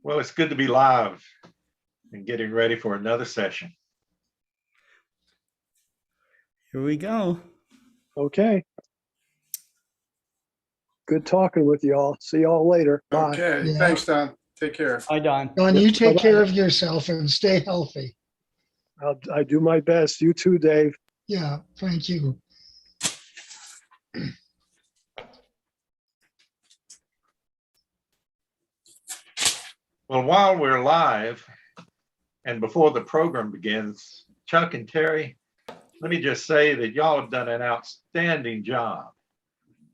Well, it's good to be live and getting ready for another session. Here we go. Okay. Good talking with y'all. See y'all later. Bye. Okay, Yeah. thanks, Don. Take care. Hi, Don. Don, Yep, you take bye-bye. care of yourself and stay healthy. I do my best. You too, Dave. Yeah, thank you. Well, while we're live and before the program begins, Chuck and Terry, let me just say that y'all have done an outstanding job.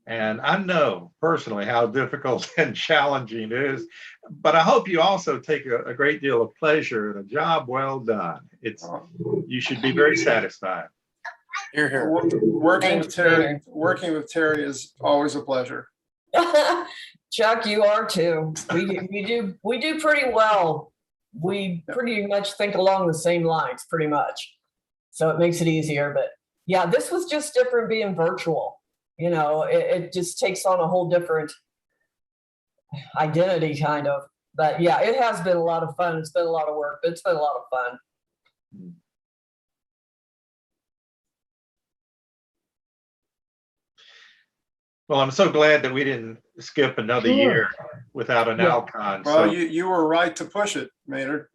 And I know personally how difficult and challenging it is, but I hope you also take a great deal of pleasure in a job well done. You should be very satisfied. Here, here. Working with Terry is always a pleasure. Chuck, you are too. We do pretty well. We pretty much think along the same lines, pretty much. So it makes it easier. But yeah, this was just different being virtual. You know, it just takes on a whole different identity, kind of. But yeah, it has been a lot of fun. It's been a lot of work, but it's been a lot of fun. Well, I'm so glad that we didn't skip another year without an ALCon. Well, So you were right to push it, Maynard.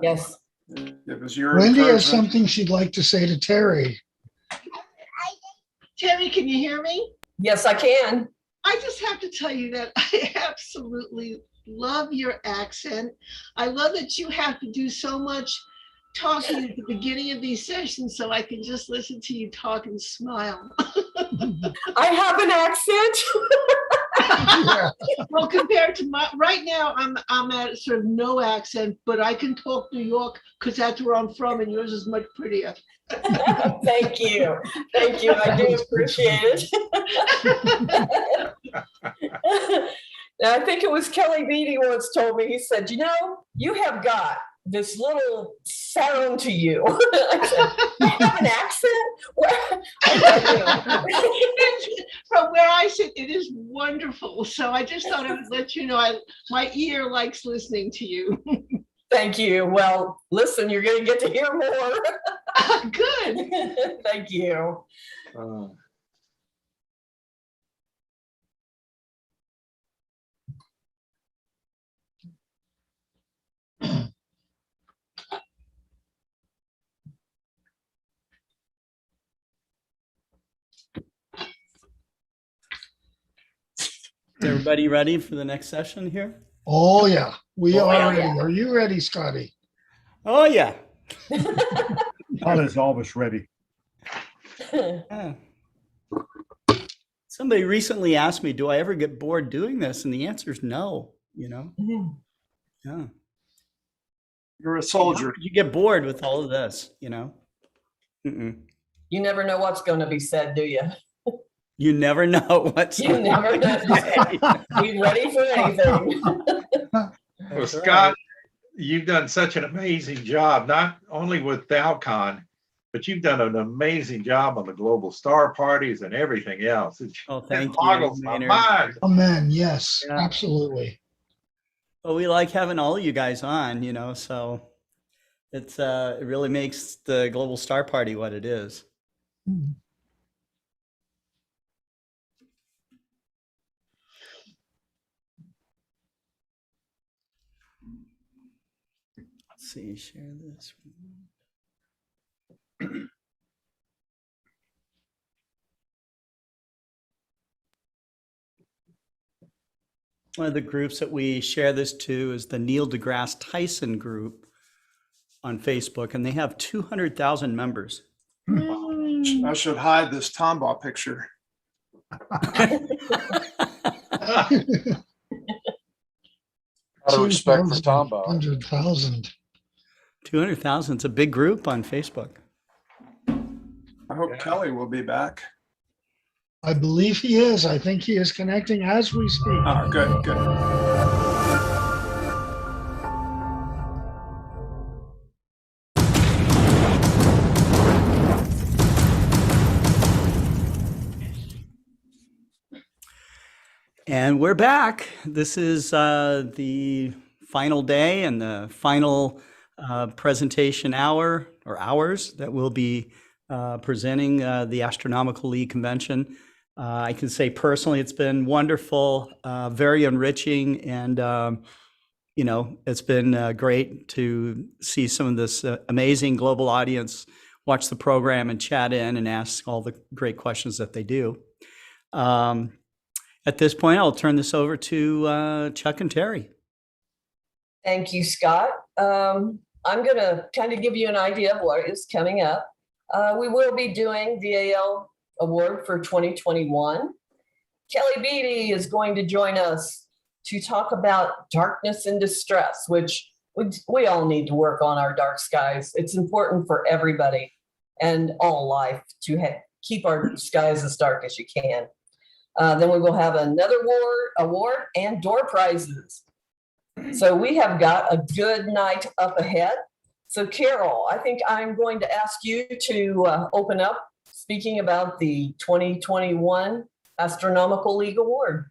Yes. It was your Wendy has encouragement. something she'd like to say to Terry. Terry, can you hear me? Yes, I can. I just have to tell you that I absolutely love your accent. I love that you have to do so much talking at the beginning of these sessions so I can just listen to you talk and smile. I have an accent. Yeah. Well, compared to right now, I'm at sort of no accent, but I can talk New York because that's where I'm from, and yours is much prettier. Thank you. Thank you. I do appreciate it. I think it was Kelley Beatty once told me, he said, you know, you have got this little sound to you. I said, you have an accent? Well, from where I sit, it is wonderful. So I just thought I would let you know my ear likes listening to you. Thank you. Well, listen, you're going to get to hear more. Good. Thank you. Is everybody ready for the next session here? Oh, yeah, we Oh, are yeah. ready. Are you ready, Scotty? Oh, yeah. Todd is always ready. Yeah. Somebody recently asked me, do I ever get bored doing this? And the answer is no, you know? Yeah. You're a soldier. You get bored with all of this, you know? Mm-mm. You never know what's going to be said, do you? You never know what's You never know. Be ready for anything. Well, Scott, you've done such an amazing job, not only with ALCon, but you've done an amazing job on the global star parties and everything else. Oh, thank you, boggles my Maynard. mind. Amen. Yes, Yeah. absolutely. Well, we like having all of you guys on, you know, so it really makes the Global Star Party what it is. Let's see, share this. One of the groups that we share this to is the Neil deGrasse Tyson group on Facebook, and they have 200,000 members. I should hide this Tombaugh picture. Out of respect for Tombaugh. 100,000. 200,000. It's a big group on Facebook. I hope Kelley will be back. I believe he is. I think he is connecting as we speak. Oh, good, good. And we're back. This is the final day and the final presentation hour or hours that we'll be presenting the Astronomical League Convention. I can say personally, it's been wonderful, very enriching, and it's been great to see some of this amazing global audience watch the program and chat in and ask all the great questions that they do. At this point, I'll turn this over to Chuck and Terry. Thank you, Scott. I'm going to kind of give you an idea of what is coming up. We will be doing the AL Award for 2021. Kelley Beatty is going to join us to talk about darkness and distress, which we all need to work on our dark skies. It's important for everybody and all life to keep our skies as dark as you can. Then we will have another award and door prizes. So we have got a good night up ahead. So Carol, I think I'm going to ask you to open up speaking about the 2021 Astronomical League Award.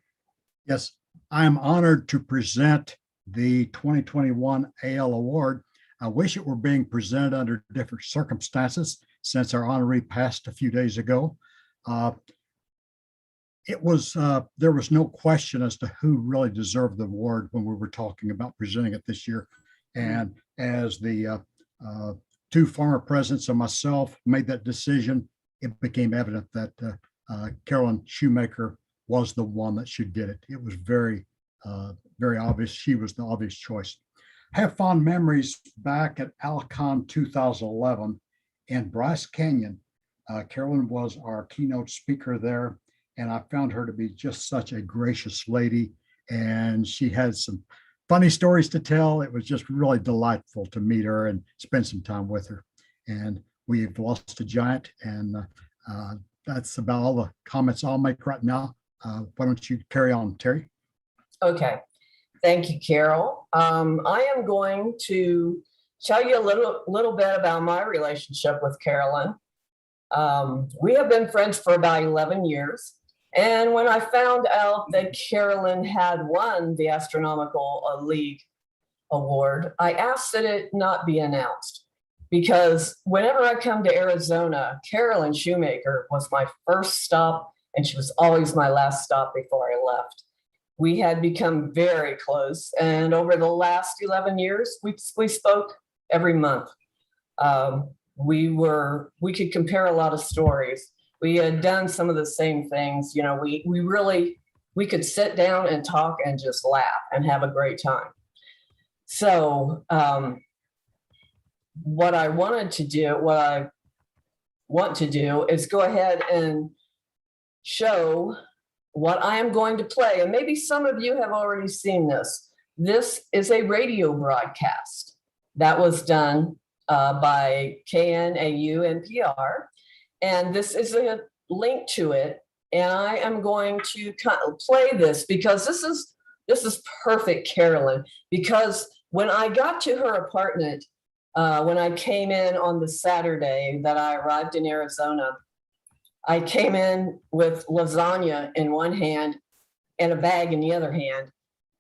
Yes, I am honored to present the 2021 AL Award. I wish it were being presented under different circumstances since our honoree passed a few days ago. There was no question as to who really deserved the award when we were talking about presenting it this year. And as the two former presidents and myself made that decision, it became evident that Carolyn Shoemaker was the one that should get it. It was very obvious. She was the obvious choice. I have fond memories back at ALCon 2011 in Bryce Canyon. Carolyn was our keynote speaker there, and I found her to be just such a gracious lady, and she had some funny stories to tell. It was just really delightful to meet her and spend some time with her. And we've lost a giant, and that's about all the comments I'll make right now. Why don't you carry on, Terry? Okay. Thank you, Carol. I am going to tell you a little bit about my relationship with Carolyn. We have been friends for about 11 years. And when I found out that Carolyn had won the Astronomical League Award, I asked that it not be announced, because whenever I come to Arizona, Carolyn Shoemaker was my first stop, and she was always my last stop before I left. We had become very close, and over the last 11 years, we spoke every month. We could compare a lot of stories. We had done some of the same things. We could sit down and talk and just laugh and have a great time. So what I want to do is go ahead and show what I am going to play. And maybe some of you have already seen this. This is a radio broadcast that was done by KNAU NPR. And this is a link to it. And I am going to play this because this is perfect, Carolyn, because when I got to her apartment, when I came in on the Saturday that I arrived in Arizona, I came in with lasagna in one hand and a bag in the other hand.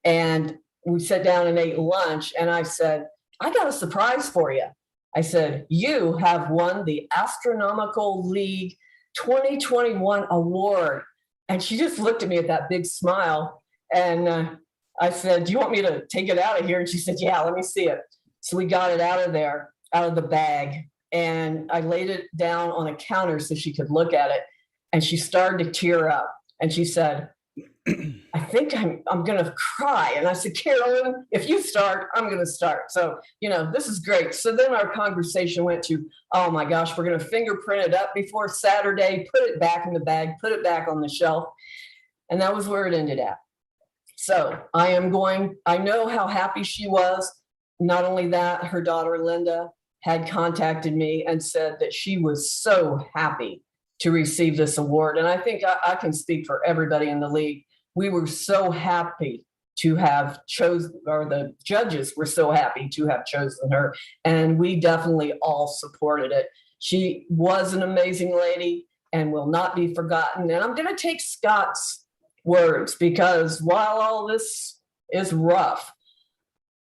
And we sat down and ate lunch. And I said, I got a surprise for you. I said, you have won the Astronomical League 2021 award. And she just looked at me with that big smile. And I said, do you want me to take it out of here? And she said, yeah, let me see it. So we got it out of there, out of the bag. And I laid it down on a counter so she could look at it. And she started to tear up. And she said, I think I'm going to cry. And I said, Carolyn, if you start, I'm going to start. So, this is great. So then our conversation went to, oh my gosh, we're going to fingerprint it up before Saturday, put it back in the bag, put it back on the shelf. And that was where it ended at. So I know how happy she was. Not only that, her daughter, Linda, had contacted me and said that she was so happy to receive this award. And I think I can speak for everybody in the league. We were so happy to have chosen, or the judges were so happy to have chosen her. And we definitely all supported it. She was an amazing lady and will not be forgotten. And I'm going to take Scott's words, because while all this is rough,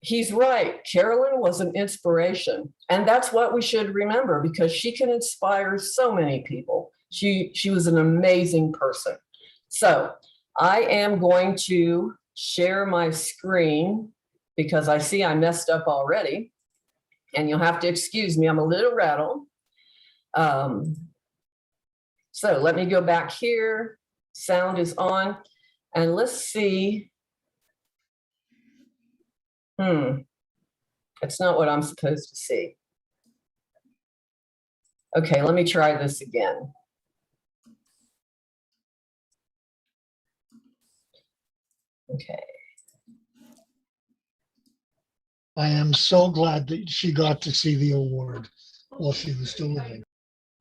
he's right. Carolyn was an inspiration. And that's what we should remember, because she can inspire so many people. She was an amazing person. So I am going to share my screen because I see I messed up already. And you'll have to excuse me, I'm a little rattled. So let me go back here. Sound is on. And let's see. It's not what I'm supposed to see. Okay, let me try this again. Okay. I am so glad that she got to see the award while she was still living.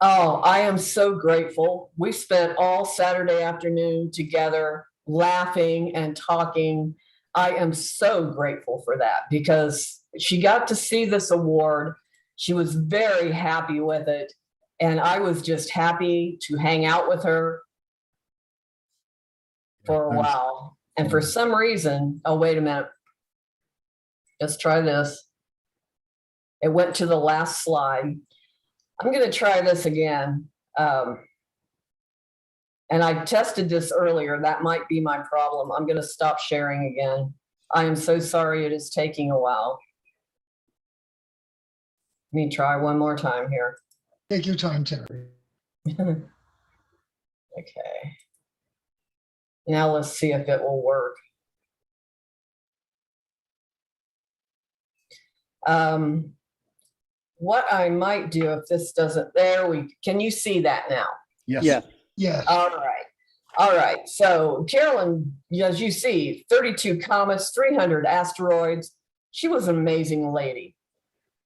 Oh, I am so grateful. We spent all Saturday afternoon together laughing and talking. I am so grateful for that because she got to see this award. She was very happy with it. And I was just happy to hang out with her for a while. And for some reason, oh, wait a minute. Let's try this. It went to the last slide. I'm going to try this again. And I tested this earlier. That might be my problem. I'm going to stop sharing again. I am so sorry it is taking a while. Let me try one more time here. Take your time, Terry. Okay. Now let's see if it will work. What I might do if this doesn't, can you see that now? Yes. Yeah. Yes. All right. All right. So Carolyn, as you see, 32 comets, 300 asteroids. She was an amazing lady.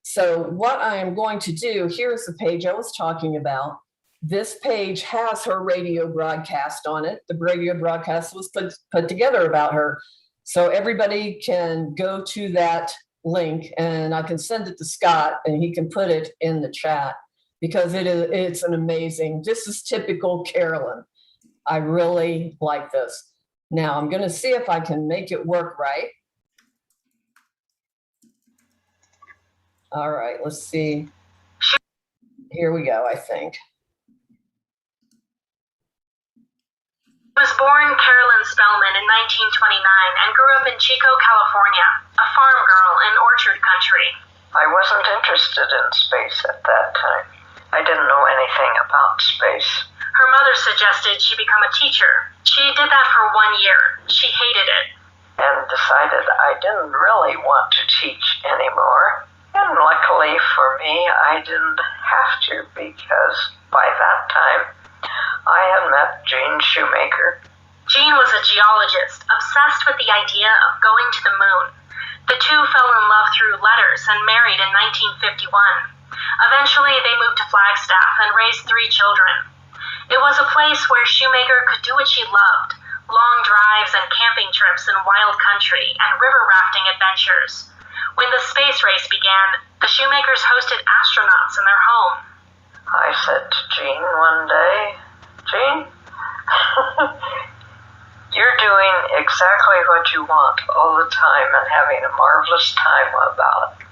So what I am going to do, here's the page I was talking about. This page has her radio broadcast on it. The radio broadcast was put together about her. So everybody can go to that link and I can send it to Scott and he can put it in the chat because it's an amazing, this is typical Carolyn. I really like this. Now I'm going to see if I can make it work right. All right, let's see. Here we go, I think. Was born Carolyn Spellman in 1929 and grew up in Chico, California, a farm girl in orchard country. I wasn't interested in space at that time. I didn't know anything about space. Her mother suggested she become a teacher. She did that for 1 year. She hated it. And decided I didn't really want to teach anymore. And luckily for me, I didn't have to because by that time, I had met Gene Shoemaker. Gene was a geologist, obsessed with the idea of going to the moon. The two fell in love through letters and married in 1951. Eventually, they moved to Flagstaff and raised 3 children. It was a place where Shoemaker could do what she loved, long drives and camping trips in wild country and river rafting adventures. When the space race began, the Shoemakers hosted astronauts in their home. I said to Gene one day, Gene, you're doing exactly what you want all the time and having a marvelous time about it.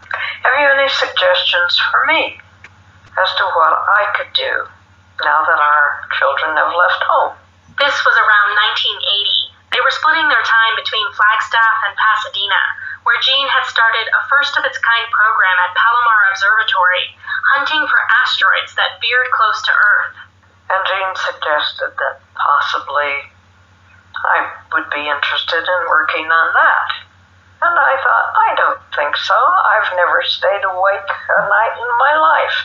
Have you any suggestions for me as to what I could do now that our children have left home? This was around 1980. They were splitting their time between Flagstaff and Pasadena, where Gene had started a first-of-its-kind program at Palomar Observatory, hunting for asteroids that veered close to Earth. And Gene suggested that possibly I would be interested in working on that. And I thought, I don't think so. I've never stayed awake a night in my life.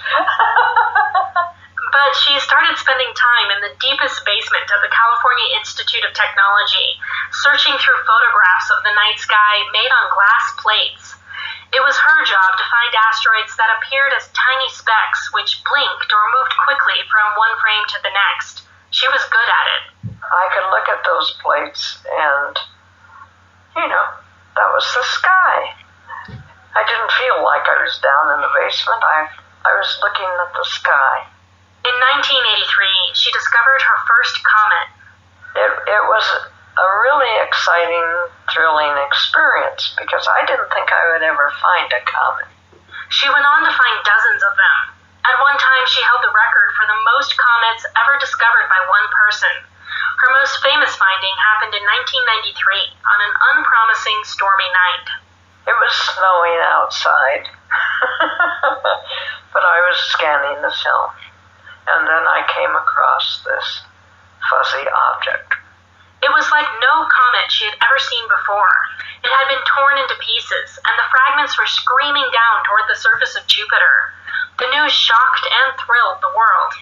But she started spending time in the deepest basement of the California Institute of Technology, searching through photographs of the night sky made on glass plates. It was her job to find asteroids that appeared as tiny specks which blinked or moved quickly from one frame to the next. She was good at it. I could look at those plates and, that was the sky. I didn't feel like I was down in the basement. I was looking at the sky. In 1983, she discovered her first comet. It was a really exciting, thrilling experience because I didn't think I would ever find a comet. She went on to find dozens of them. At one time, she held the record for the most comets ever discovered by one person. Her most famous finding happened in 1993 on an unpromising stormy night. It was snowing outside, but I was scanning the film, and then I came across this fuzzy object. It was like no comet she had ever seen before. It had been torn into pieces, and the fragments were screaming down toward the surface of Jupiter. The news shocked and thrilled the world.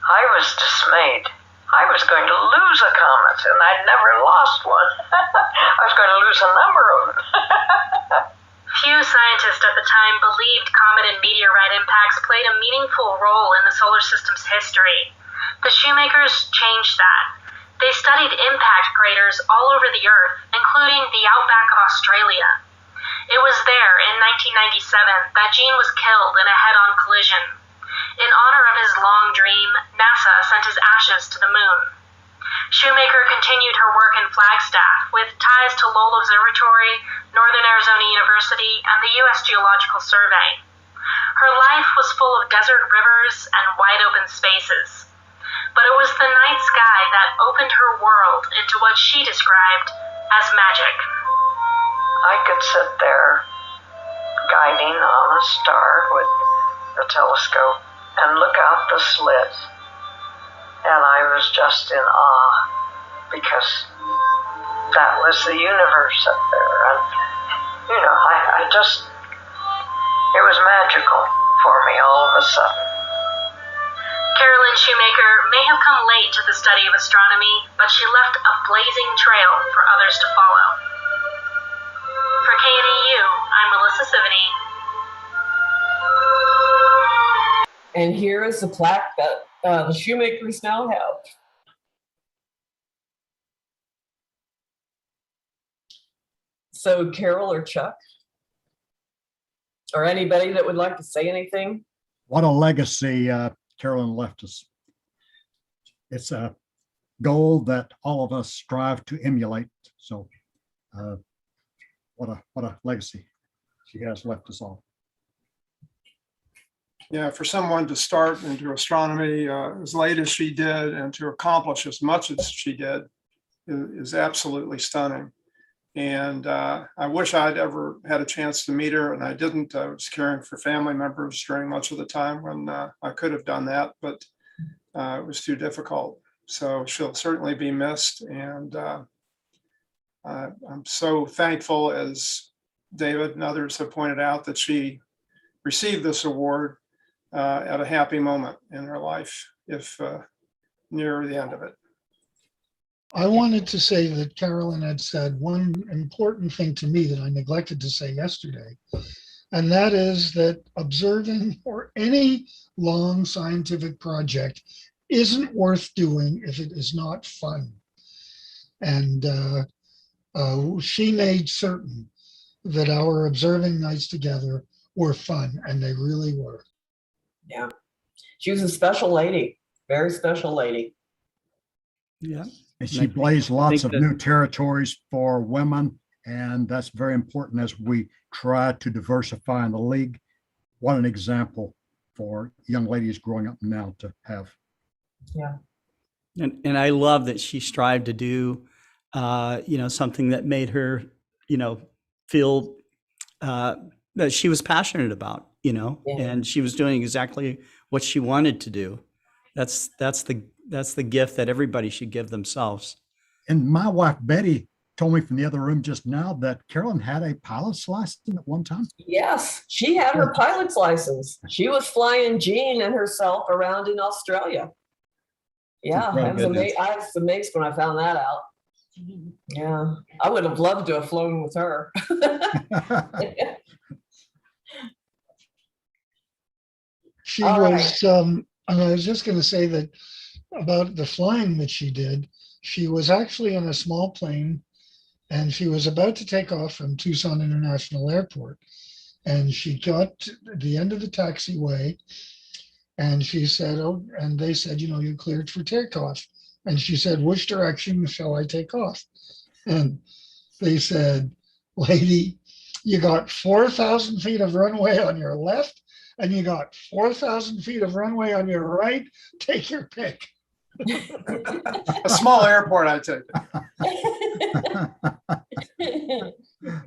I was dismayed. I was going to lose a comet, and I'd never lost one. I was going to lose a number of them. Few scientists at the time believed comet and meteorite impacts played a meaningful role in the solar system's history. The Shoemakers changed that. They studied impact craters all over the Earth, including the outback of Australia. It was there in 1997 that Gene was killed in a head-on collision. In honor of his long dream, NASA sent his ashes to the moon. Shoemaker continued her work in Flagstaff with ties to Lowell Observatory, Northern Arizona University, and the U.S. Geological Survey. Her life was full of desert rivers and wide-open spaces. But it was the night sky that opened her world into what she described as magic. I could sit there guiding on a star with the telescope and look out the slit, and I was just in awe because that was the universe up there. And, you know, it was magical for me all of a sudden. Carolyn Shoemaker may have come late to the study of astronomy, but she left a blazing trail for others to follow. For KNEU, I'm Melissa Sivany. And here is the plaque that the Shoemakers now have. So Carol or Chuck, or anybody that would like to say anything? What a legacy Carolyn left us. It's a goal that all of us strive to emulate. So what a legacy she has left us all. Yeah, for someone to start into astronomy as late as she did and to accomplish as much as she did is absolutely stunning. And I wish I'd ever had a chance to meet her, and I didn't. I was caring for family members during much of the time when I could have done that, but it was too difficult. So she'll certainly be missed. And I'm so thankful, as David and others have pointed out, that she received this award at a happy moment in her life, if near the end of it. I wanted to say that Carolyn had said one important thing to me that I neglected to say yesterday, and that is that observing or any long scientific project isn't worth doing if it is not fun. And she made certain that our observing nights together were fun, and they really were. Yeah, she was a special lady, very special lady. Yeah. And she blazed lots of new territories for women, and that's very important as we try to diversify in the league. What an example for young ladies growing up now to have. Yeah. And I love that she strived to do, something that made her, feel that she was passionate about, and she was doing exactly what she wanted to do. That's the gift that everybody should give themselves. And my wife, Betty, told me from the other room just now that Carolyn had a pilot's license at one time. Yes, she had her pilot's license. She was flying Gene and herself around in Australia. Yeah, I was amazed when I found that out. Yeah, I would have loved to have flown with her. She was, and I was just going to say that about the flying that she did, she was actually in a small plane and she was about to take off from Tucson International Airport. And she got to the end of the taxiway and she said, and they said, you're cleared for takeoff. And she said, which direction shall I take off? And they said, lady, you got 4,000 feet of runway on your left and you got 4,000 feet of runway on your right. Take your pick. A small airport, I take it. Yeah,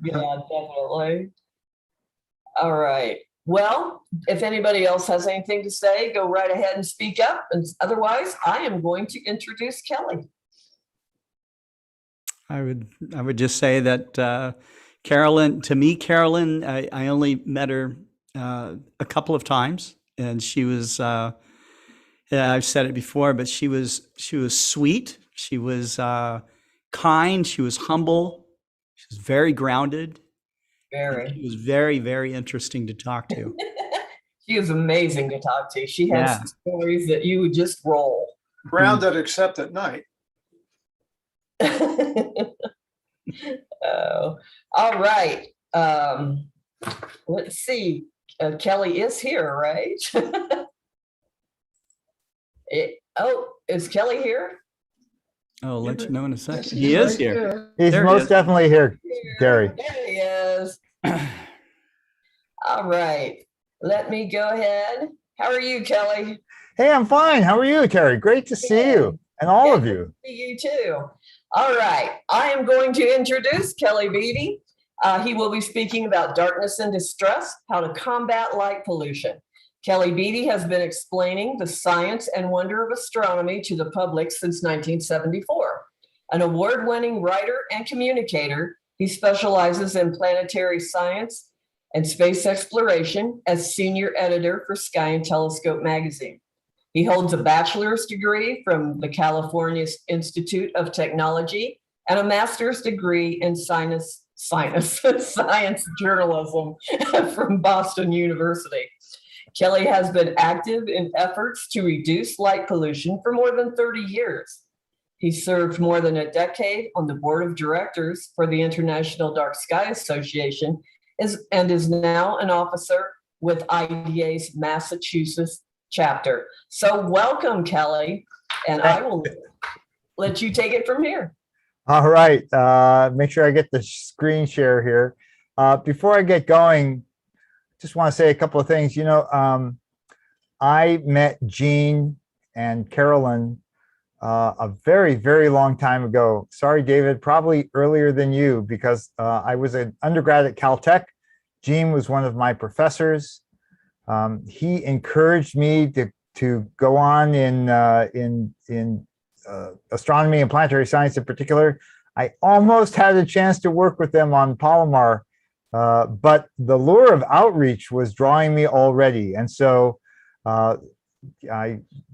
definitely. All right. Well, if anybody else has anything to say, go right ahead and speak up. And otherwise, I am going to introduce Kelley. I would just say that Carolyn, to me, Carolyn, I only met her a couple of times, and she was. I've said it before, but she was sweet. She was kind. She was humble. She was very grounded. Very. She was very, very interesting to talk to. She is amazing to talk to. She has stories that you would just roll. Grounded except at night. Oh, all right. Let's see. Kelley is here, right? Is Kelley here? Oh, I'll let you know in a second. Yes, He is right here. there. He's There he most is. definitely here, Gary. There he is. All right. Let me go ahead. How are you, Kelley? Hey, I'm fine. How are you, Terry? Great to see you and all of you. See you too. All right. I am going to introduce Kelley Beatty. He will be speaking about darkness and distress, how to combat light pollution. Kelley Beatty has been explaining the science and wonder of astronomy to the public since 1974. An award-winning writer and communicator, he specializes in planetary science and space exploration as senior editor for Sky and Telescope magazine. He holds a bachelor's degree from the California Institute of Technology and a master's degree in science journalism from Boston University. Kelley has been active in efforts to reduce light pollution for more than 30 years. He served more than a decade on the board of directors for the International Dark Sky Association and is now an officer with IDA's Massachusetts chapter. So welcome, Kelley, and I will let you take it from here. All right. Make sure I get the screen share here. Before I get going, just want to say a couple of things. You know, I met Eugene and Carolyn a very, very long time ago. Sorry, David, probably earlier than you, because I was an undergrad at Caltech. Eugene was one of my professors. He encouraged me to go on in astronomy and planetary science in particular. I almost had a chance to work with them on Palomar, but the lure of outreach was drawing me already. And so I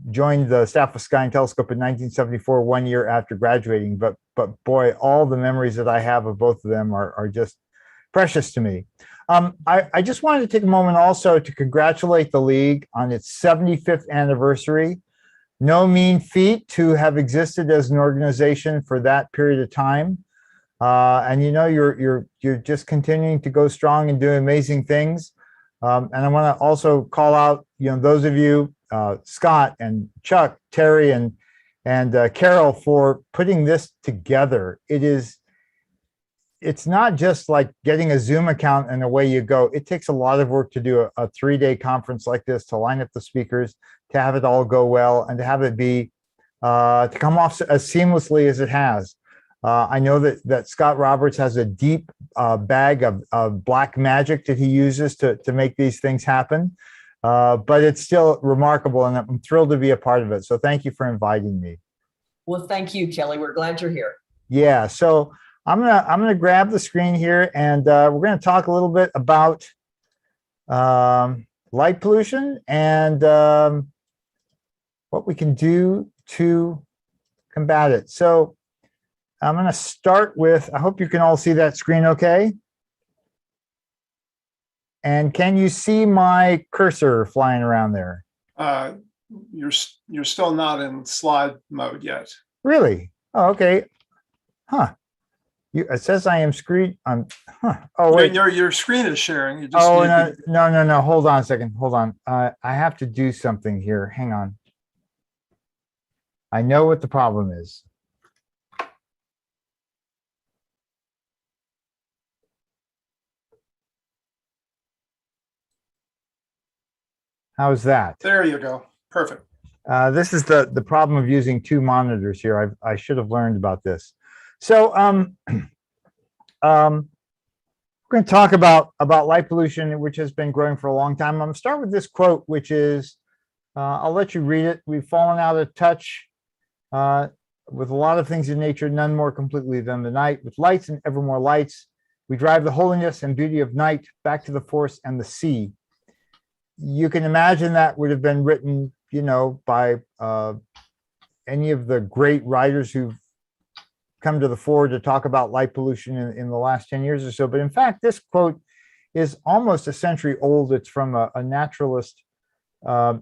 joined the staff of Sky and Telescope in 1974, 1 year after graduating. But boy, all the memories that I have of both of them are just precious to me. I just wanted to take a moment also to congratulate the League on its 75th anniversary. No mean feat to have existed as an organization for that period of time. And you know, you're just continuing to go strong and do amazing things. And I want to also call out, you know, those of you, Scott and Chuck, Terry, and Carol, for putting this together. It's not just like getting a Zoom account and away you go. It takes a lot of work to do a 3-day conference like this, to line up the speakers, to have it all go well, and to have it be to come off as seamlessly as it has. I know that Scott Roberts has a deep bag of black magic that he uses to make these things happen, but it's still remarkable, and I'm thrilled to be a part of it. So thank you for inviting me. Well, thank you, Kelley. We're glad you're here. Yeah, so I'm gonna grab the screen here, and we're gonna talk a little bit about light pollution and what we can do to combat it. So I'm going to start with, I hope you can all see that screen okay. And can you see my cursor flying around there? You're still not in slide mode yet. Really? Oh, okay. Huh. It says I am screen. Oh, wait. Your screen is sharing. You just Oh, no. Hold on a second. Hold on. I have to do something here. Hang on. I know what the problem is. How's that? There you go. Perfect. This is the problem of using two monitors here. I should have learned about this. So we're going to talk about light pollution, which has been growing for a long time. I'm going to start with this quote, which is, I'll let you read it. We've fallen out of touch with a lot of things in nature, none more completely than the night. With lights and ever more lights, we drive the holiness and beauty of night back to the forest and the sea. You can imagine that would have been written, you know, by any of the great writers who've come to the fore to talk about light pollution in the last 10 years or so. But in fact, this quote is almost a century old. It's from a naturalist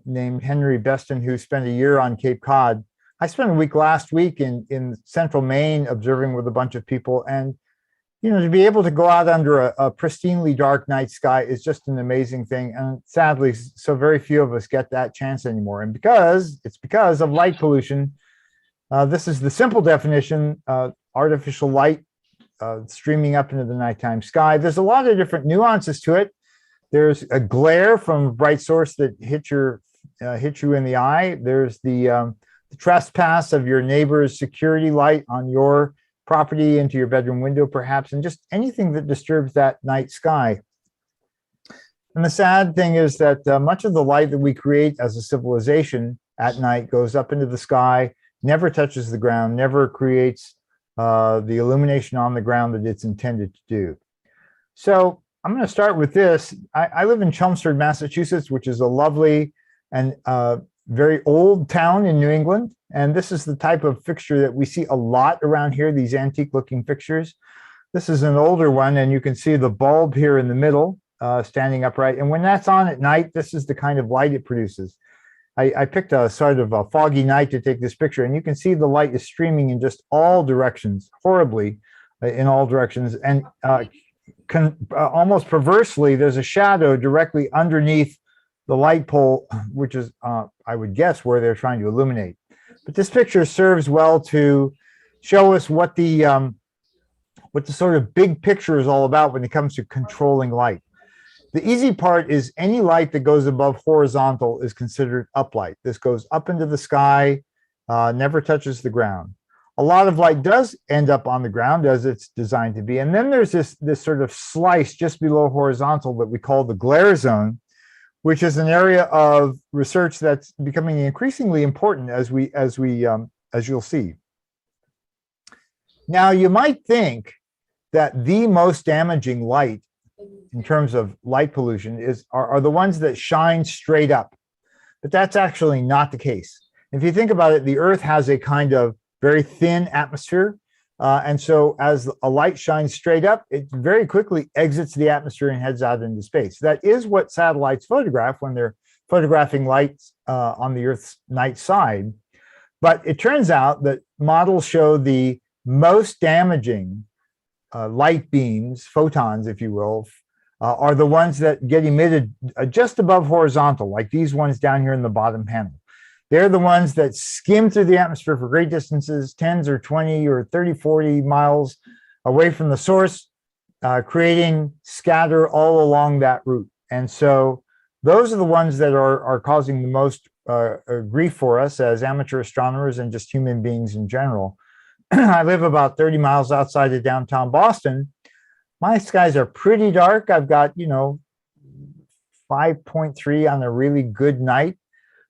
named Henry Beston, who spent a year on Cape Cod. I spent a week last week in central Maine observing with a bunch of people. And, you know, to be able to go out under a pristinely dark night sky is just an amazing thing. And sadly, so very few of us get that chance anymore. And it's because of light pollution. This is the simple definition, artificial light streaming up into the nighttime sky. There's a lot of different nuances to it. There's a glare from a bright source that hit you in the eye. There's the trespass of your neighbor's security light on your property into your bedroom window, perhaps, and just anything that disturbs that night sky. And the sad thing is that much of the light that we create as a civilization at night goes up into the sky, never touches the ground, never creates the illumination on the ground that it's intended to do. So I'm going to start with this. I live in Chelmsford, Massachusetts, which is a lovely and very old town in New England. And this is the type of fixture that we see a lot around here, these antique looking fixtures. This is an older one, and you can see the bulb here in the middle standing upright. And when that's on at night, this is the kind of light it produces. I picked a sort of a foggy night to take this picture, and you can see the light is streaming in just all directions, horribly in all directions. And almost perversely, there's a shadow directly underneath the light pole, which is, I would guess, where they're trying to illuminate. But this picture serves well to show us what the sort of big picture is all about when it comes to controlling light. The easy part is any light that goes above horizontal is considered uplight. This goes up into the sky, never touches the ground. A lot of light does end up on the ground as it's designed to be. And then there's this sort of slice just below horizontal that we call the glare zone, which is an area of research that's becoming increasingly important as you'll see. Now, you might think that the most damaging light in terms of light pollution are the ones that shine straight up, but that's actually not the case. If you think about it, the Earth has a kind of very thin atmosphere. And so as a light shines straight up, it very quickly exits the atmosphere and heads out into space. That is what satellites photograph when they're photographing lights on the Earth's night side. But it turns out that models show the most damaging light beams, photons, if you will, are the ones that get emitted just above horizontal, like these ones down here in the bottom panel. They're the ones that skim through the atmosphere for great distances, 10s or 20 or 30, 40 miles away from the source, creating scatter all along that route. And so those are the ones that are causing the most grief for us as amateur astronomers and just human beings in general. I live about 30 miles outside of downtown Boston. My skies are pretty dark. I've got, 5.3 on a really good night.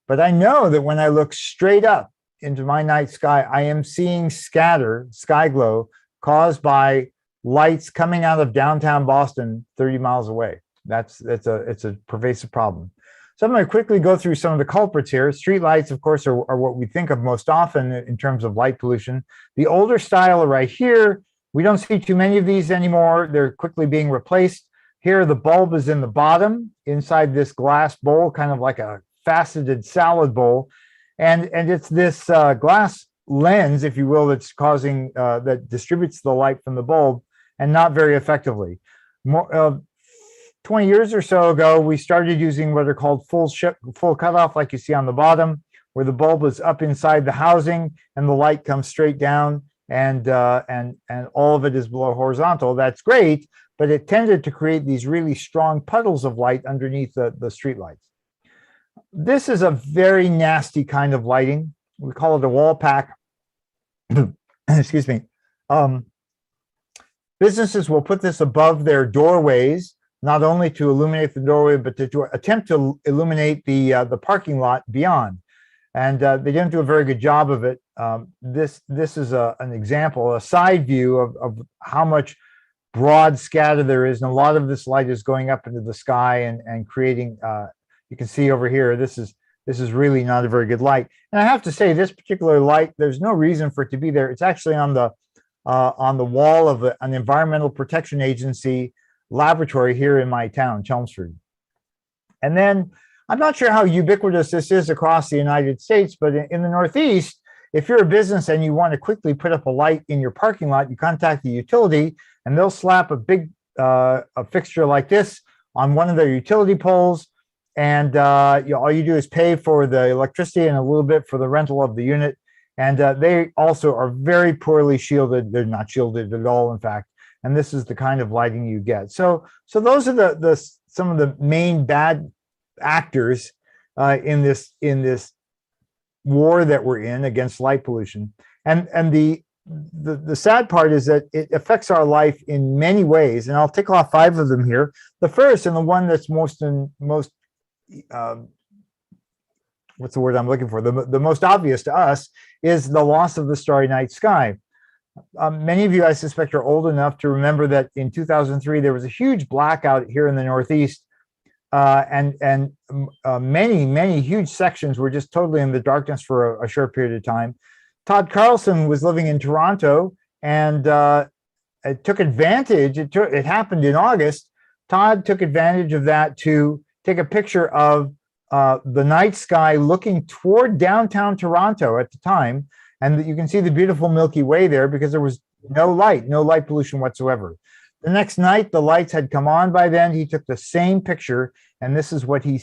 But I know that when I look straight up into my night sky, I am seeing scatter, sky glow, caused by lights coming out of downtown Boston 30 miles away. It's a pervasive problem. So I'm going to quickly go through some of the culprits here. Street lights, of course, are what we think of most often in terms of light pollution. The older style are right here. We don't see too many of these anymore. They're quickly being replaced. Here, the bulb is in the bottom inside this glass bowl, kind of like a faceted salad bowl. And it's this glass lens, if you will, that's causing, that distributes the light from the bulb, and not very effectively. 20 years or so ago, we started using what are called full cutoff, like you see on the bottom, where the bulb is up inside the housing and the light comes straight down, and all of it is below horizontal. That's great, but it tended to create these really strong puddles of light underneath the street lights. This is a very nasty kind of lighting. We call it a wall pack. Excuse me. Businesses will put this above their doorways, not only to illuminate the doorway, but to attempt to illuminate the parking lot beyond. And they didn't do a very good job of it. This is an example, a side view of how much broad scatter there is. And a lot of this light is going up into the sky and creating, you can see over here, this is really not a very good light. And I have to say, this particular light, there's no reason for it to be there. It's actually on the wall of an environmental protection agency laboratory here in my town, Chelmsford. And then I'm not sure how ubiquitous this is across the United States, but in the Northeast, if you're a business and you want to quickly put up a light in your parking lot, you contact the utility and they'll slap a big a fixture like this on one of their utility poles. And all you do is pay for the electricity and a little bit for the rental of the unit. And they also are very poorly shielded. They're not shielded at all, in fact. And this is the kind of lighting you get. So those are some of the main bad actors in this war that we're in against light pollution. And the sad part is that it affects our life in many ways. And I'll tick off 5 of them here. The first, and the one that's most what's the word I'm looking for? The most obvious to us is the loss of the starry night sky. Many of you, I suspect, are old enough to remember that in 2003, there was a huge blackout here in the Northeast. And many huge sections were just totally in the darkness for a short period of time. Todd Carlson was living in Toronto and it took advantage. It happened in August. Todd took advantage of that to take a picture of the night sky looking toward downtown Toronto at the time. And you can see the beautiful Milky Way there because there was no light pollution whatsoever. The next night, the lights had come on by then. He took the same picture, and this is what he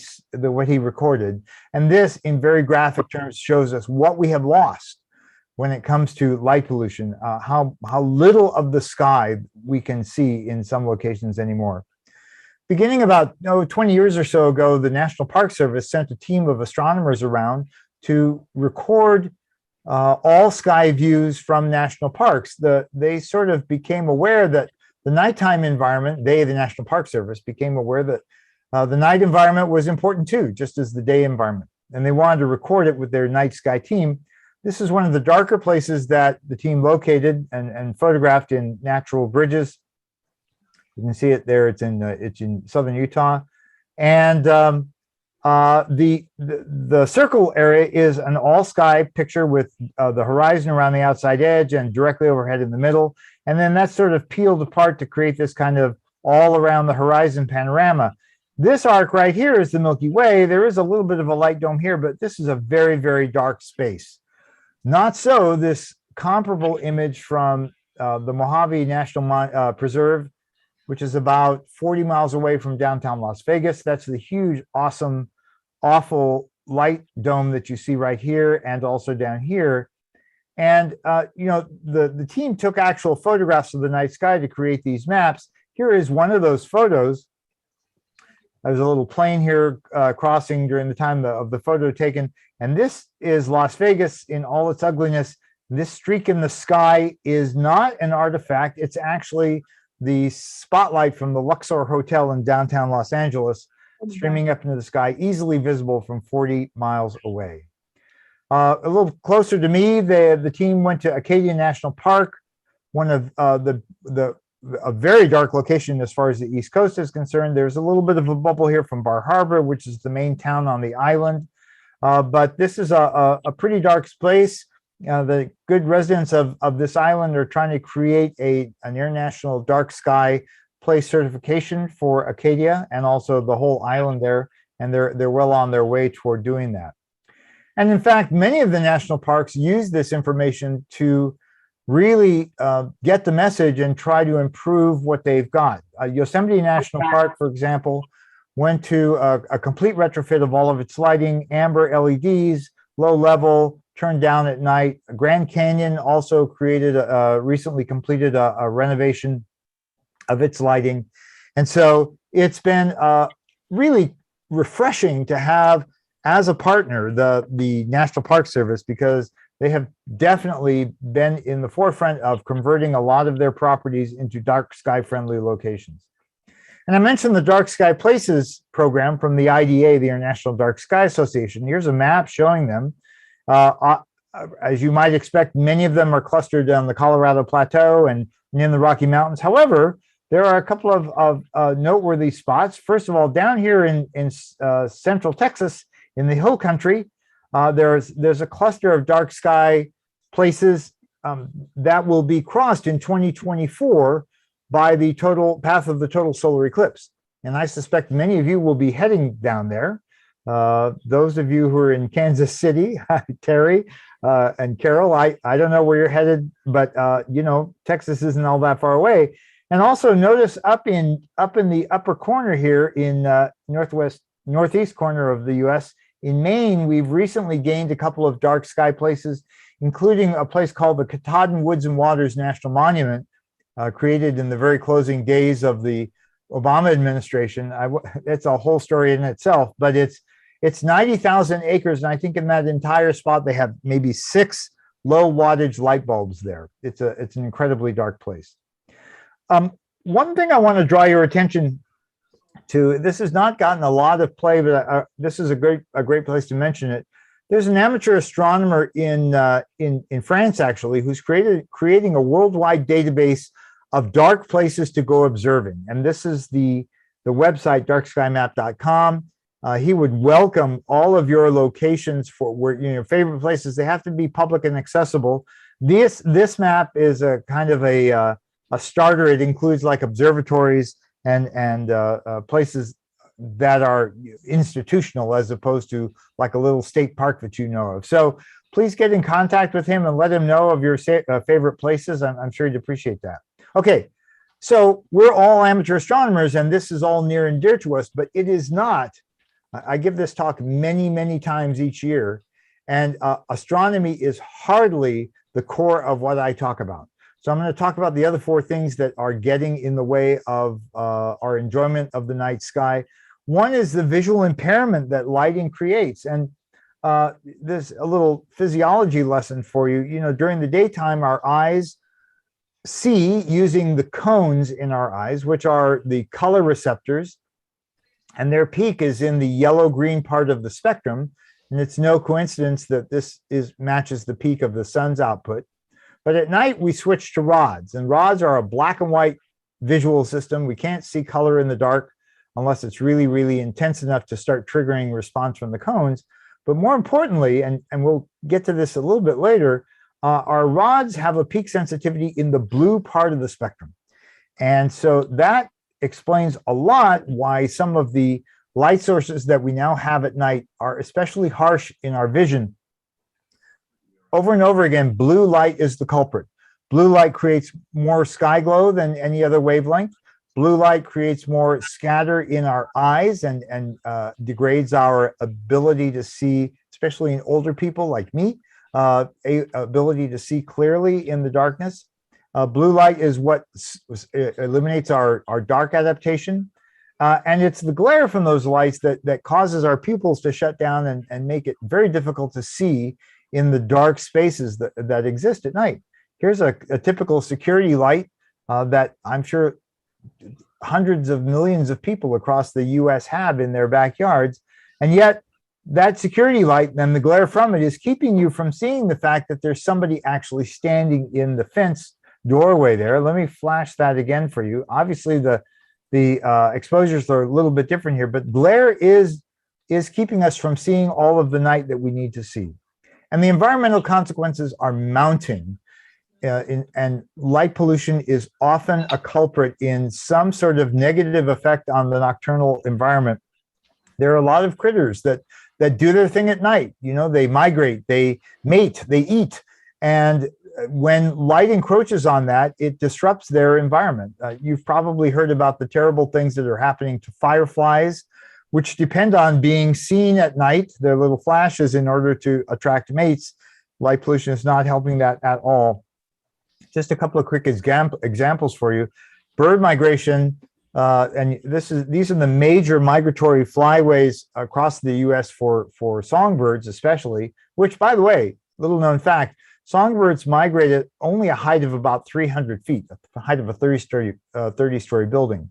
recorded. And this, in very graphic terms, shows us what we have lost when it comes to light pollution, how little of the sky we can see in some locations anymore. Beginning about 20 years or so ago, the National Park Service sent a team of astronomers around to record all sky views from national parks. They sort of became aware that the nighttime environment, the National Park Service, became aware that the night environment was important too, just as the day environment. And they wanted to record it with their night sky team. This is one of the darker places that the team located and photographed in Natural Bridges. You can see it there. It's in southern Utah, and the circle area is an all sky picture with the horizon around the outside edge and directly overhead in the middle, and then that's sort of peeled apart to create this kind of all around the horizon panorama. This arc right here is the Milky Way. There is a little bit of a light dome here, but this is a very, very dark space. Not so this comparable image from the Mojave National Preserve, which is about 40 miles away from downtown Las Vegas. That's the huge, awesome, awful light dome that you see right here and also down here. And, the team took actual photographs of the night sky to create these maps. Here is one of those photos. There's a little plane here crossing during the time of the photo taken. And this is Las Vegas in all its ugliness. This streak in the sky is not an artifact. It's actually the spotlight from the Luxor Hotel in downtown Los Angeles, streaming up into the sky, easily visible from 40 miles away. A little closer to me, the team went to Acadia National Park, one of a very dark location as far as the East Coast is concerned. There's a little bit of a bubble here from Bar Harbor, which is the main town on the island. But this is a pretty dark place. The good residents of this island are trying to create an international dark sky place certification for Acadia and also the whole island there, and they're well on their way toward doing that. And in fact, many of the national parks use this information to really get the message and try to improve what they've got. Yosemite National Park, for example, went to a complete retrofit of all of its lighting, amber LEDs, low level, turned down at night. Grand Canyon also recently completed a renovation of its lighting. And so it's been really refreshing to have as a partner, the National Park Service, because they have definitely been in the forefront of converting a lot of their properties into dark sky friendly locations. And I mentioned the Dark Sky Places program from the IDA, the International Dark Sky Association. Here's a map showing them. As you might expect, many of them are clustered on the Colorado Plateau and in the Rocky Mountains. However, there are a couple of noteworthy spots. First of all, down here in central Texas, in the hill country, there's a cluster of dark sky places that will be crossed in 2024 by the total path of the total solar eclipse. And I suspect many of you will be heading down there. Those of you who are in Kansas City, Terry and Carol, I don't know where you're headed, but you know, Texas isn't all that far away. And also notice up in the upper corner here in northeast corner of the US, in Maine, we've recently gained a couple of dark sky places, including a place called the Katahdin Woods and Waters National Monument, created in the very closing days of the Obama administration. It's a whole story in itself, but it's 90,000 acres. And I think in that entire spot, they have maybe 6 low wattage light bulbs there. It's an incredibly dark place. One thing I want to draw your attention to, this has not gotten a lot of play, but this is a great place to mention it. There's an amateur astronomer in France, actually, who's creating a worldwide database of dark places to go observing. And this is the website, darkskymap.com. He would welcome all of your locations for where, you know, favorite places. They have to be public and accessible. This map is a kind of a starter. It includes like observatories and places that are institutional as opposed to like a little state park that you know of. So please get in contact with him and let him know of your favorite places. I'm sure he'd appreciate that. Okay, so we're all amateur astronomers and this is all near and dear to us, but it is not. I give this talk many, many times each year, and astronomy is hardly the core of what I talk about. So I'm going to talk about the other 4 things that are getting in the way of our enjoyment of the night sky. One is the visual impairment that lighting creates. And there's a little physiology lesson for you. You know, during the daytime, our eyes see using the cones in our eyes, which are the color receptors, and their peak is in the yellow-green part of the spectrum. And it's no coincidence that this matches the peak of the sun's output. But at night, we switch to rods, and rods are a black and white visual system. We can't see color in the dark unless it's really, really intense enough to start triggering response from the cones. But more importantly, and we'll get to this a little bit later, our rods have a peak sensitivity in the blue part of the spectrum. And so that explains a lot why some of the light sources that we now have at night are especially harsh in our vision. Over and over again, blue light is the culprit. Blue light creates more sky glow than any other wavelength. Blue light creates more scatter in our eyes and degrades our ability to see, especially in older people like me, ability to see clearly in the darkness. Blue light is what eliminates our dark adaptation. And it's the glare from those lights that causes our pupils to shut down and make it very difficult to see in the dark spaces that exist at night. Here's a typical security light that I'm sure hundreds of millions of people across the US have in their backyards. And yet that security light and the glare from it is keeping you from seeing the fact that there's somebody actually standing in the fence doorway there. Let me flash that again for you. Obviously the exposures are a little bit different here, but glare is keeping us from seeing all of the night that we need to see. And the environmental consequences are mounting. And light pollution is often a culprit in some sort of negative effect on the nocturnal environment. There are a lot of critters that do their thing at night. You know, they migrate, they mate, they eat. And when light encroaches on that, it disrupts their environment. You've probably heard about the terrible things that are happening to fireflies, which depend on being seen at night, their little flashes, in order to attract mates. Light pollution is not helping that at all. Just a couple of quick examples for you. Bird migration and these are the major migratory flyways across the U.S. for songbirds, especially. Which, by the way, little known fact: songbirds migrate at only a height of about 300 feet, the height of a 30-story building.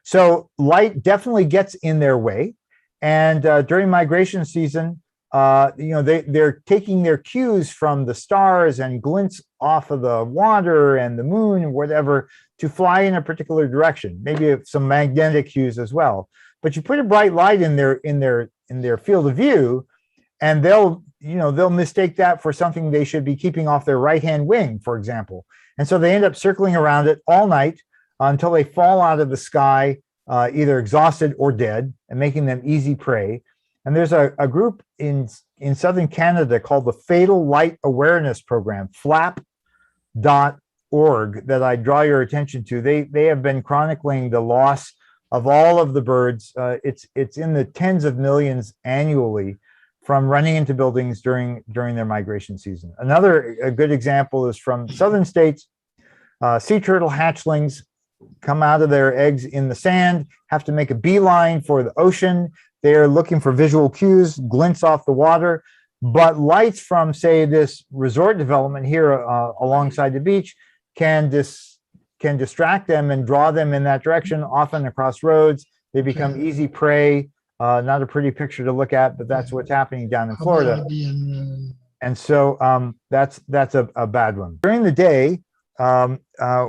So light definitely gets in their way, and during migration season, they're taking their cues from the stars and glints off of the water and the moon and whatever to fly in a particular direction. Maybe some magnetic cues as well. But you put a bright light in their field of view, and they'll mistake that for something they should be keeping off their right-hand wing, for example. And so they end up circling around it all night until they fall out of the sky, either exhausted or dead, and making them easy prey. And there's a group in southern Canada called the Fatal Light Awareness Program, flap.org, that I draw your attention to. They have been chronicling the loss of all of the birds. It's in the tens of millions annually from running into buildings during their migration season. A good example is from southern states. Sea turtle hatchlings come out of their eggs in the sand, have to make a beeline for the ocean. They're looking for visual cues, glints off the water, but lights from, say, this resort development here alongside the beach can distract them and draw them in that direction, often across roads. They become easy prey. Not a pretty picture to look at, but that's what's happening down in Florida. And so that's a bad one. During the day,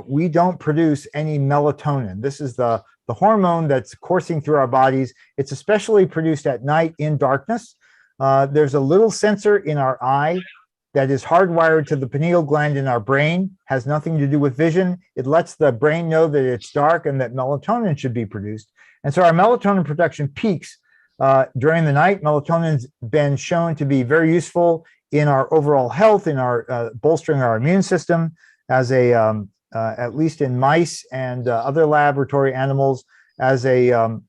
we don't produce any melatonin. This is the hormone that's coursing through our bodies. It's especially produced at night in darkness. There's a little sensor in our eye that is hardwired to the pineal gland in our brain, has nothing to do with vision. It lets the brain know that it's dark and that melatonin should be produced. And so our melatonin production peaks during the night. Melatonin's been shown to be very useful in our overall health, in our bolstering our immune system, as at least in mice and other laboratory animals, as a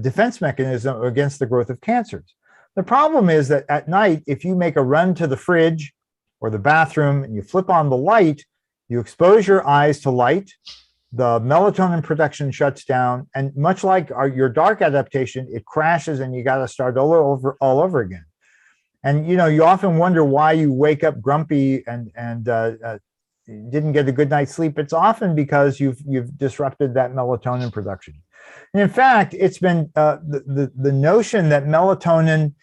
defense mechanism against the growth of cancers. The problem is that at night, if you make a run to the fridge or the bathroom and you flip on the light, you expose your eyes to light, the melatonin production shuts down, and much like your dark adaptation, it crashes and you got to start all over again. And you often wonder why you wake up grumpy and didn't get a good night's sleep. It's often because you've disrupted that melatonin production. And in fact, it's been the notion that melatonin,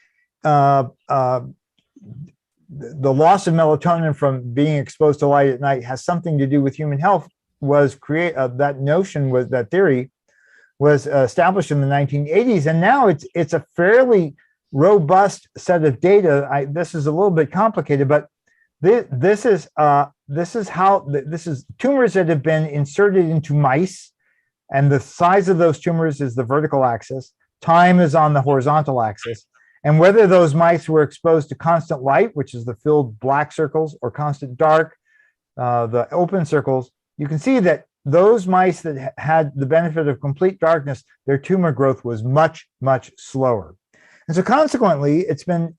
the loss of melatonin from being exposed to light at night has something to do with human health that theory was established in the 1980s. And now it's a fairly robust set of data. This is a little bit complicated, but this is tumors that have been inserted into mice, and the size of those tumors is the vertical axis. Time is on the horizontal axis. And whether those mice were exposed to constant light, which is the filled black circles, or constant dark, the open circles, you can see that those mice that had the benefit of complete darkness, their tumor growth was much, much slower. And so consequently, it's been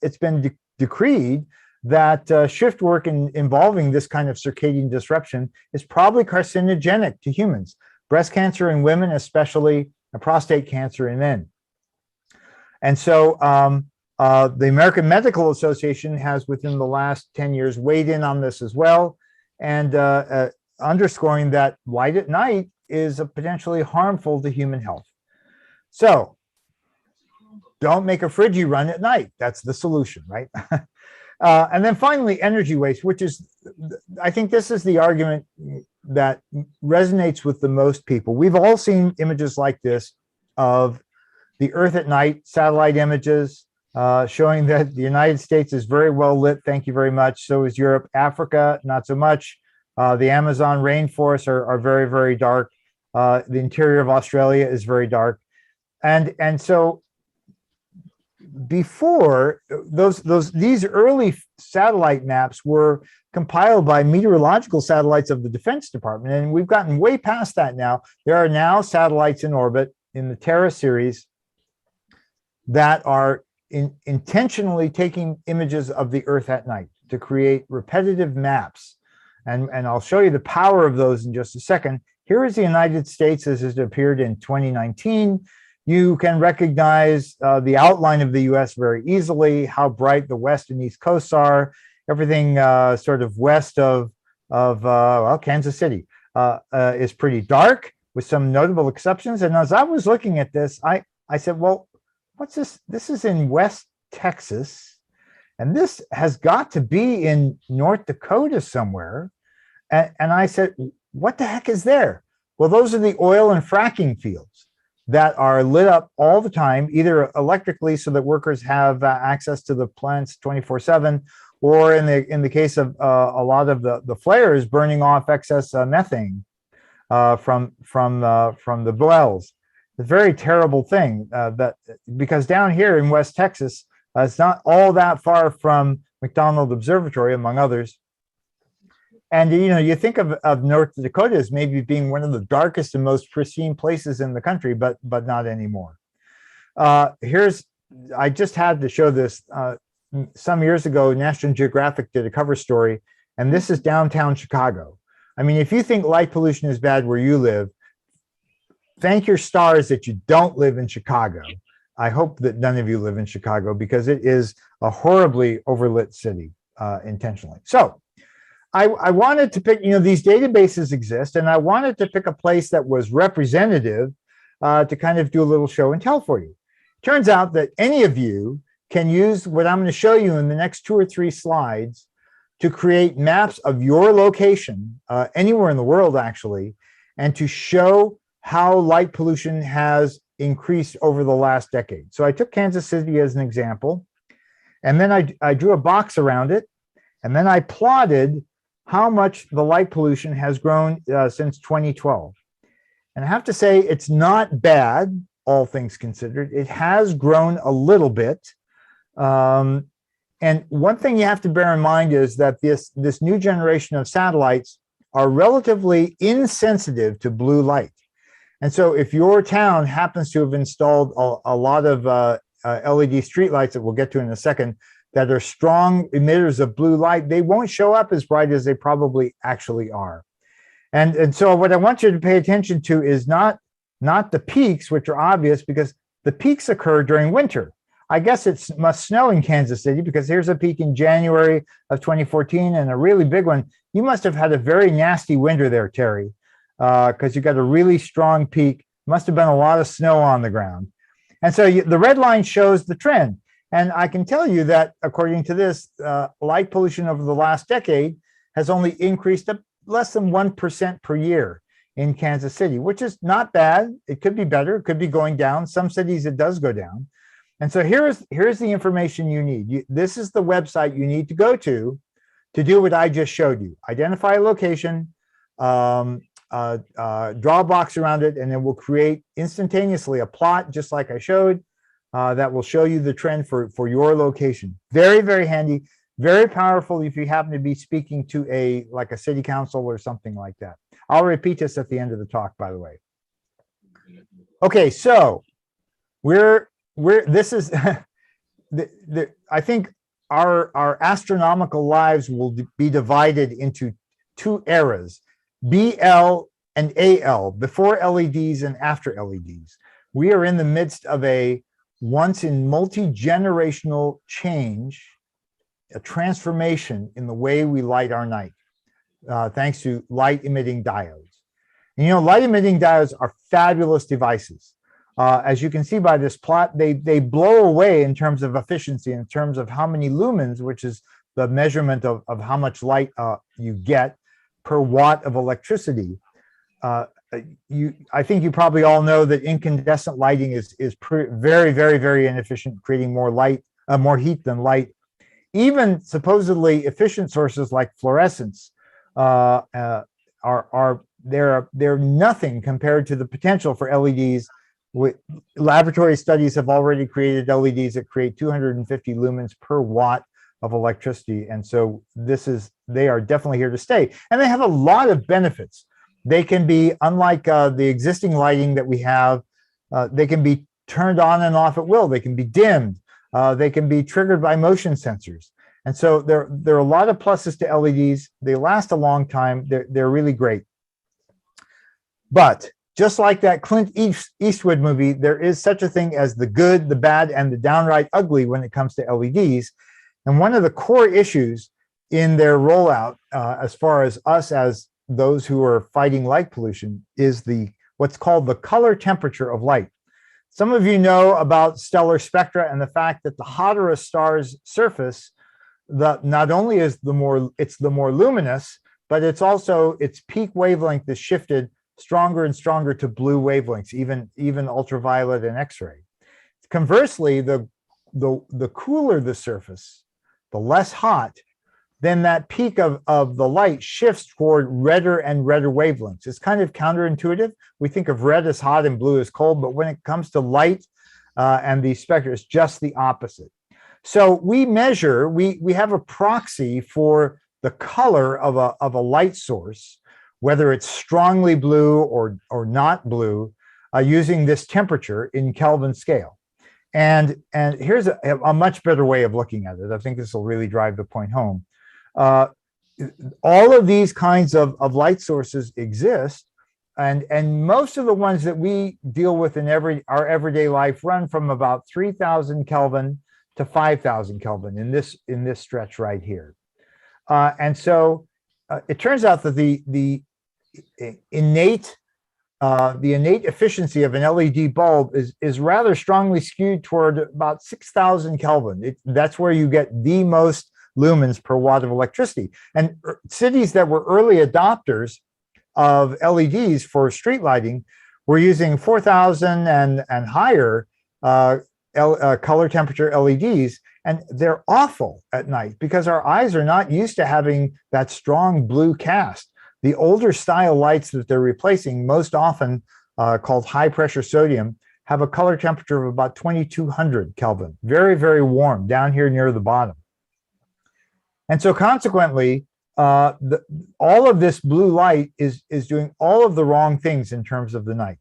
decreed that shift work involving this kind of circadian disruption is probably carcinogenic to humans, breast cancer in women especially, and prostate cancer in men. And so the American Medical Association has, within the last 10 years, weighed in on this as well, and underscoring that light at night is potentially harmful to human health. So don't make a fridgy run at night. That's the solution, right? And then finally, energy waste, which is, I think this is the argument that resonates with the most people. We've all seen images like this of the Earth at night, satellite images showing that the United States is very well lit. Thank you very much. So is Europe. Africa, not so much. The Amazon rainforests are very, very dark. The interior of Australia is very dark. And so before these early satellite maps were compiled by meteorological satellites of the Defense Department, and we've gotten way past that now. There are now satellites in orbit in the Terra series that are intentionally taking images of the Earth at night to create repetitive maps. And I'll show you the power of those in just a second. Here is the United States as it appeared in 2019. You can recognize the outline of the US very easily, how bright the west and east coasts are, everything sort of west of well, Kansas City is pretty dark with some notable exceptions. And as I was looking at this, I said, well, what's this? This is in West Texas, and this has got to be in North Dakota somewhere. And I said, what the heck is there? Well, those are the oil and fracking fields that are lit up all the time, either electrically so that workers have access to the plants 24/7, or in the case of a lot of the flares, burning off excess methane from the wells. It's a very terrible thing because down here in West Texas, it's not all that far from McDonald Observatory, among others. And you think of North Dakota as maybe being one of the darkest and most pristine places in the country, but not anymore. I just had to show this. Some years ago, National Geographic did a cover story, and this is downtown Chicago. I mean, if you think light pollution is bad where you live, thank your stars that you don't live in Chicago. I hope that none of you live in Chicago, because it is a horribly overlit city intentionally. So I wanted to pick, these databases exist, and I wanted to pick a place that was representative to kind of do a little show and tell for you. Turns out that any of you can use what I'm going to show you in the next 2 or 3 slides to create maps of your location anywhere in the world, actually, and to show how light pollution has increased over the last decade. So I took Kansas City as an example, and then I drew a box around it, and then I plotted how much the light pollution has grown since 2012. And I have to say, it's not bad, all things considered. It has grown a little bit. And one thing you have to bear in mind is that this new generation of satellites are relatively insensitive to blue light. And so if your town happens to have installed a lot of LED streetlights that we'll get to in a second, that are strong emitters of blue light, they won't show up as bright as they probably actually are. And so what I want you to pay attention to is not the peaks, which are obvious, because the peaks occur during winter. I guess it must snow in Kansas City, because here's a peak in January of 2014 and a really big one. You must have had a very nasty winter there, Terry, because you got a really strong peak. Must have been a lot of snow on the ground. And so the red line shows the trend. And I can tell you that according to this, light pollution over the last decade has only increased to less than 1% per year in Kansas City, which is not bad. It could be better. It could be going down. Some cities it does go down. And so here's the information you need. This is the website you need to go to do what I just showed you. Identify a location, draw a box around it, and then we'll create instantaneously a plot, just like I showed, that will show you the trend for your location. Very, very handy, very powerful if you happen to be speaking to like a city council or something like that. I'll repeat this at the end of the talk, by the way. Okay, so this is, I think our astronomical lives will be divided into 2 eras, BL and AL, before LEDs and after LEDs. We are in the midst of a once in multi-generational change, a transformation in the way we light our night, thanks to light emitting diodes. And, light emitting diodes are fabulous devices. As you can see by this plot, they blow away in terms of efficiency, in terms of how many lumens, which is the measurement of how much light you get per watt of electricity. I think you probably all know that incandescent lighting is very, very, very inefficient, creating more heat than light. Even supposedly efficient sources like fluorescence they're nothing compared to the potential for LEDs. Laboratory studies have already created LEDs that create 250 lumens per watt of electricity, and so they are definitely here to stay, and they have a lot of benefits. They can be, unlike the existing lighting that we have, they can be turned on and off at will. They can be dimmed. They can be triggered by motion sensors. And so there are a lot of pluses to LEDs. They last a long time. They're really great. But just like that Clint Eastwood movie, there is such a thing as the good, the bad, and the downright ugly when it comes to LEDs. And one of the core issues in their rollout, as far as us as those who are fighting light pollution, is what's called the color temperature of light. Some of you know about stellar spectra and the fact that the hotter a star's surface, not only is the more luminous, but it's also its peak wavelength is shifted stronger and stronger to blue wavelengths, even ultraviolet and X-ray. Conversely, the cooler the surface, the less hot, then that peak of the light shifts toward redder and redder wavelengths. It's kind of counterintuitive. We think of red as hot and blue as cold, but when it comes to light and the spectra, it's just the opposite. So we measure, we have a proxy for the color of a light source, whether it's strongly blue or not blue, using this temperature in Kelvin scale. And here's a much better way of looking at it. I think this will really drive the point home. All of these kinds of light sources exist, and most of the ones that we deal with in our everyday life run from about 3,000 Kelvin to 5,000 Kelvin in this stretch right here. And so it turns out that the innate efficiency of an LED bulb is rather strongly skewed toward about 6,000 Kelvin. That's where you get the most lumens per watt of electricity. And cities that were early adopters of LEDs for street lighting were using 4,000 and higher color temperature LEDs. And they're awful at night because our eyes are not used to having that strong blue cast. The older style lights that they're replacing, most often called high pressure sodium, have a color temperature of about 2,200 Kelvin, very, very warm down here near the bottom. And so consequently, all of this blue light is doing all of the wrong things in terms of the night.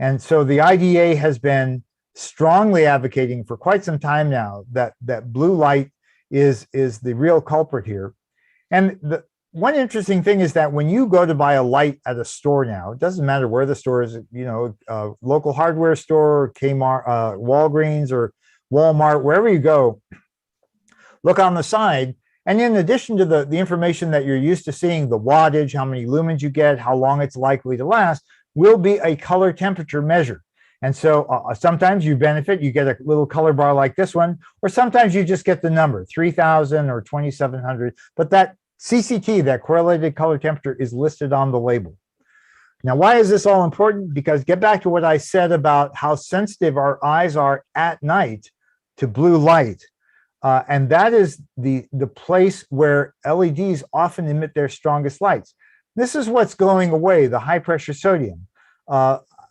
And so the IDA has been strongly advocating for quite some time now that blue light is the real culprit here. And one interesting thing is that when you go to buy a light at a store now, it doesn't matter where the store is, local hardware store, Kmart, Walgreens or Walmart, wherever you go, look on the side. And in addition to the information that you're used to seeing, the wattage, how many lumens you get, how long it's likely to last, will be a color temperature measure. And so sometimes you benefit, you get a little color bar like this one, or sometimes you just get the number 3,000 or 2,700, but that CCT, that correlated color temperature, is listed on the label. Now, why is this all important? Because get back to what I said about how sensitive our eyes are at night to blue light. And that is the place where LEDs often emit their strongest lights. This is what's going away, the high pressure sodium.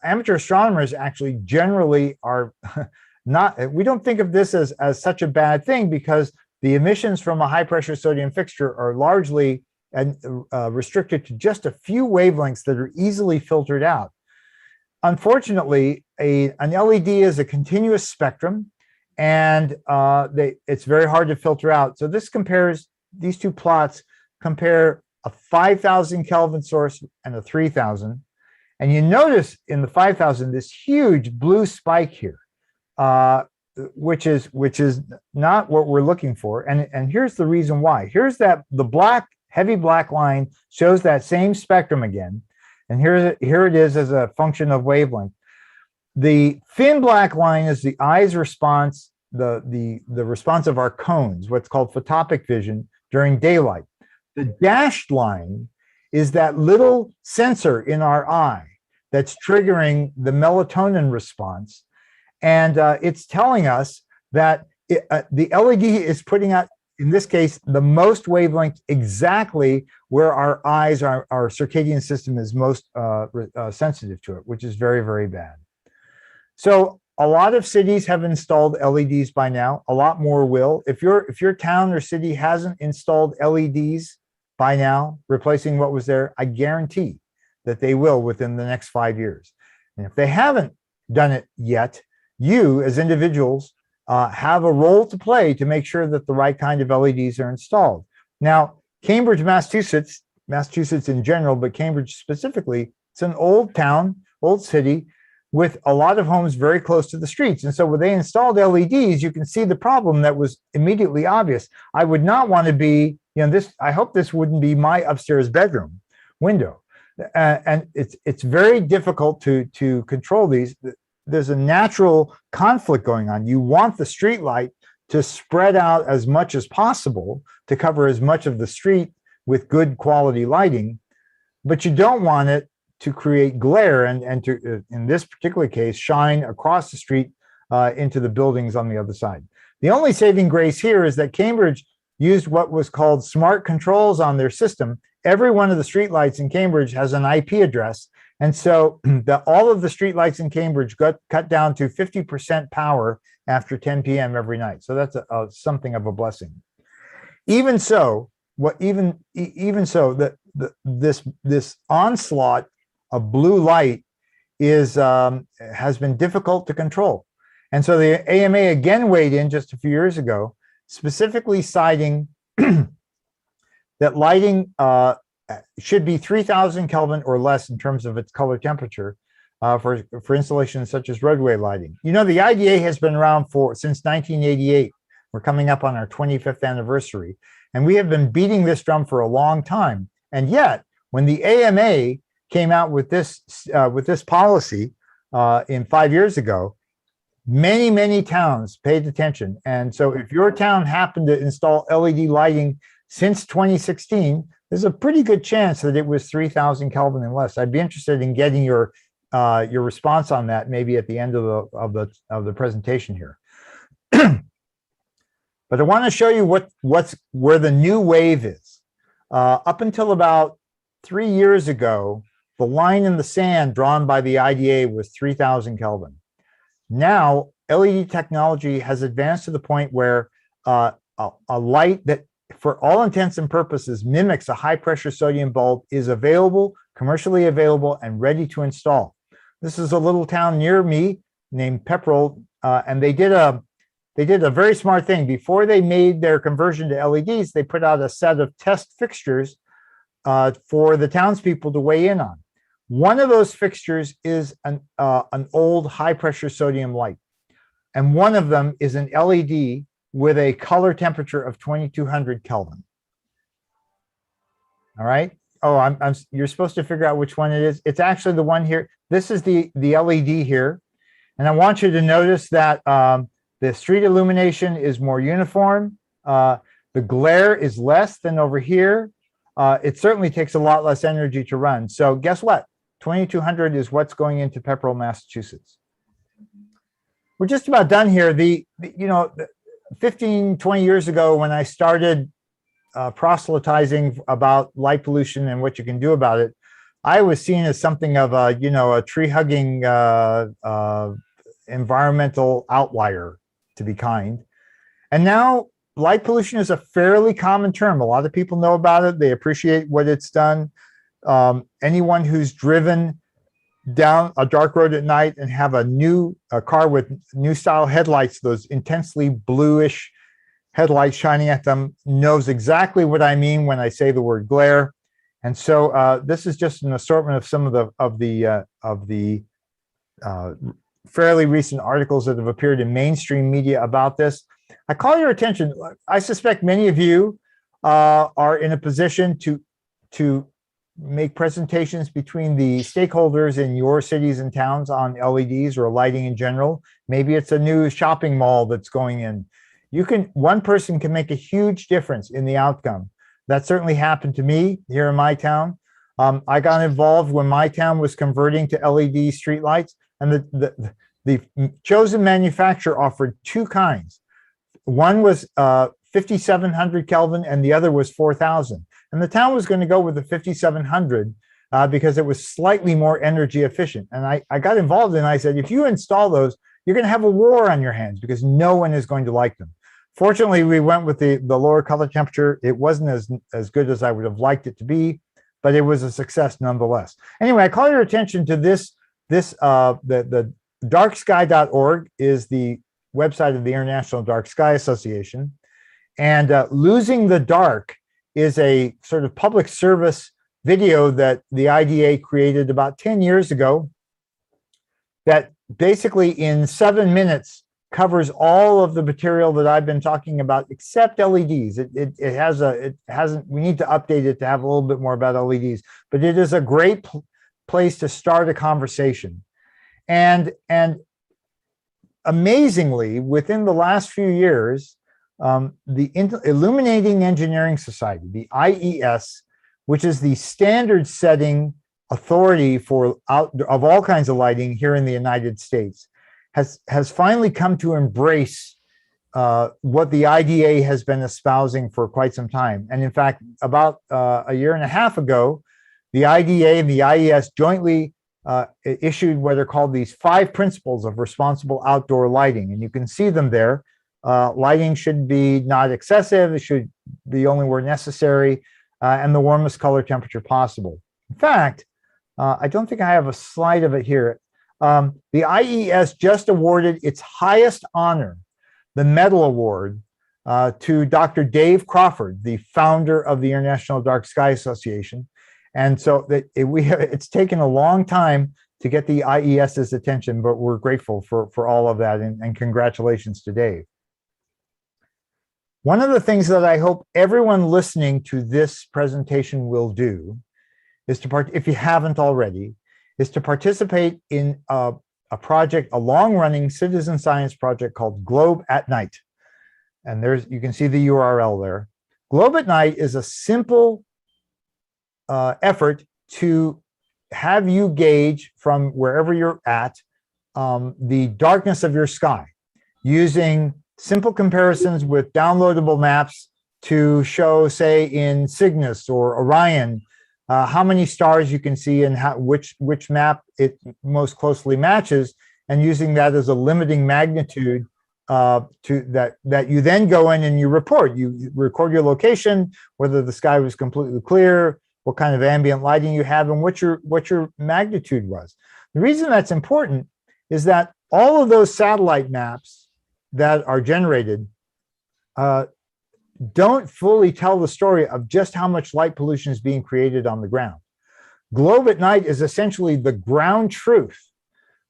Amateur astronomers actually generally are not, we don't think of this as such a bad thing because the emissions from a high pressure sodium fixture are largely restricted to just a few wavelengths that are easily filtered out. Unfortunately, an LED is a continuous spectrum, and it's very hard to filter out. So this compares, these two plots compare a 5,000 Kelvin source and a 3,000. And you notice in the 5,000 this huge blue spike here, which is not what we're looking for. And here's the reason why. Here's the heavy black line shows that same spectrum again. And here it is as a function of wavelength. The thin black line is the eye's response, the response of our cones, what's called photopic vision during daylight. The dashed line is that little sensor in our eye that's triggering the melatonin response. And it's telling us that the LED is putting out, in this case, the most wavelength exactly where our eyes, our circadian system is most sensitive to it, which is very, very bad. So a lot of cities have installed LEDs by now. A lot more will. If your town or city hasn't installed LEDs by now, replacing what was there, I guarantee that they will within the next 5 years. And if they haven't done it yet, you as individuals have a role to play to make sure that the right kind of LEDs are installed. Now, Cambridge, Massachusetts in general, but Cambridge specifically, It's an old town, old city with a lot of homes very close to the streets. And so when they installed LEDs, you can see the problem that was immediately obvious. I would not want to be, I hope this wouldn't be my upstairs bedroom window. And it's very difficult to control these. There's a natural conflict going on. You want the street light to spread out as much as possible to cover as much of the street with good quality lighting, but you don't want it to create glare and to, in this particular case, shine across the street into the buildings on the other side. The only saving grace here is that Cambridge used what was called smart controls on their system. Every one of the streetlights in Cambridge has an IP address. And so all of the streetlights in Cambridge got cut down to 50% power after 10 p.m. every night. So that's something of a blessing. Even so, this onslaught of blue light has been difficult to control. And so the AMA again weighed in just a few years ago, specifically citing that lighting should be 3,000 Kelvin or less in terms of its color temperature for installations such as roadway lighting. The IDA has been around since 1988. We're coming up on our 25th anniversary, and we have been beating this drum for a long time. And yet, when the AMA came out with this policy in 5 years ago, many towns paid attention. And so if your town happened to install LED lighting since 2016, there's a pretty good chance that it was 3,000 Kelvin and less. I'd be interested in getting your response on that, maybe at the end of the presentation here. But I want to show you where the new wave is. Up until about 3 years ago, the line in the sand drawn by the IDA was 3,000 Kelvin. Now, LED technology has advanced to the point where a light that, for all intents and purposes, mimics a high-pressure sodium bulb is available, commercially available, and ready to install. This is a little town near me named Pepperell, and they did a very smart thing. Before they made their conversion to LEDs, they put out a set of test fixtures for the townspeople to weigh in on. One of those fixtures is an old high-pressure sodium light, and one of them is an LED with a color temperature of 2,200 Kelvin. All right. Oh, you're supposed to figure out which one it is. It's actually the one here. This is the LED here, and I want you to notice that the street illumination is more uniform. The glare is less than over here. It certainly takes a lot less energy to run. So guess what? 2,200 is what's going into Pepperell, Massachusetts. We're just about done here. 15, 20 years ago, when I started proselytizing about light pollution and what you can do about it, I was seen as something of a tree-hugging environmental outlier, to be kind. And now light pollution is a fairly common term. A lot of people know about it. They appreciate what it's done. Anyone who's driven down a dark road at night and have a car with new style headlights, those intensely bluish headlights shining at them, knows exactly what I mean when I say the word glare. And so this is just an assortment of some of the fairly recent articles that have appeared in mainstream media about this. I call your attention. I suspect many of you are in a position to make presentations between the stakeholders in your cities and towns on LEDs or lighting in general. Maybe it's a new shopping mall that's going in. One person can make a huge difference in the outcome. That certainly happened to me here in my town. I got involved when my town was converting to LED streetlights, and the chosen manufacturer offered two kinds. One was 5,700 Kelvin and the other was 4,000. And the town was going to go with the 5,700 because it was slightly more energy efficient. And I got involved and I said, if you install those, you're going to have a war on your hands because no one is going to like them. Fortunately, we went with the lower color temperature. It wasn't as good as I would have liked it to be, but it was a success nonetheless. Anyway, I call your attention to the darksky.org is the website of the International Dark Sky Association. And Losing the Dark is a sort of public service video that the IDA created about 10 years ago that basically in 7 minutes covers all of the material that I've been talking about, except LEDs. We need to update it to have a little bit more about LEDs, but it is a great place to start a conversation. And amazingly, within the last few years, the Illuminating Engineering Society, the IES, which is the standard setting authority for of all kinds of lighting here in the United States, has finally come to embrace what the IDA has been espousing for quite some time. And in fact, about a year and a half ago, the IDA and the IES jointly issued what are called these 5 principles of responsible outdoor lighting. And you can see them there. Lighting should be not excessive. It should be only where necessary, and the warmest color temperature possible. In fact, I don't think I have a slide of it here. The IES just awarded its highest honor, the Medal Award, to Dr. Dave Crawford, the founder of the International Dark Sky Association. And so it's taken a long time to get the IES's attention, but we're grateful for all of that, and congratulations to Dave. One of the things that I hope everyone listening to this presentation will do is to, if you haven't already, is to participate in a project, a long-running citizen science project called Globe at Night. And you can see the URL there. Globe at Night is a simple effort to have you gauge from wherever you're at the darkness of your sky using simple comparisons with downloadable maps to show, say, in Cygnus or Orion, how many stars you can see and which map it most closely matches, and using that as a limiting magnitude that you then go in and you record. You record your location, whether the sky was completely clear, what kind of ambient lighting you have, and what your magnitude was. The reason that's important is that all of those satellite maps that are generated don't fully tell the story of just how much light pollution is being created on the ground. Globe at Night is essentially the ground truth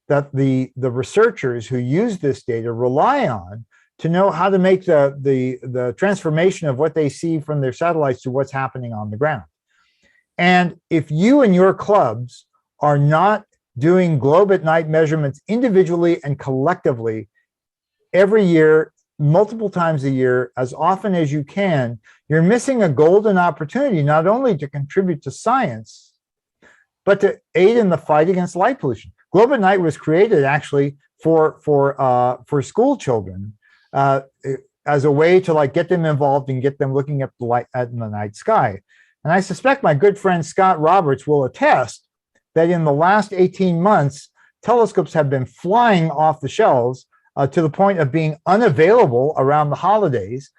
that the researchers who use this data rely on to know how to make the transformation of what they see from their satellites to what's happening on the ground. And if you and your clubs are not doing Globe at Night measurements individually and collectively every year, multiple times a year, as often as you can, you're missing a golden opportunity not only to contribute to science, but to aid in the fight against light pollution. Globe at Night was created actually for school children as a way to get them involved and get them looking at the light in the night sky. And I suspect my good friend Scott Roberts will attest that in the last 18 months, telescopes have been flying off the shelves to the point of being unavailable around the holidays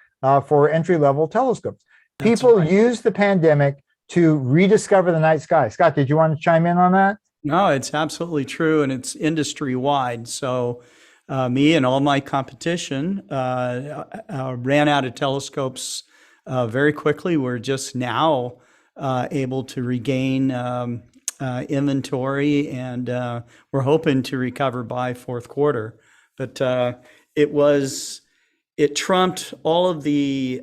for entry-level telescopes. People use the pandemic to rediscover the night sky. Scott, did you want to chime in on that? No, it's absolutely true, and it's industry-wide. So me and all my competition ran out of telescopes very quickly. We're just now able to regain inventory, and we're hoping to recover by fourth quarter. But it trumped all of the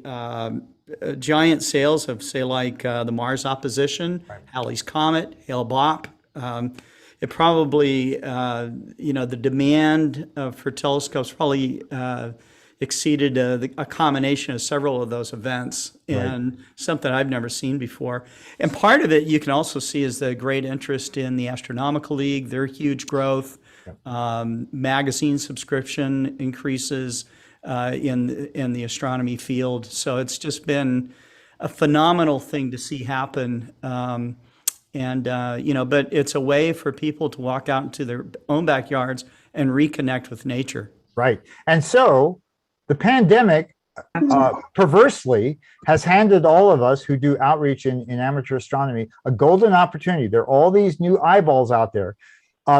giant sales of, say, like the Mars opposition, Halley's Comet, Hale-Bopp. It probably, the demand for telescopes probably exceeded a combination of several of those events, and something I've never seen before. And part of it you can also see is the great interest in the Astronomical League, their huge growth. Magazine subscription increases in the astronomy field. So it's just been a phenomenal thing to see happen. But it's a way for people to walk out into their own backyards and reconnect with nature. Right. And so the pandemic perversely has handed all of us who do outreach in amateur astronomy a golden opportunity. There are all these new eyeballs out there.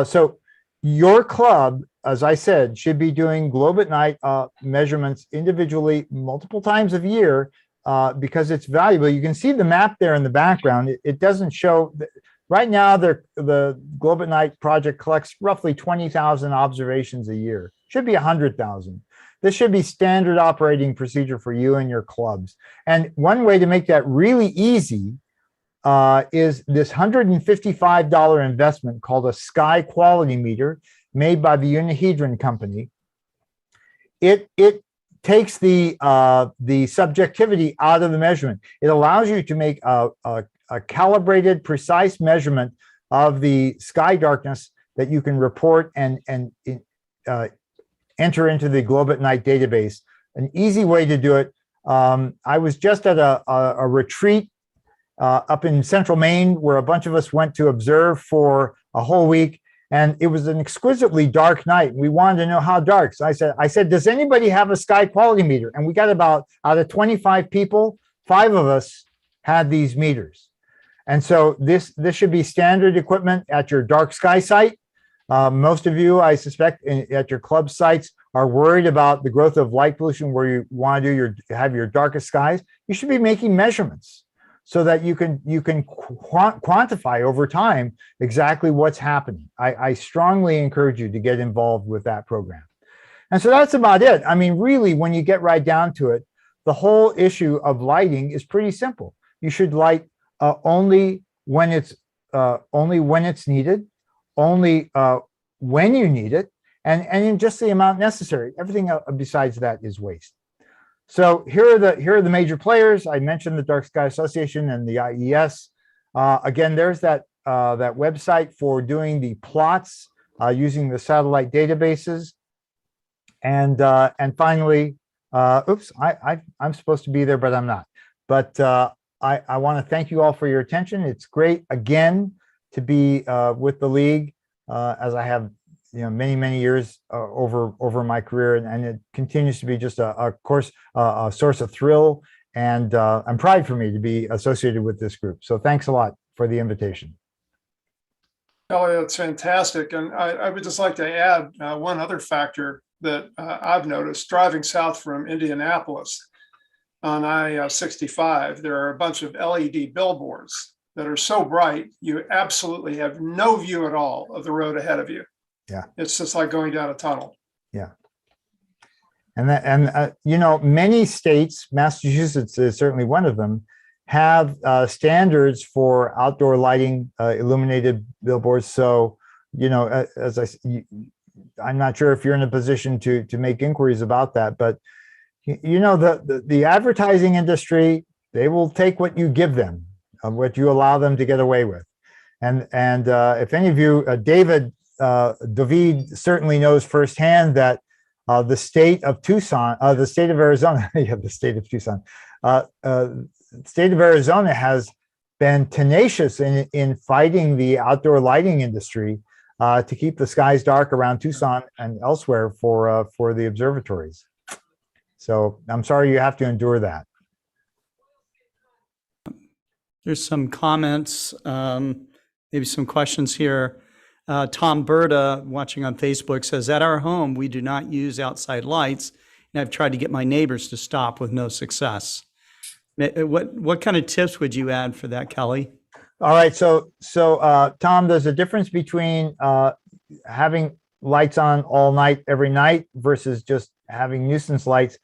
So your club, as I said, should be doing Globe at Night measurements individually multiple times a year because it's valuable. You can see the map there in the background. It doesn't show. Right now, the Globe at Night project collects roughly 20,000 observations a year. Should be 100,000. This should be standard operating procedure for you and your clubs. And one way to make that really easy is this $155 investment called a sky quality meter made by the Unihedron Company. It takes the subjectivity out of the measurement. It allows you to make a calibrated, precise measurement of the sky darkness that you can report and enter into the Globe at Night database. An easy way to do it. I was just at a retreat up in central Maine where a bunch of us went to observe for a whole week. And it was an exquisitely dark night. We wanted to know how dark. So I said, does anybody have a sky quality meter? And we got about, out of 25 people, 5 of us had these meters. And so this should be standard equipment at your dark sky site. Most of you, I suspect, at your club sites are worried about the growth of light pollution where you want to have your darkest skies. You should be making measurements so that you can quantify over time exactly what's happening. I strongly encourage you to get involved with that program. And so that's about it. I mean, really, when you get right down to it, the whole issue of lighting is pretty simple. You should light only when it's needed, only when you need it, and in just the amount necessary. Everything besides that is waste. So here are the major players. I mentioned the Dark Sky Association and the IES. Again, there's that website for doing the plots using the satellite databases. And finally, oops, I'm supposed to be there, but I'm not. But I want to thank you all for your attention. It's great again to be with the league as I have many years over my career, and it continues to be just a source of thrill and pride for me to be associated with this group. So thanks a lot for the invitation. Kelley, that's fantastic. And I would just like to add one other factor that I've noticed driving south from Indianapolis on I-65. There are a bunch of LED billboards that are so bright, you absolutely have no view at all of the road ahead of you. Yeah, it's just like going down a tunnel. Yeah, and many states, Massachusetts is certainly one of them, have standards for outdoor lighting, illuminated billboards. So as I'm not sure if you're in a position to make inquiries about that, but the advertising industry, they will take what you give them, what you allow them to get away with, and if any of you, David certainly knows firsthand that the state of Tucson, the state of Arizona, yeah, the state of Tucson, the state of Arizona has been tenacious in fighting the outdoor lighting industry to keep the skies dark around Tucson and elsewhere for the observatories. So I'm sorry you have to endure that. There's some comments, maybe some questions here. Tom Berta, watching on Facebook, says, at our home, we do not use outside lights, and I've tried to get my neighbors to stop with no success. What kind of tips would you add for that, Kelley? All right, so Tom, there's a difference between having lights on all night, every night, versus just having nuisance lights.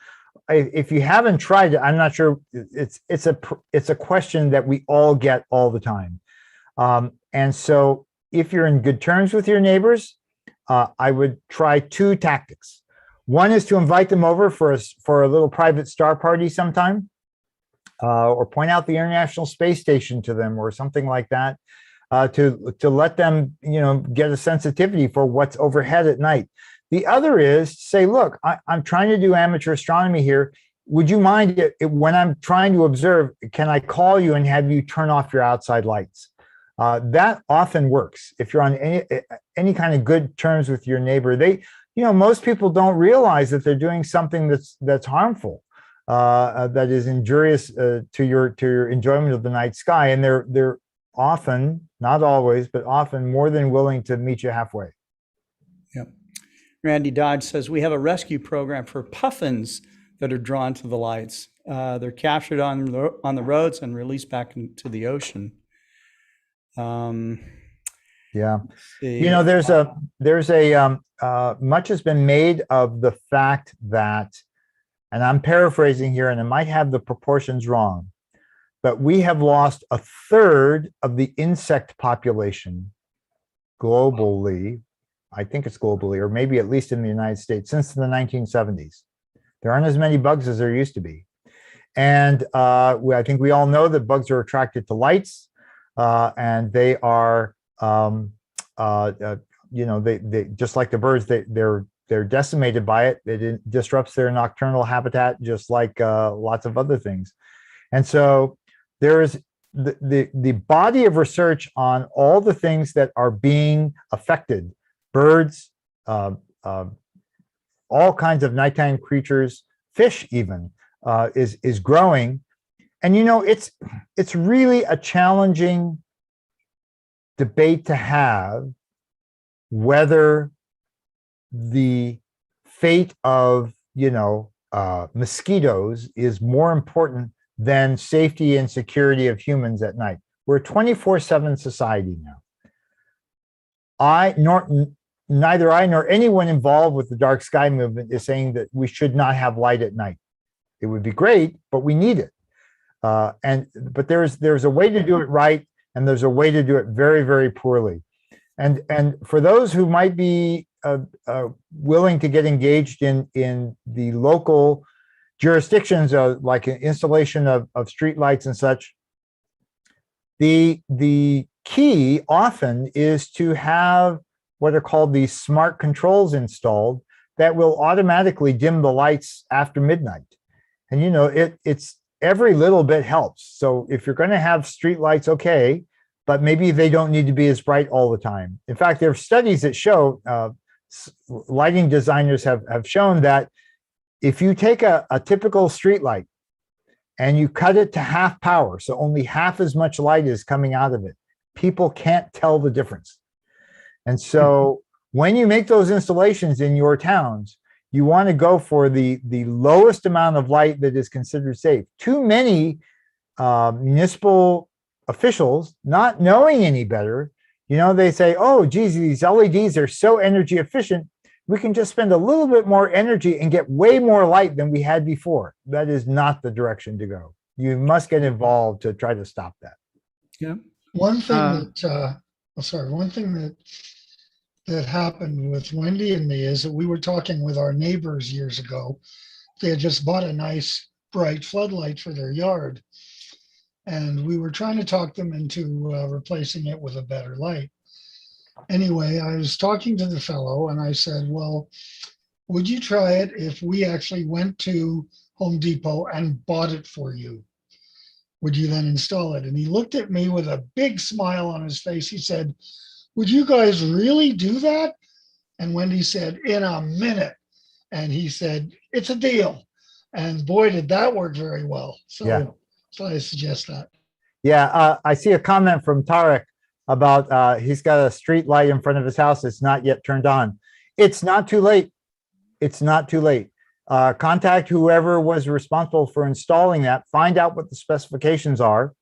If you haven't tried it, I'm not sure. It's a question that we all get all the time, and so if you're in good terms with your neighbors, I would try 2 tactics. One is to invite them over for a little private star party sometime, or point out the International Space Station to them or something like that, to let them get a sensitivity for what's overhead at night. The other is to say, look, I'm trying to do amateur astronomy here. Would you mind when I'm trying to observe, can I call you and have you turn off your outside lights? That often works. If you're on any kind of good terms with your neighbor, most people don't realize that they're doing something that's harmful, that is injurious to your enjoyment of the night sky, and they're often, not always, but often more than willing to meet you halfway. Yep. Randy Dodge says, we have a rescue program for puffins that are drawn to the lights. They're captured on the roads and released back into the ocean. Yeah. You know, there's much has been made of the fact that, and I'm paraphrasing here, and I might have the proportions wrong, but we have lost a third of the insect population globally. I think it's globally, or maybe at least in the United States, since the 1970s. There aren't as many bugs as there used to be. And I think we all know that bugs are attracted to lights, and they are, you know, they just like the birds, they're decimated by it. It disrupts their nocturnal habitat, just like lots of other things. And so there is the body of research on all the things that are being affected, birds, all kinds of nighttime creatures, fish even, is growing. And you know, it's really a challenging debate to have whether the fate of, you know, mosquitoes is more important than safety and security of humans at night. We're a 24/7 society now. Neither I nor anyone involved with the dark sky movement is saying that we should not have light at night. It would be great, but we need it. But there's a way to do it right, and there's a way to do it very, very poorly. And for those who might be willing to get engaged in the local jurisdictions, like installation of streetlights and such, the key often is to have what are called these smart controls installed that will automatically dim the lights after midnight. And you know, it's every little bit helps. So if you're going to have streetlights, okay, but maybe they don't need to be as bright all the time. In fact, there are studies that show, lighting designers have shown that if you take a typical streetlight and you cut it to half power, so only half as much light is coming out of it, people can't tell the difference. And so when you make those installations in your towns, you want to go for the lowest amount of light that is considered safe. Too many municipal officials, not knowing any better, you know, they say, oh, geez, these LEDs are so energy efficient, we can just spend a little bit more energy and get way more light than we had before. That is not the direction to go. You must get involved to try to stop that. Yeah. One thing one thing that happened with Wendy and me is that we were talking with our neighbors years ago. They had just bought a nice bright floodlight for their yard. And we were trying to talk them into replacing it with a better light. Anyway, I was talking to the fellow and I said, well, would you try it if we actually went to Home Depot and bought it for you? Would you then install it? And he looked at me with a big smile on his face. He said, would you guys really do that? And Wendy said, in a minute. And he said, it's a deal. And boy, did that work very well. So, yeah. So I suggest that. Yeah, I see a comment from Tarek about he's got a street light in front of his house. It's not yet turned on. It's not too late. It's not too late. Contact whoever was responsible for installing that. Find out what the specifications are.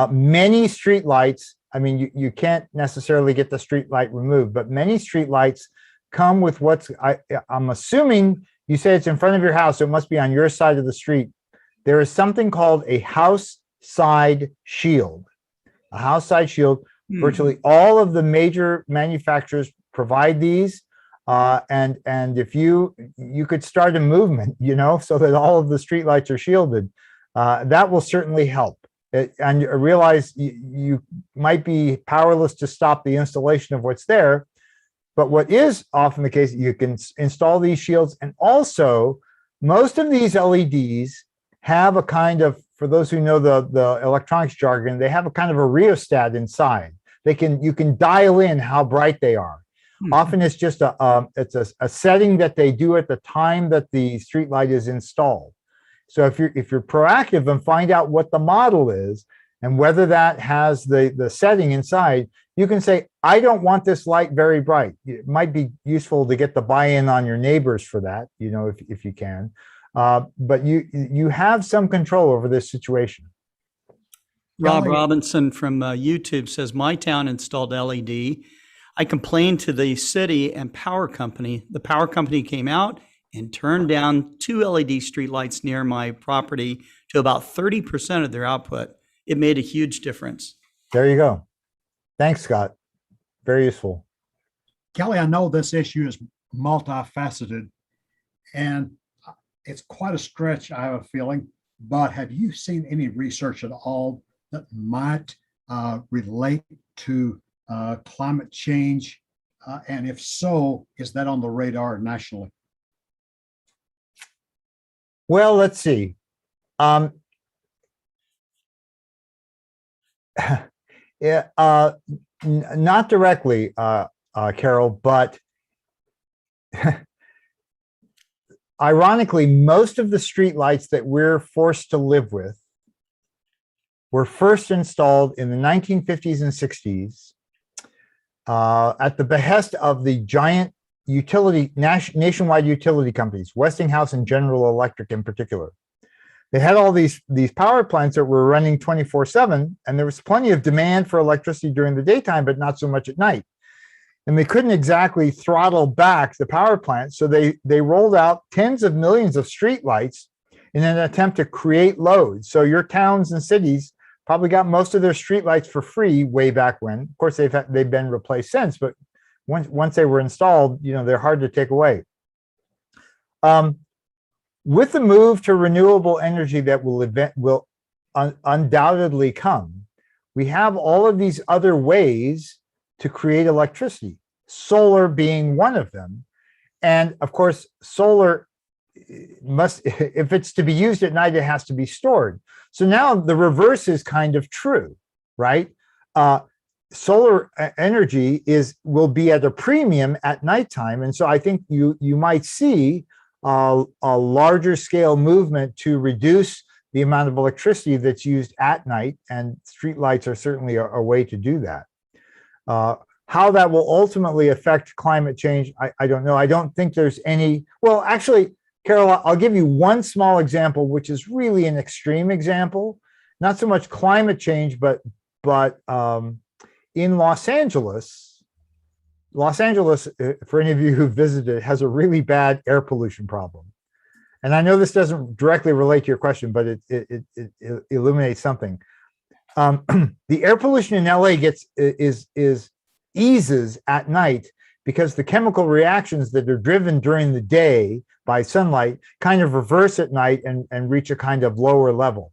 Many street lights, I mean, you can't necessarily get the street light removed, but many street lights come with I'm assuming you say it's in front of your house, so it must be on your side of the street. There is something called a house side shield. A house side shield. Virtually all of the major manufacturers provide these. And if you could start a movement, you know, so that all of the streetlights are shielded, that will certainly help. And I realize you might be powerless to stop the installation of what's there. But what is often the case, you can install these shields. And also, most of these LEDs have a kind of, for those who know the electronics jargon, they have a kind of a rheostat inside. You can dial in how bright they are. Often it's just a setting that they do at the time that the street light is installed. So if you're proactive and find out what the model is and whether that has the setting inside, you can say, I don't want this light very bright. It might be useful to get the buy-in on your neighbors for that, you know, if you can. But you have some control over this situation. Rob Kelley- Robinson from YouTube says, my town installed LED. I complained to the city and power company. The power company came out and turned down 2 LED streetlights near my property to about 30% of their output. It made a huge difference. There you go. Thanks, Scott. Very useful. Kelley, I know this issue is multifaceted and it's quite a stretch, I have a feeling, but have you seen any research at all that might relate to climate change? And if so, is that on the radar nationally? Well, let's see. Yeah, not directly, Carol, but ironically, most of the streetlights that we're forced to live with were first installed in the 1950s and 60s at the behest of the giant nationwide utility companies, Westinghouse and General Electric in particular. They had all these power plants that were running 24/7, and there was plenty of demand for electricity during the daytime, but not so much at night. And they couldn't exactly throttle back the power plants, so they rolled out tens of millions of streetlights in an attempt to create loads. So your towns and cities probably got most of their streetlights for free way back when. Of course, they've been replaced since, but once they were installed, they're hard to take away. With the move to renewable energy that will undoubtedly come, we have all of these other ways to create electricity, solar being one of them. And of course, solar must, if it's to be used at night, it has to be stored. So now the reverse is kind of true, right? Solar energy will be at a premium at nighttime. And so I think you might see a larger scale movement to reduce the amount of electricity that's used at night, and streetlights are certainly a way to do that. How that will ultimately affect climate change, I don't know. I don't think there's any, well, actually, Carol, I'll give you one small example, which is really an extreme example, not so much climate change, but in Los Angeles, for any of you who visited, has a really bad air pollution problem. And I know this doesn't directly relate to your question, but it illuminates something. The air pollution in LA eases at night because the chemical reactions that are driven during the day by sunlight kind of reverse at night and reach a kind of lower level.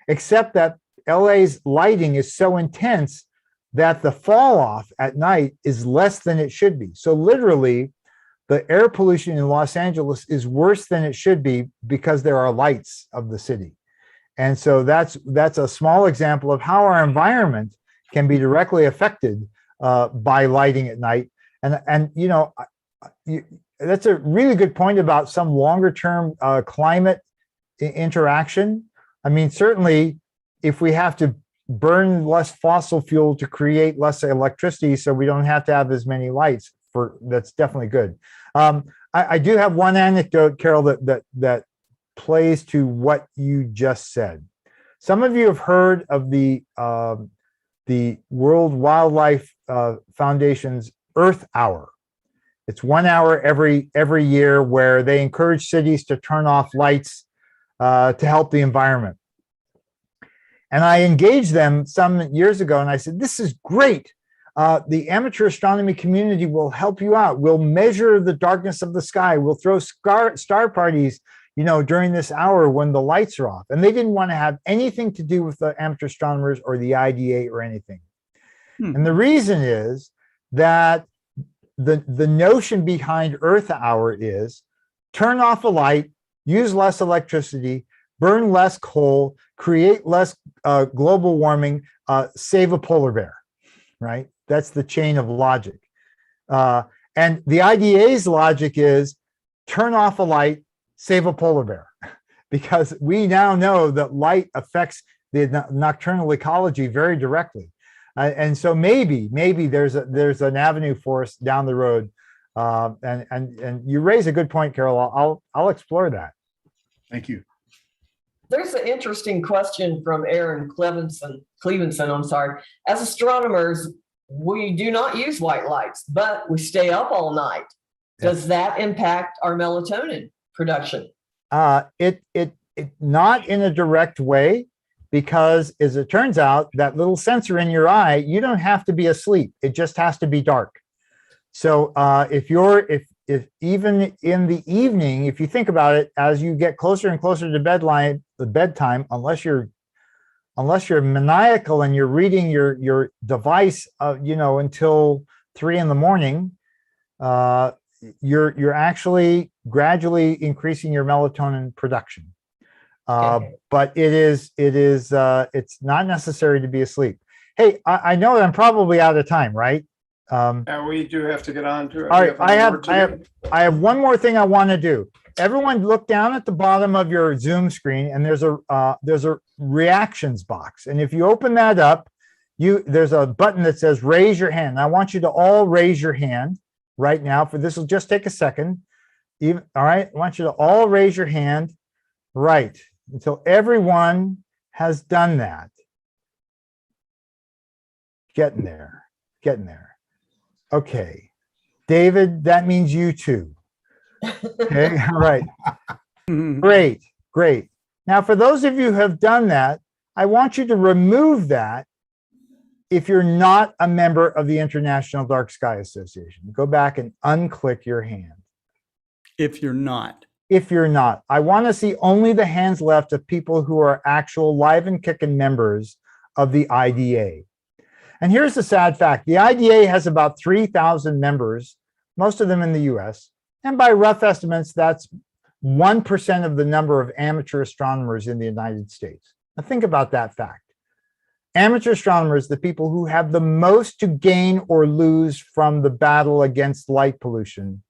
Except that LA's lighting is so intense that the fall off at night is less than it should be. So literally, the air pollution in Los Angeles is worse than it should be because there are lights of the city. And so that's a small example of how our environment can be directly affected by lighting at night. And that's a really good point about some longer term climate interaction. I mean, certainly if we have to burn less fossil fuel to create less electricity so we don't have to have as many lights, that's definitely good. I do have one anecdote, Carol, that plays to what you just said. Some of you have heard of the World Wildlife Foundation's Earth Hour. It's 1 hour every year where they encourage cities to turn off lights to help the environment. And I engaged them some years ago and I said, this is great. The amateur astronomy community will help you out. We'll measure the darkness of the sky. We'll throw star parties, during this hour when the lights are off. And they didn't want to have anything to do with the amateur astronomers or the IDA or anything. And the reason is that the notion behind Earth Hour is turn off a light, use less electricity, burn less coal, create less global warming, save a polar bear, right? That's the chain of logic. And the IDA's logic is turn off a light, save a polar bear, because we now know that light affects the nocturnal ecology very directly. And so maybe there's an avenue for us down the road. And you raise a good point, Carol. I'll explore that. Thank you. There's an interesting question from Aaron Clevenson, I'm sorry. As astronomers, we do not use white lights, but we stay up all night. Does that impact our melatonin production? It not in a direct way, because as it turns out, that little sensor in your eye, you don't have to be asleep. It just has to be dark. So if even in the evening, if you think about it, as you get closer and closer to the bedtime, unless you're maniacal and you're reading your device, until 3 a.m, you're actually gradually increasing your melatonin production. But it's not necessary to be asleep. Hey, I know that I'm probably out of time, right? Yeah, we do have to get on to it. All right, I have one more thing I want to do. Everyone look down at the bottom of your Zoom screen, and there's a reactions box. And if you open that up, there's a button that says raise your hand. I want you to all raise your hand right now. For this will just take a second. All right, I want you to all raise your hand right until everyone has done that. Getting there. Okay, David, that means you too. Okay, all right. Great. Now, for those of you who have done that, I want you to remove that if you're not a member of the International Dark Sky Association. Go back and unclick your hand. If you're not. I want to see only the hands left of people who are actual live and kicking members of the IDA. And here's the sad fact. The IDA has about 3,000 members, most of them in the US. And by rough estimates, that's 1% of the number of amateur astronomers in the United States. Now think about that fact. Amateur astronomers, the people who have the most to gain or lose from the battle against light pollution,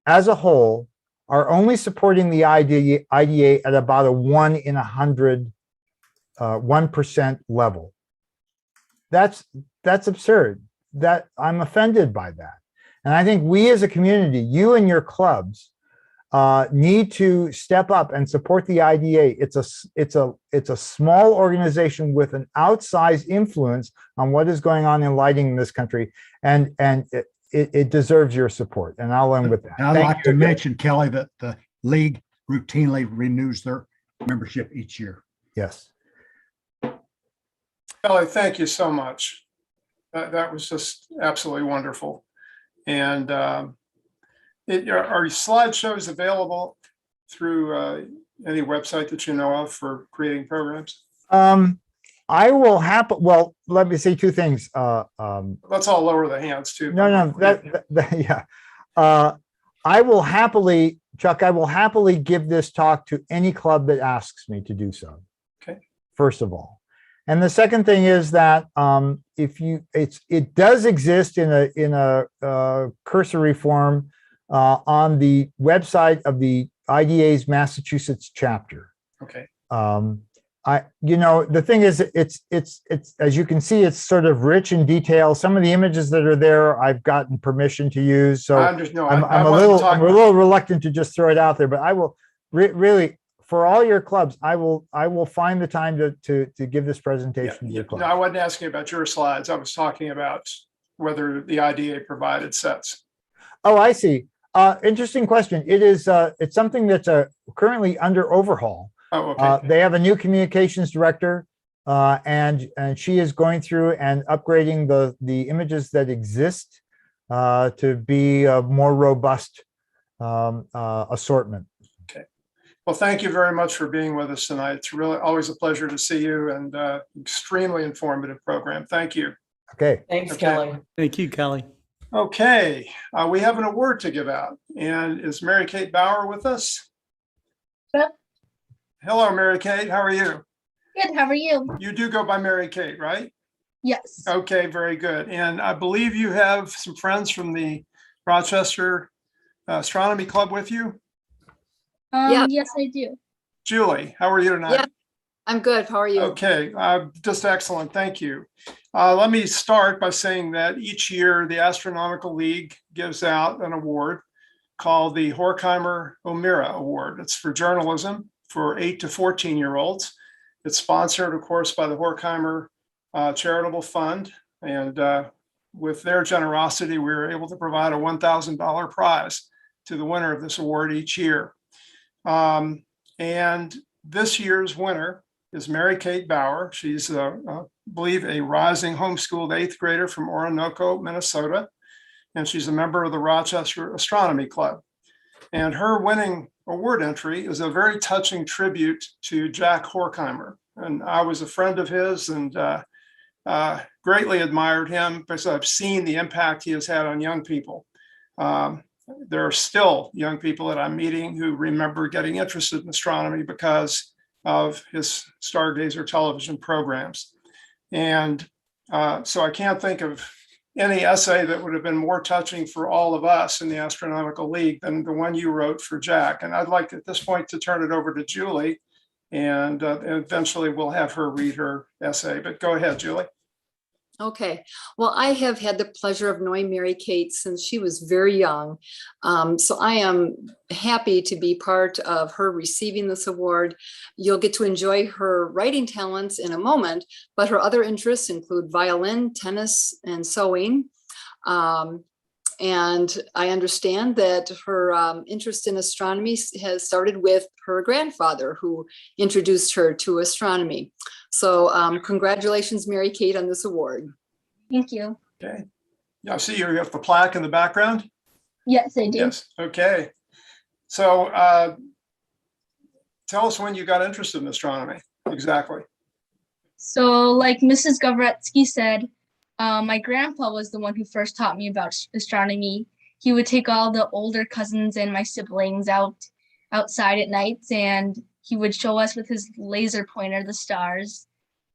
as a whole, are only supporting the IDA at about a 1 in 100, 1% level. That's absurd. That I'm offended by that. And I think we as a community, you and your clubs, need to step up and support the IDA. It's a small organization with an outsized influence on what is going on in lighting in this country, and it deserves your support. And I'll end with that. And I'd like to mention, Kelley, that the league routinely renews their membership each year. Yes. Kelley, thank you so much. That was just absolutely wonderful. And are slideshows available through any website that you know of for creating programs? I will well, let me say two things. Let's all lower the hands too. No, yeah. I will happily, Chuck, give this talk to any club that asks me to do so. Okay. First of all. And the second thing is that it does exist in a cursory form on the website of the IDA's Massachusetts chapter. Okay. The thing is, it's as you can see, it's sort of rich in detail. Some of the images that are there, I've gotten permission to use. So I'm a little reluctant to just throw it out there, but I will really, for all your clubs, I will find the time to give this presentation to your club. No, I wasn't asking about your slides. I was talking about whether the IDA provided sets. Oh, I see. Interesting question. It's something that's currently under overhaul. Oh, okay. They have a new communications director, and she is going through and upgrading the images that exist to be a more robust assortment. Okay. Well, thank you very much for being with us tonight. It's really always a pleasure to see you, and extremely informative program. Thank you. Okay. Thanks, Kelley. Thank you, Kelley. Okay, we have an award to give out. And is Mary Kate Bauer with us? Yep. Hello, Mary Kate. How are you? Good. How are you? You do go by Mary Kate, right? Yes. Okay, very good. And I believe you have some friends from the Rochester Astronomy Club with you? Yes, I do. Julie, how are you tonight? Yeah, I'm good. How are you? Okay, just excellent. Thank you. Let me start by saying that each year the Astronomical League gives out an award called the Horkheimer O'Meara Award. It's for journalism for 8 to 14-year-olds. It's sponsored, of course, by the Horkheimer Charitable Fund. And with their generosity, we were able to provide a $1,000 prize to the winner of this award each year. And this year's winner is Mary Kate Bauer. She's, I believe, a rising homeschooled 8th grader from Orinoco, Minnesota. And she's a member of the Rochester Astronomy Club. And her winning award entry is a very touching tribute to Jack Horkheimer. And I was a friend of his and greatly admired him because I've seen the impact he has had on young people. There are still young people that I'm meeting who remember getting interested in astronomy because of his Stargazer television programs. And so I can't think of any essay that would have been more touching for all of us in the Astronomical League than the one you wrote for Jack. And I'd like at this point to turn it over to Julie, and eventually we'll have her read her essay. But go ahead, Julie. Okay, well, I have had the pleasure of knowing Mary Kate since she was very young. So I am happy to be part of her receiving this award. You'll get to enjoy her writing talents in a moment, but her other interests include violin, tennis, and sewing. And I understand that her interest in astronomy has started with her grandfather, who introduced her to astronomy. So congratulations, Mary Kate, on this award. Thank you. Okay. Yeah, I see you have the plaque in the background. Yes, I do. Yes. Okay. So tell us when you got interested in astronomy, exactly. So like Mrs. Govretsky said, my grandpa was the one who first taught me about astronomy. He would take all the older cousins and my siblings outside at nights, and he would show us with his laser pointer the stars.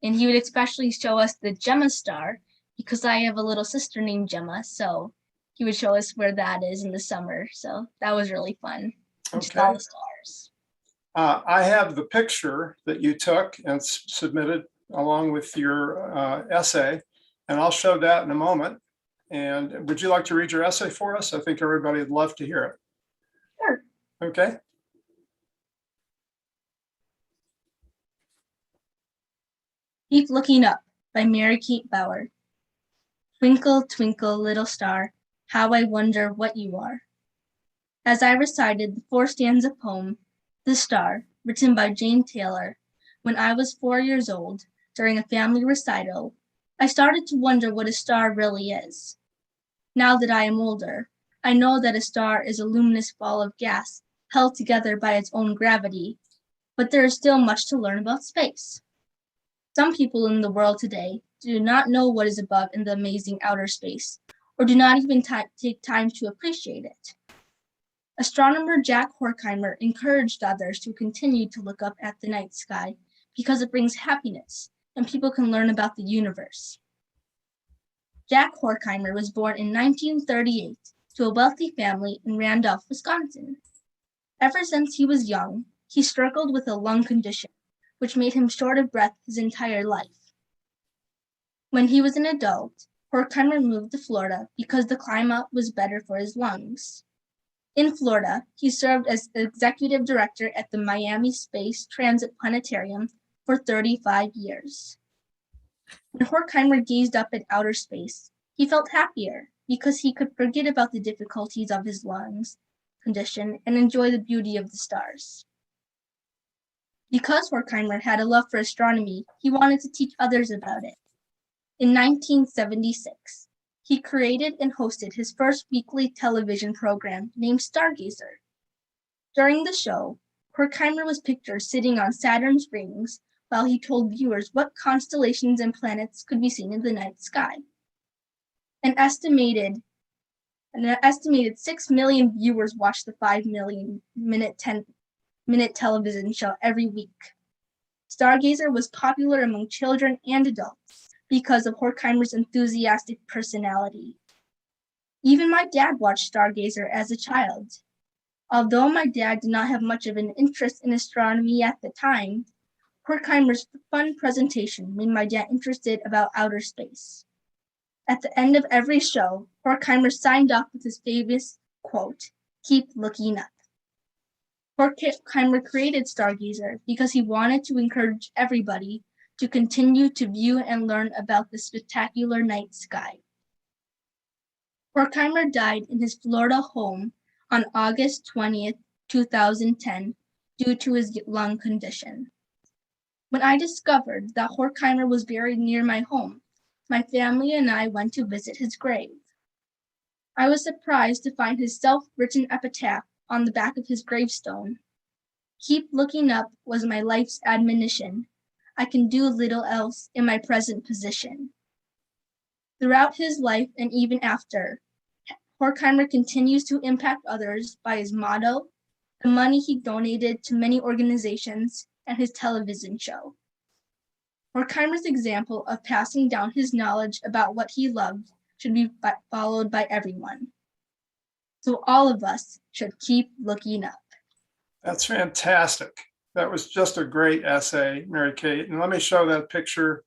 And he would especially show us the Gemma star because I have a little sister named Gemma. So he would show us where that is in the summer. So that was really fun. Just all the stars. I have the picture that you took and submitted along with your essay, and I'll show that in a moment. And would you like to read your essay for us? I think everybody would love to hear it. Sure. Okay. Keep Looking Up by Mary Kate Bauer. Twinkle, twinkle, little star, how I wonder what you are. As I recited the 4-stanza poem, The Star, written by Jane Taylor, when I was 4 years old, during a family recital, I started to wonder what a star really is. Now that I am older, I know that a star is a luminous ball of gas held together by its own gravity, but there is still much to learn about space. Some people in the world today do not know what is above in the amazing outer space, or do not even take time to appreciate it. Astronomer Jack Horkheimer encouraged others to continue to look up at the night sky because it brings happiness and people can learn about the universe. Jack Horkheimer was born in 1938 to a wealthy family in Randolph, Wisconsin. Ever since he was young, he struggled with a lung condition, which made him short of breath his entire life. When he was an adult, Horkheimer moved to Florida because the climate was better for his lungs. In Florida, he served as the executive director at the Miami Space Transit Planetarium for 35 years. When Horkheimer gazed up at outer space, he felt happier because he could forget about the difficulties of his lungs condition and enjoy the beauty of the stars. Because Horkheimer had a love for astronomy, he wanted to teach others about it. In 1976, he created and hosted his first weekly television program named Stargazer. During the show, Horkheimer was pictured sitting on Saturn's rings while he told viewers what constellations and planets could be seen in the night sky. An estimated 6 million viewers watch the 5 million minute television show every week. Stargazer was popular among children and adults because of Horkheimer's enthusiastic personality. Even my dad watched Stargazer as a child. Although my dad did not have much of an interest in astronomy at the time, Horkheimer's fun presentation made my dad interested about outer space. At the end of every show, Horkheimer signed off with his famous quote, Keep looking up. Horkheimer created Stargazer because he wanted to encourage everybody to continue to view and learn about the spectacular night sky. Horkheimer died in his Florida home on August 20th, 2010, due to his lung condition. When I discovered that Horkheimer was buried near my home, my family and I went to visit his grave. I was surprised to find his self-written epitaph on the back of his gravestone. Keep looking up was my life's admonition. I can do little else in my present position. Throughout his life and even after, Horkheimer continues to impact others by his motto, the money he donated to many organizations, and his television show. Horkheimer's example of passing down his knowledge about what he loved should be followed by everyone. So all of us should keep looking up. That's fantastic. That was just a great essay, Mary Kate. And let me show that picture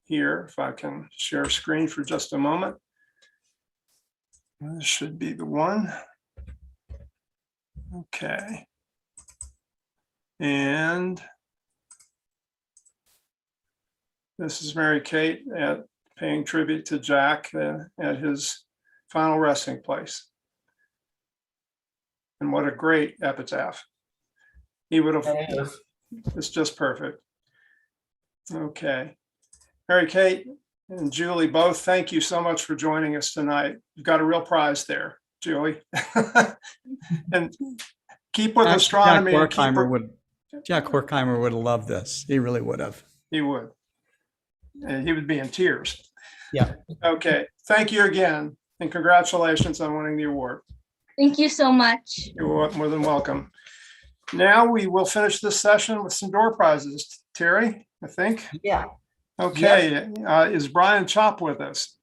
here, if I can share screen for just a moment. This should be the one. Okay. And this is Mary Kate paying tribute to Jack at his final resting place. And what a great epitaph. He would have, it's just perfect. Okay. Mary Kate and Julie, both, thank you so much for joining us tonight. You've got a real prize there, Julie. And keep with astronomy. Jack Horkheimer would have loved this. He really would have. He would. And he would be in tears. Yeah. Okay. Thank you again. And congratulations on winning the award. Thank you so much. You're more than welcome. Now we will finish this session with some door prizes. Terry, I think. Yeah. Okay. Is Brian Chop with us?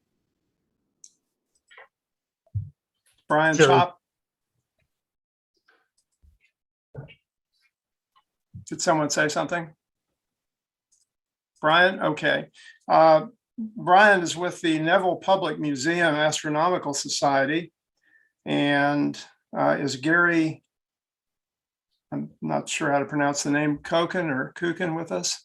Brian Sure. Chop. Did someone say something? Brian? Okay. Brian is with the Neville Public Museum Astronomical Society and is Gary, I'm not sure how to pronounce the name, Kukin with us?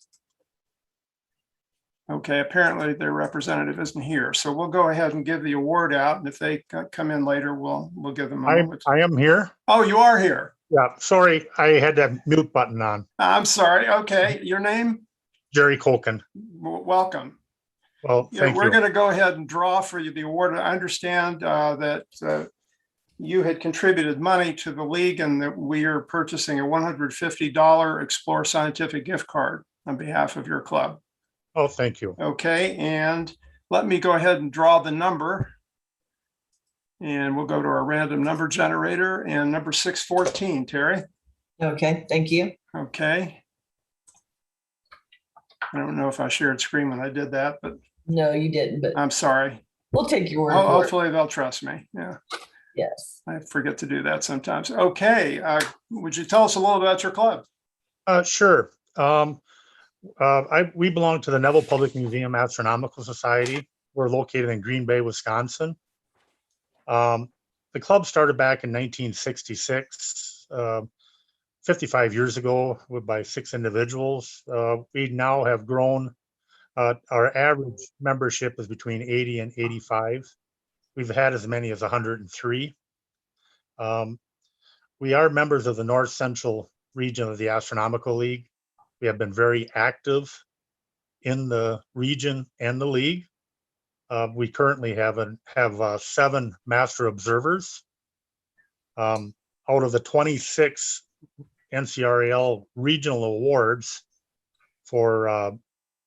Okay, apparently their representative isn't here. So we'll go ahead and give the award out. And if they come in later, we'll give them a moment. I am here. Oh, you are here. Yeah, sorry, I had that mute button on. I'm sorry. Okay, your name? Jerry Colkin. Welcome. Well, thank We're you. going to go ahead and draw for you the award. I understand that you had contributed money to the league and that we are purchasing a $150 Explore Scientific gift card on behalf of your club. Oh, thank you. Okay, and let me go ahead and draw the number. And we'll go to our random number generator and number 614, Terry. Okay, thank you. Okay. I don't know if I shared screen when I did that, but. No, you didn't, but. I'm sorry. We'll take your word for it. Hopefully they'll trust me. Yeah. Yes. I forget to do that sometimes. Okay. Would you tell us a little about your club? Sure. We belong to the Neville Public Museum Astronomical Society. We're located in Green Bay, Wisconsin. The club started back in 1966, 55 years ago, by 6 individuals. We now have grown. Our average membership is between 80 and 85. We've had as many as 103. We are members of the North Central region of the Astronomical League. We have been very active in the region and the league. We currently have 7 master observers. Out of the 26 NCRAL regional awards for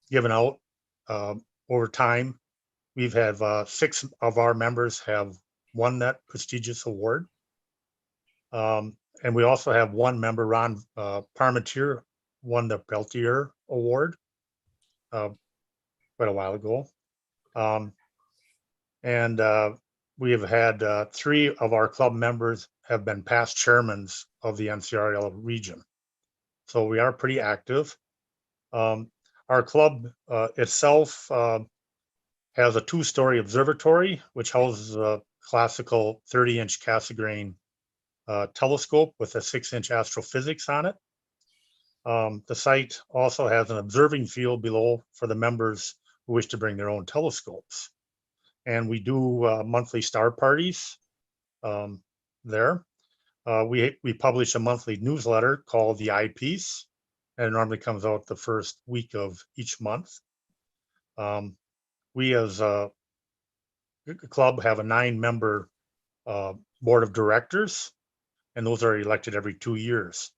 given out over time, we've had 6 of our members have won that prestigious award. And we also have 1 member, Ron Parmentier, won the Peltier Award quite a while ago. And we have had 3 of our club members have been past chairmen of the NCRL region. So we are pretty active. Our club itself has a 2-story observatory, which houses classical 30-inch Cassegrain telescope with a 6-inch astrophysics on it. The site also has an observing field below for the members who wish to bring their own telescopes. And we do monthly star parties there. We publish a monthly newsletter called the Eyepiece, and it normally comes out the first week of each month. We as a club have a 9-member board of directors, and those are elected every 2 years.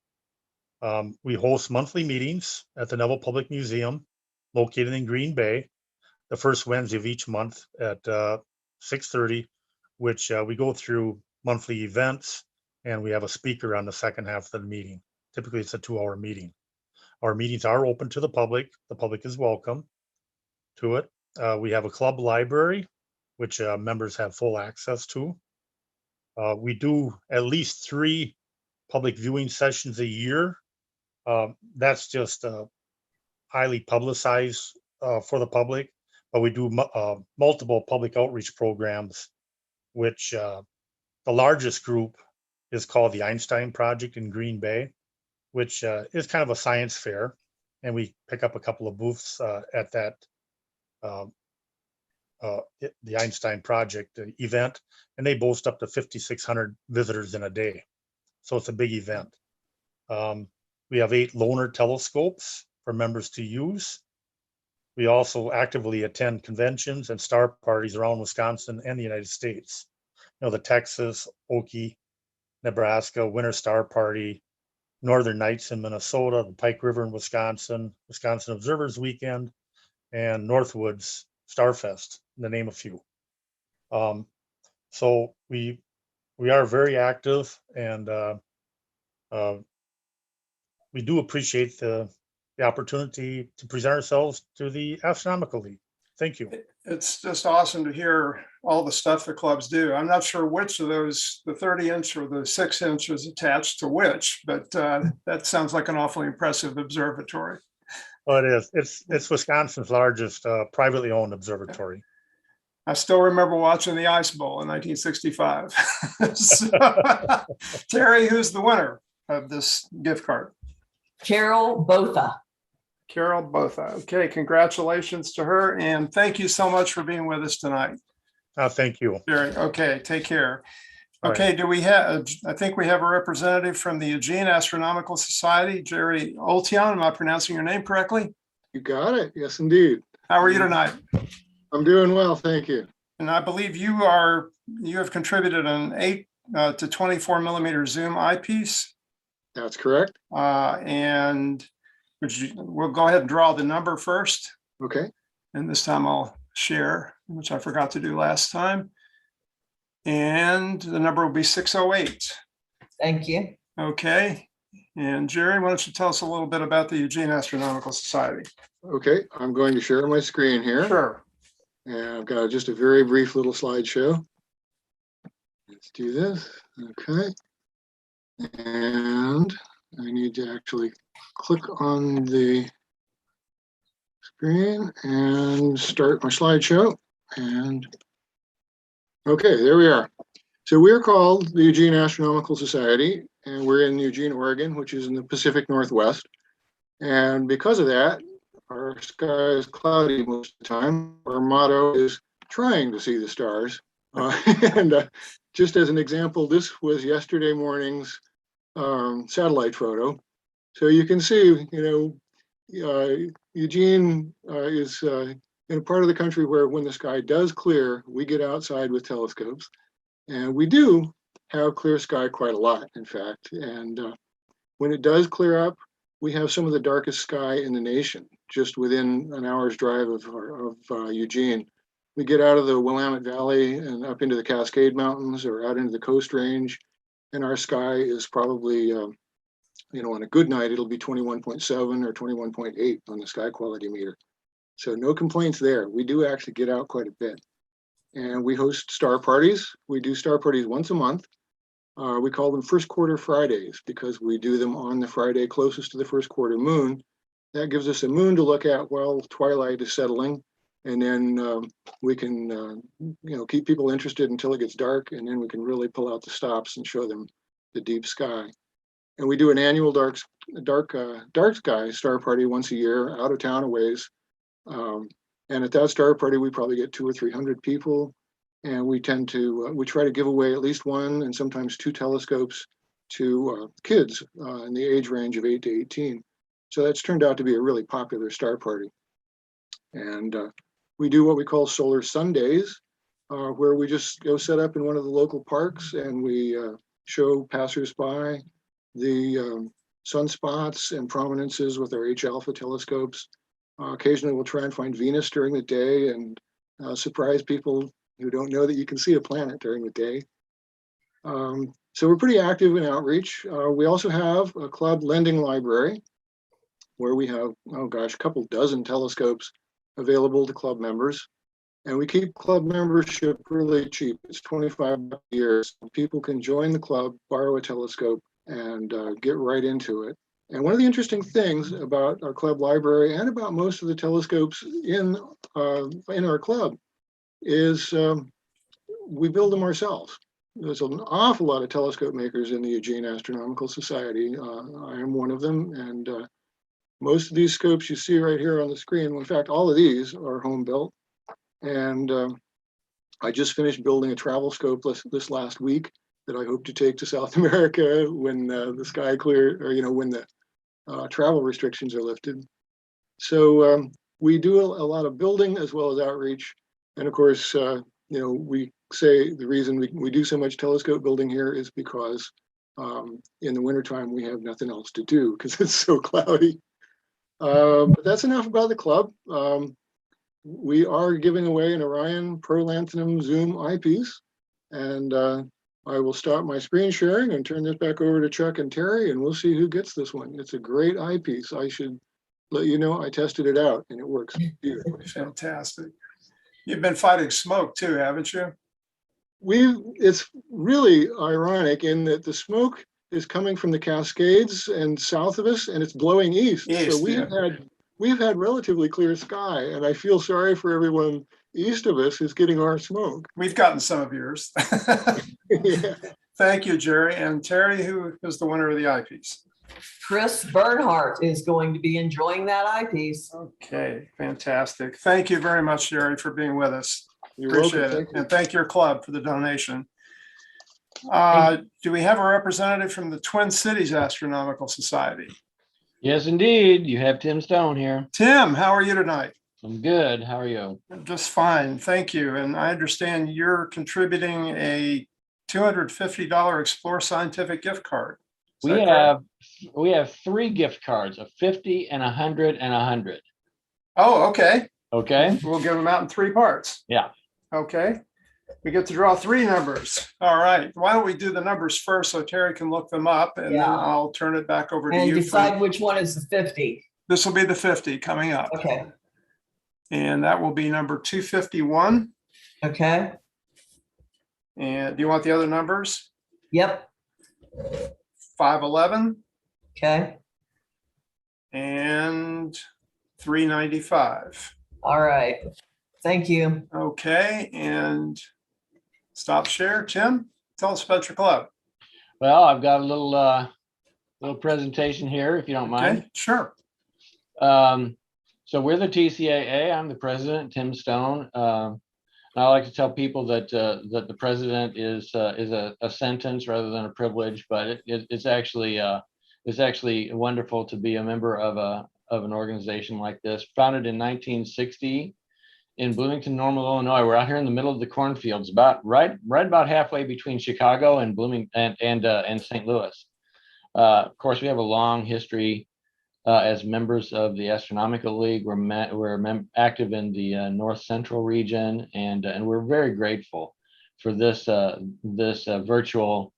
We host monthly meetings at the Neville Public Museum, located in Green Bay, the first Wednesday of each month at 6:30, which we go through monthly events, and we have a speaker on the second half of the meeting. Typically, it's a 2-hour meeting. Our meetings are open to the public. The public is welcome to it. We have a club library, which members have full access to. We do at least 3 public viewing sessions a year. That's just highly publicized for the public, but we do multiple public outreach programs, which the largest group is called the Einstein Project in Green Bay, which is kind of a science fair, and we pick up a couple of booths at that the Einstein Project event, and they boast up to 5,600 visitors in a day. So it's a big event. We have 8 loaner telescopes for members to use. We also actively attend conventions and star parties around Wisconsin and the United States. You know, the Texas, Okie, Nebraska Winter Star Party, Northern Nights in Minnesota, the Pike River in Wisconsin, Wisconsin Observers Weekend, and Northwoods Starfest, to name a few. So we are very active, and we do appreciate the opportunity to present ourselves to the Astronomical League. Thank you. It's just awesome to hear all the stuff the clubs do. I'm not sure which of those, the 30-inch or the 6-inch is attached to which, but that sounds like an awfully impressive observatory. Well, it is. It's Wisconsin's largest privately owned observatory. I still remember watching the Ice Bowl in 1965. So, Terry, who's the winner of this gift card? Carol Botha. Carol Botha. Okay, congratulations to her, and thank you so much for being with us tonight. Thank you. Jerry, okay, take care. All Okay, do we have, I think we have a representative from the Eugene Astronomical Society, Jerry Oltion. Am I pronouncing your name correctly? You got it. Yes, indeed. How are you tonight? I'm doing well, thank you. And I believe you have contributed an 8 to 24 millimeter zoom eyepiece. That's correct. And we'll go ahead and draw the number first. Okay. And this time I'll share, which I forgot to do last time. And the number will be 608. Thank you. Okay. And Jerry, why don't you tell us a little bit about the Eugene Astronomical Society? Okay, I'm going to share my screen here. Sure. And I've got just a very brief little slideshow. Let's do this. Okay. And I need to actually click on the screen and start my slideshow. And okay, there we are. So we're called the Eugene Astronomical Society, and we're in Eugene, Oregon, which is in the Pacific Northwest. And because of that, our sky is cloudy most of the time. Our motto is trying to see the stars. Just as an example, this was yesterday morning's satellite photo. So you can see, Eugene is in a part of the country where when the sky does clear, we get outside with telescopes. And we do have clear sky quite a lot, in fact. And when it does clear up, we have some of the darkest sky in the nation, just within an hour's drive of Eugene. We get out of the Willamette Valley and up into the Cascade Mountains or out into the Coast Range, and our sky is probably, on a good night, it'll be 21.7 or 21.8 on the sky quality meter. So no complaints there. We do actually get out quite a bit. And we host star parties. We do star parties once a month. We call them first quarter Fridays because we do them on the Friday closest to the first quarter moon. That gives us a moon to look at while twilight is settling. And then we can, keep people interested until it gets dark, and then we can really pull out the stops and show them the deep sky. And we do an annual dark sky star party once a year, out of town a ways. And at that star party, we probably get 200 or 300 people. And we tend to, we try to give away at least one and sometimes two telescopes to kids in the age range of 8 to 18. So that's turned out to be a really popular star party. And we do what we call Solar Sundays, where we just go set up in one of the local parks and we show passersby the sunspots and prominences with our H-alpha telescopes. Occasionally we'll try and find Venus during the day and surprise people who don't know that you can see a planet during the day. So we're pretty active in outreach. We also have a club lending library where we have, a couple dozen telescopes available to club members. And we keep club membership really cheap. It's $25 a year. So people can join the club, borrow a telescope, and get right into it. And one of the interesting things about our club library and about most of the telescopes in our club is we build them ourselves. There's an awful lot of telescope makers in the Eugene Astronomical Society. I am one of them, and most of these scopes you see right here on the screen, in fact, all of these are home built. And I just finished building a travel scope this last week that I hope to take to South America when the sky clear, or when the travel restrictions are lifted. So we do a lot of building as well as outreach. And of course, we say the reason we do so much telescope building here is because in the wintertime we have nothing else to do because it's so cloudy. But that's enough about the club. We are giving away an Orion Pro Lanthanum Zoom eyepiece, and I will stop my screen sharing and turn this back over to Chuck and Terry, and we'll see who gets this one. It's a great eyepiece. I should let you know I tested it out, and it works beautifully. Fantastic. You've been fighting smoke too, haven't you? It's really ironic in that the smoke is coming from the Cascades and south of us, and it's blowing east. So we've had relatively clear sky, and I feel sorry for everyone east of us who's getting our smoke. We've gotten some of yours. Yeah. Thank you, Jerry. And Terry, who is the winner of the eyepiece? Chris Bernhardt is going to be enjoying that eyepiece. Okay, fantastic. Thank you very much, Jerry, for being with us. You're Appreciate welcome. it. Thank you. And thank your club for the donation. Do we have a representative from the Twin Cities Astronomical Society? Yes, indeed. You have Tim Stone here. Tim, how are you tonight? I'm good. How are you? Just fine. Thank you. And I understand you're contributing a $250 Explore Scientific gift card. We have 3 gift cards, a 50 and 100 and 100. Oh, okay. Okay. We'll give them out in 3 parts. Yeah. Okay. We get to draw 3 numbers. All right. Why don't we do the numbers first so Terry can look them up, and then I'll turn it back over to you. And decide which one is the 50. This will be the 50 coming up. Okay. And that will be number 251. Okay. And do you want the other numbers? Yep. 511. Okay. And 395. All right. Thank you. Okay. And stop share. Tim, tell us about your club. Well, I've got a little presentation here, if you don't mind. Okay, sure. So we're the TCAA. I'm the president, Tim Stone. And I like to tell people that the president is a sentence rather than a privilege, but it's actually wonderful to be a member of an organization like this. Founded in 1960 in Bloomington, Normal, Illinois. We're out here in the middle of the cornfields, right about halfway between Chicago and and St. Louis. Of course, we have a long history as members of the Astronomical League. We're active in the North Central region, and we're very grateful for this virtual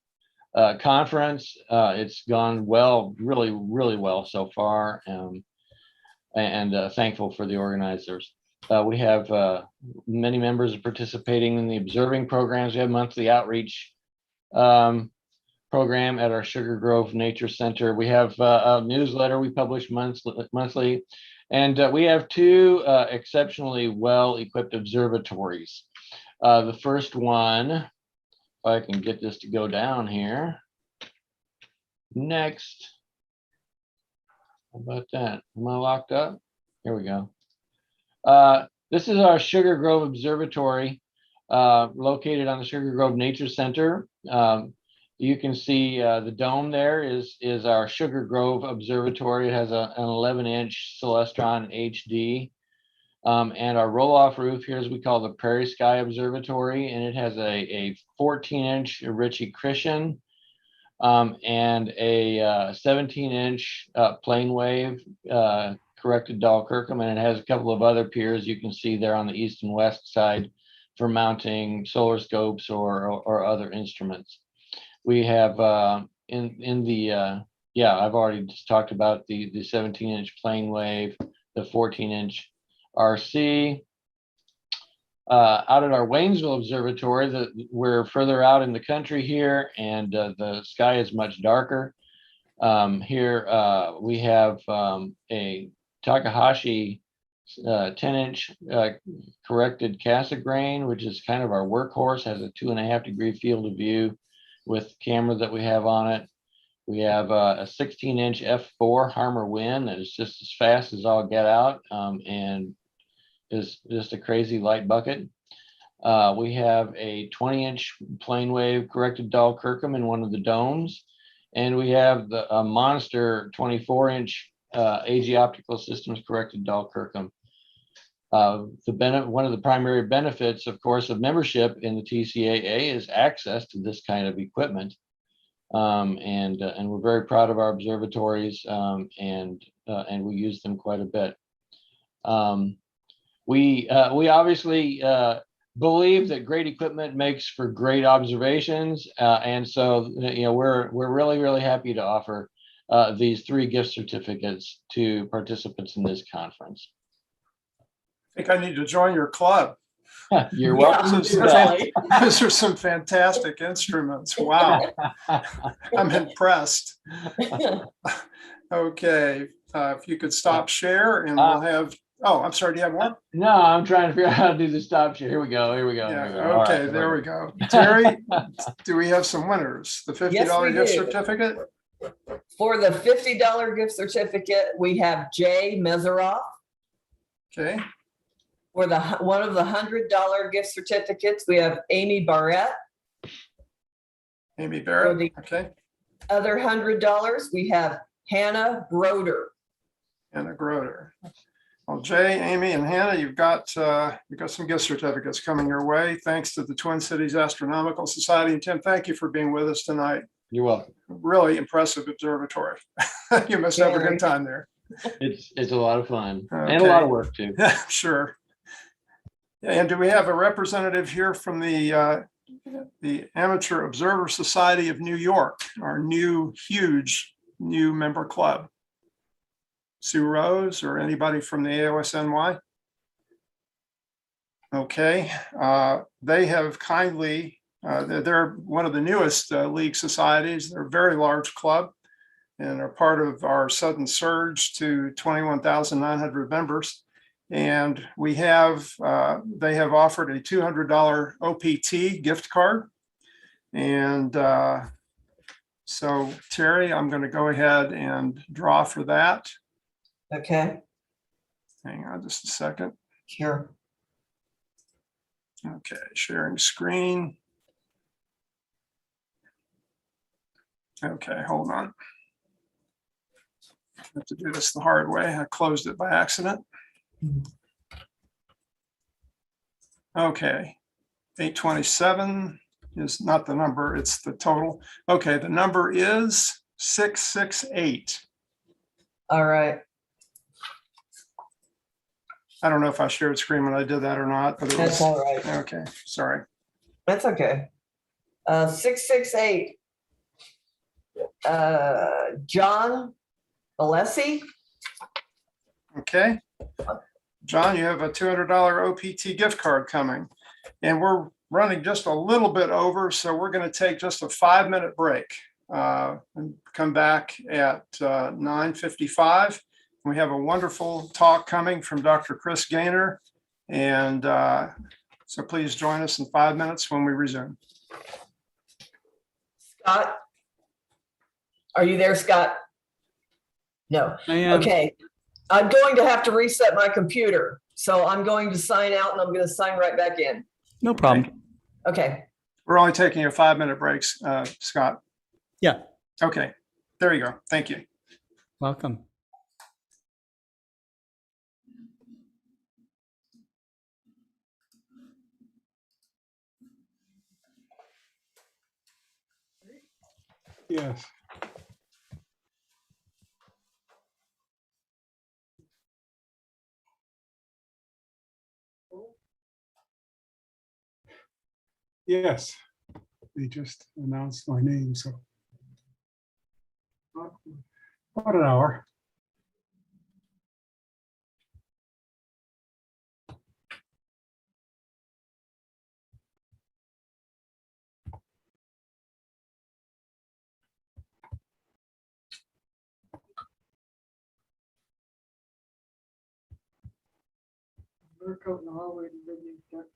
conference. It's gone well, really well so far, and thankful for the organizers. We have many members participating in the observing programs. We have monthly outreach program at our Sugar Grove Nature Center. We have a newsletter we publish monthly, And we have two exceptionally well-equipped observatories. The first one, if I can get this to go down here. Next. How about that? Am I locked up? Here we go. This is our Sugar Grove Observatory, located on the Sugar Grove Nature Center. You can see the dome there is our Sugar Grove Observatory. It has an 11-inch Celestron HD. And our roll-off roof here is we call the Prairie Sky Observatory, and it has a 14-inch Ritchie Christian and a 17-inch plane wave corrected Dahl Kirkham, and it has a couple of other piers you can see there on the east and west side for mounting solar scopes or other instruments. We have in the I've already just talked about the 17-inch plane wave, the 14-inch RC. Out at our Waynesville Observatory, we're further out in the country here, and the sky is much darker. Here we have a Takahashi 10-inch corrected Cassegrain, which is kind of our workhorse, has a 2.5-degree field of view with camera that we have on it. We have a 16-inch F4 Harmer Wind that is just as fast as all get out, and is just a crazy light bucket. We have a 20-inch plane wave corrected Dahl Kirkham in one of the domes. And we have a monster 24-inch AG Optical Systems corrected Dahl Kirkham. One of the primary benefits, of course, of membership in the TCAA is access to this kind of equipment. And we're very proud of our observatories, and we use them quite a bit. We obviously believe that great equipment makes for great observations, and so we're really happy to offer these 3 gift certificates to participants in this conference. I think I need to join your club. You're welcome. Those are some fantastic instruments. Wow, I'm impressed. Okay, if you could stop share, and we'll have. Oh, I'm sorry. Do you have one? No, I'm trying to figure out how to do the stop share. Here we go. Yeah, okay, right, there we go. Terry, do we have some winners? The $50 gift certificate? For the $50 gift certificate, we have Jay Meseroff. Okay. For one of the $100 gift certificates, we have Amy Barrett. Amy Barrett, for the okay. Other $100, we have Hannah Broder. Hannah Broder. Well, Jay, Amy, and Hannah, you've got some gift certificates coming your way. Thanks to the Twin Cities Astronomical Society. And Tim, thank you for being with us tonight. You're welcome. Really impressive observatory. You must have a good time there. It's a lot of fun, okay. And a lot of work too. Sure. And do we have a representative here from the Amateur Observer Society of New York, our huge new member club? Sue Rose or anybody from the AOSNY? Okay, they have kindly, they're one of the newest league societies. They're a very large club and are part of our sudden surge to 21,900 members. And we have, they have offered a $200 OPT gift card. And so Terry, I'm going to go ahead and draw for that. Okay. Hang on just a second. Sure. Okay, sharing screen. Okay, hold on. I have to do this the hard way. I closed it by accident. Okay, 827 is not the number, it's the total. Okay, the number is 668. All right. I don't know if I shared screen when I did that or not, but that's all right. Okay, sorry. That's okay. 668. John Alessi. Okay. John, you have a $200 OPT gift card coming, and we're running just a little bit over, so we're going to take just a 5-minute break and come back at 9:55. We have a wonderful talk coming from Dr. Chris Gainor. And so please join us in 5 minutes when we resume. Scott? Are you there, Scott? No. I am. Okay. I'm going to have to reset my computer. So I'm going to sign out and I'm going to sign right back in. No problem. Okay. We're only taking a 5-minute break, Scott. Yeah. Okay. There you go. Thank you. Welcome. Yes. Yes. They just announced my name, so. About an hour. Work out in the hallway and then you get-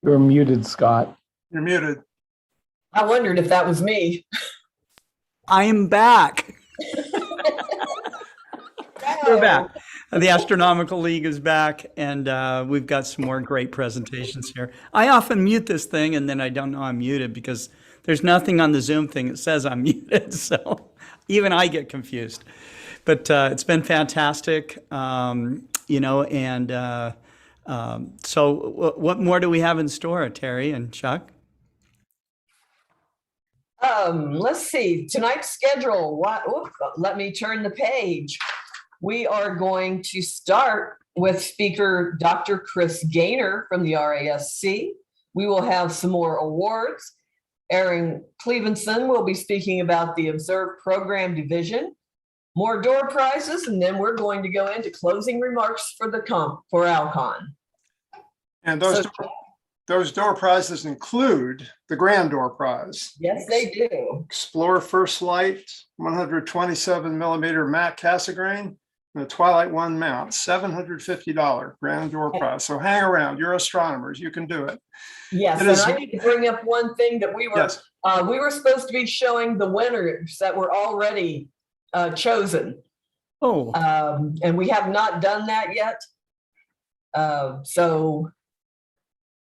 You're muted, Scott. You're muted. I wondered if that was me. I am back. We're back. The Astronomical League is back, and we've got some more great presentations here. I often mute this thing, and then I don't know I'm muted because there's nothing on the Zoom thing that says I'm muted. So even I get confused. But it's been fantastic, you know, and so what more do we have in store, Terry and Chuck? Let's see, tonight's schedule. Let me turn the page. We are going to start with speaker Dr. Chris Gainor from the RASC. We will have some more awards. Aaron Clevenson will be speaking about the Observe Program Division, more door prizes, and then we're going to go into closing remarks for the for ALCon. And those door prizes include the Grand Door Prize. Yes, they do. Explorer First Light, 127 millimeter Mac Cassegrain, and the Twilight One mount, $750 Grand Door Prize. So hang around, you're astronomers, you can do it. Yes, and I need to bring up one thing that we were supposed to be showing the winners that were already chosen. Oh. And we have not done that yet. So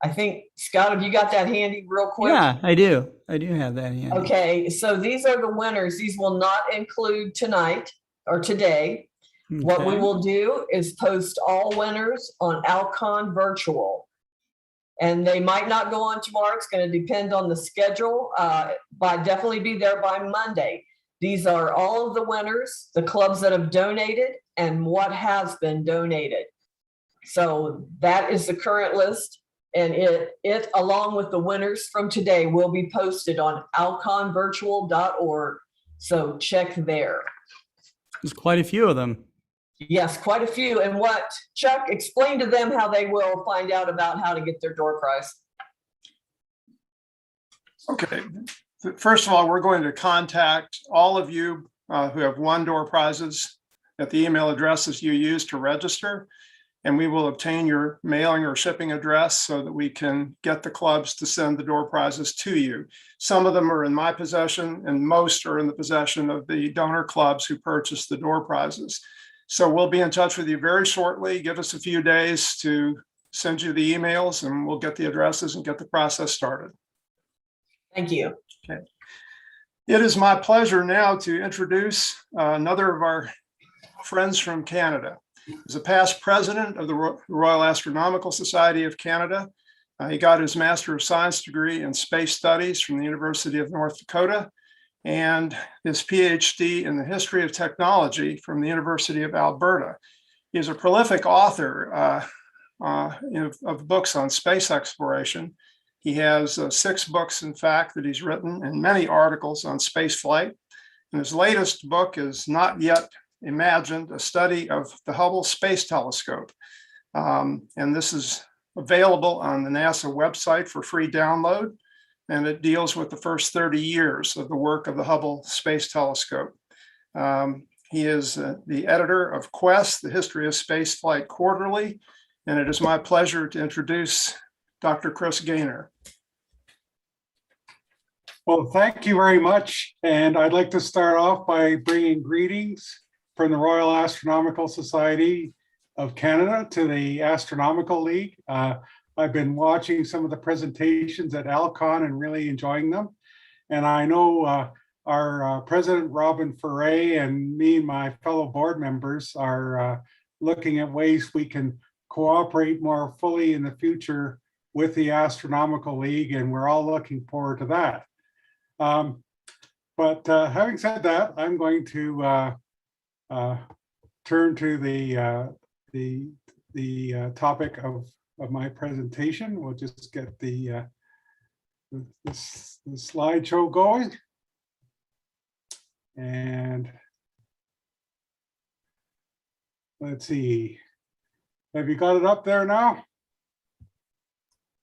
I think, Scott, have you got that handy real quick? Yeah, I do. I do have that handy. Okay, so these are the winners. These will not include tonight or today. Okay. What we will do is post all winners on ALCon Virtual. And they might not go on tomorrow. It's going to depend on the schedule, but definitely be there by Monday. These are all of the winners, the clubs that have donated, and what has been donated. So that is the current list. And it along with the winners from today will be posted on alconvirtual.org. So check there. There's quite a few of them. Yes, quite a few. And what, Chuck, explain to them how they will find out about how to get their door prize. Okay. First of all, we're going to contact all of you who have won door prizes at the email addresses you use to register. And we will obtain your mailing or shipping address so that we can get the clubs to send the door prizes to you. Some of them are in my possession and most are in the possession of the donor clubs who purchased the door prizes. So we'll be in touch with you very shortly. Give us a few days to send you the emails and we'll get the addresses and get the process started. Thank you. Okay. It is my pleasure now to introduce another of our friends from Canada. He's a past president of the Royal Astronomical Society of Canada. He got his Master of Science degree in Space Studies from the University of North Dakota and his PhD in the History of Technology from the University of Alberta. He's a prolific author of books on space exploration. He has 6 books, in fact, that he's written and many articles on space flight. And his latest book is Not Yet Imagined, a study of the Hubble Space Telescope. And this is available on the NASA website for free download. And it deals with the first 30 years of the work of the Hubble Space Telescope. He is the editor of Quest, the History of Spaceflight Quarterly. And it is my pleasure to introduce Dr. Chris Gainor. Well, thank you very much. And I'd like to start off by bringing greetings from the Royal Astronomical Society of Canada to the Astronomical League. I've been watching some of the presentations at ALCon and really enjoying them. And I know our president, Robin Ferre, and me and my fellow board members are looking at ways we can cooperate more fully in the future with the Astronomical League, and we're all looking forward to that. But having said that, I'm going to turn to the topic of my presentation. We'll just get the slideshow going. And let's see. Have you got it up there now?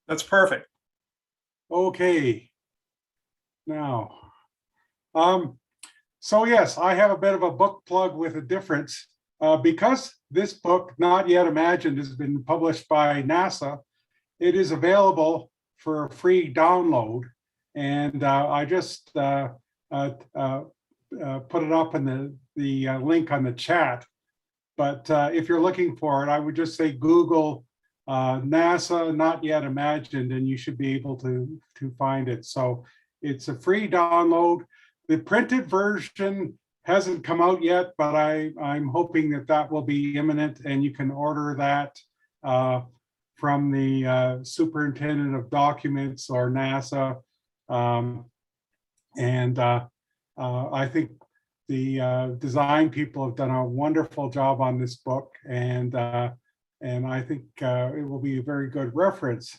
That's perfect. Okay. Now, so yes, I have a bit of a book plug with a difference. Because this book, Not Yet Imagined, has been published by NASA, it is available for a free download. And I just put it up in the link on the chat. But if you're looking for it, I would just say Google NASA Not Yet Imagined, and you should be able to find it. So it's a free download. The printed version hasn't come out yet, but I'm hoping that will be imminent, and you can order that from the Superintendent of Documents or NASA. I think the design people have done a wonderful job on this book, and I think it will be a very good reference.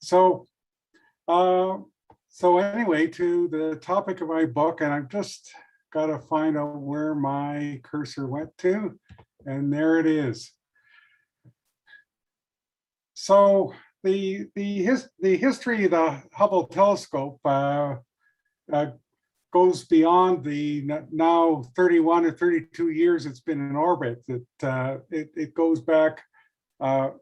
So, anyway, to the topic of my book, and I've just got to find out where my cursor went to, and there it is. So the history of the Hubble telescope goes beyond the now 31 or 32 years it's been in orbit. It goes back a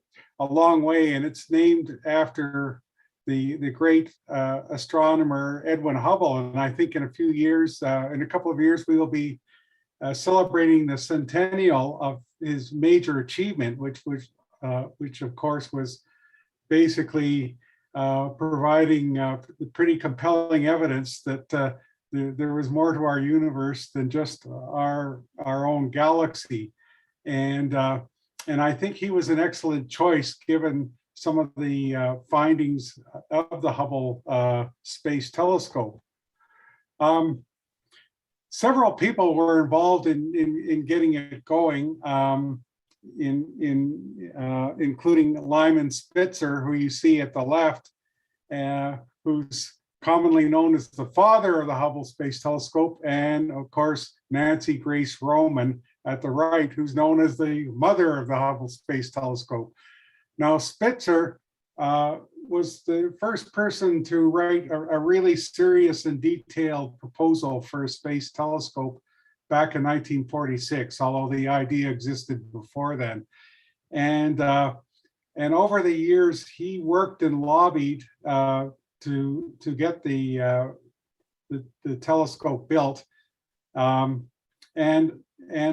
long way, and it's named after the great astronomer Edwin Hubble. And I think in a few years, in a couple of years, we will be celebrating the centennial of his major achievement, which of course was basically providing pretty compelling evidence that there was more to our universe than just our own galaxy. And I think he was an excellent choice given some of the findings of the Hubble Space Telescope. Several people were involved in getting it going, including Lyman Spitzer, who you see at the left, who's commonly known as the father of the Hubble Space Telescope, and of course, Nancy Grace Roman at the right, who's known as the mother of the Hubble Space Telescope. Now, Spitzer was the first person to write a really serious and detailed proposal for a space telescope back in 1946, although the idea existed before then. And over the years, he worked and lobbied to get the telescope built, and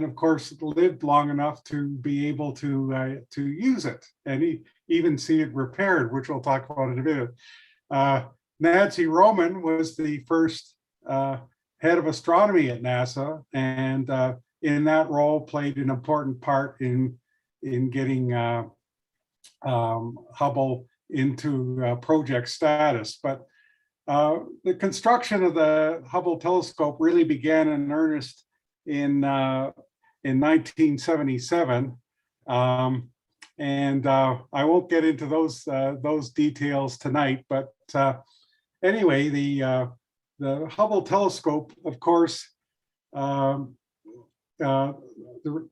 of course lived long enough to be able to use it and even see it repaired, which we'll talk about in a bit. Nancy Roman was the first head of astronomy at NASA, and in that role played an important part in getting Hubble into project status. But the construction of the Hubble telescope really began in earnest in 1977, and I won't get into those details tonight. But anyway, the Hubble telescope, of course, the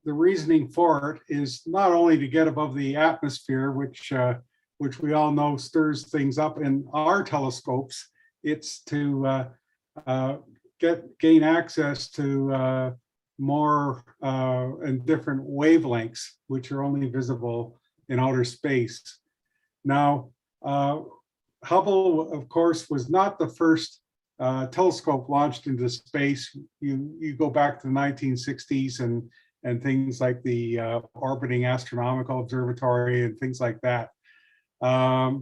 reasoning for it is not only to get above the atmosphere, which we all know stirs things up in our telescopes. It's to gain access to more and different wavelengths, which are only visible in outer space. Now, Hubble, of course, was not the first telescope launched into space. You go back to the 1960s and things like the orbiting astronomical observatory and things like that. But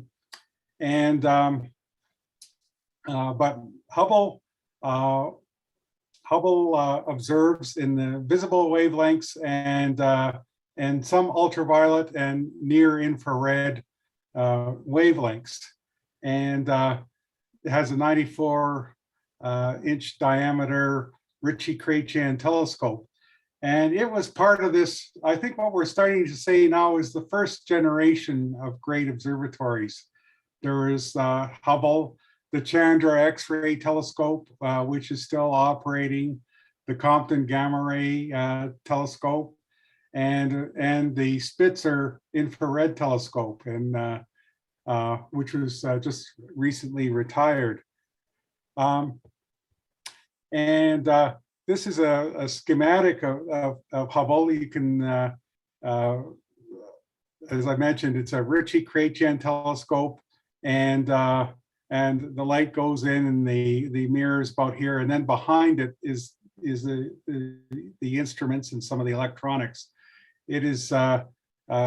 Hubble observes in the visible wavelengths and some ultraviolet and near infrared wavelengths, and it has a 94-inch diameter Ritchie-Chrétien telescope. And it was part of this, I think what we're starting to say now is the first generation of great observatories. There is Hubble, the Chandra X-ray telescope, which is still operating, the Compton Gamma Ray telescope, and the Spitzer infrared telescope, and which was just recently retired. This is a schematic of Hubble. You can as I mentioned, it's a Ritchie-Chrétien telescope, and the light goes in, and the mirror is about here, and then behind it is the instruments and some of the electronics. It is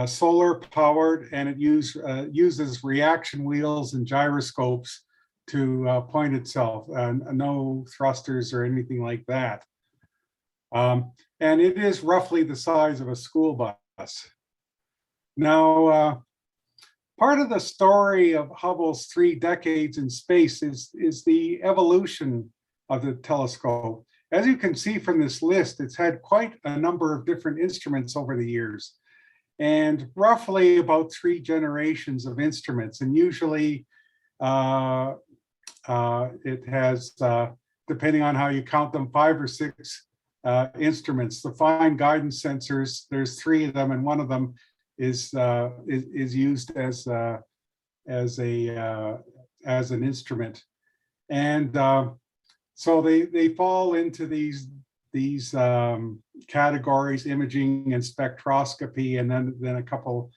solar powered, and it uses reaction wheels and gyroscopes to point itself, no thrusters or anything like that. And it is roughly the size of a school bus. Now, part of the story of Hubble's 3 decades in space is the evolution of the telescope. As you can see from this list, it's had quite a number of different instruments over the years, and roughly about 3 generations of instruments. And usually it has, depending on how you count them, 5 or 6 instruments. The fine guidance sensors, there's 3 of them, and one of them is used as an instrument. And so they fall into these categories: imaging and spectroscopy, and then a couple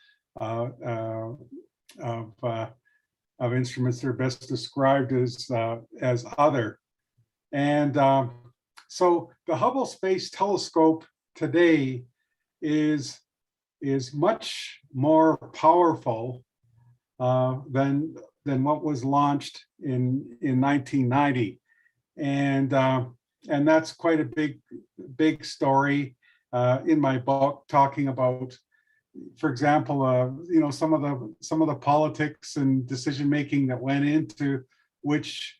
of instruments that are best described as other. And so the Hubble Space Telescope today is much more powerful than what was launched in 1990, and that's quite a big story in my book, talking about, for example, some of the politics and decision making that went into which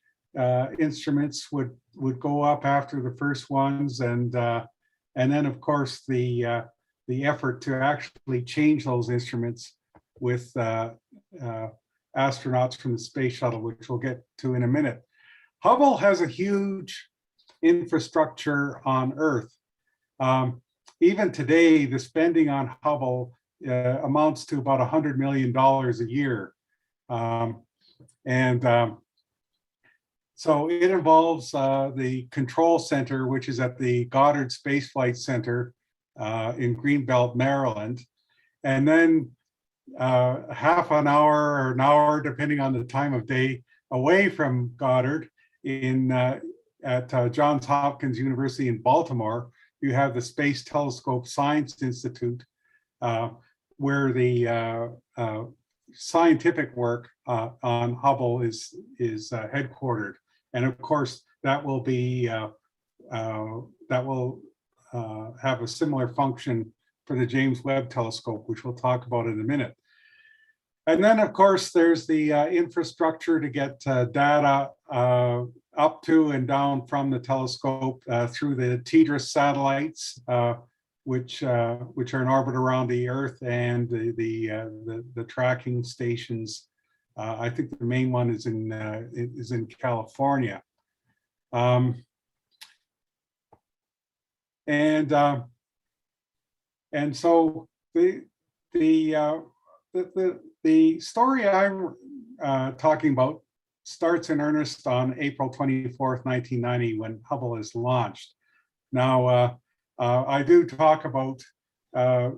instruments would go up after the first ones, and then of course the effort to actually change those instruments with astronauts from the space shuttle, which we'll get to in a minute. Hubble has a huge infrastructure on Earth. Even today, the spending on Hubble amounts to about $100 million a year. So it involves the control center, which is at the Goddard Space Flight Center in Greenbelt, Maryland. And then half an hour or an hour, depending on the time of day, away from Goddard at Johns Hopkins University in Baltimore, you have the Space Telescope Science Institute, where the scientific work on Hubble is headquartered. And of course, that will have a similar function for the James Webb Telescope, which we'll talk about in a minute. And then, of course, there's the infrastructure to get data up to and down from the telescope through the TDRS satellites, which are in orbit around the Earth, and the tracking stations. I think the main one is in California. And so the story I'm talking about starts in earnest on April 24th, 1990, when Hubble is launched. Now, I do talk about the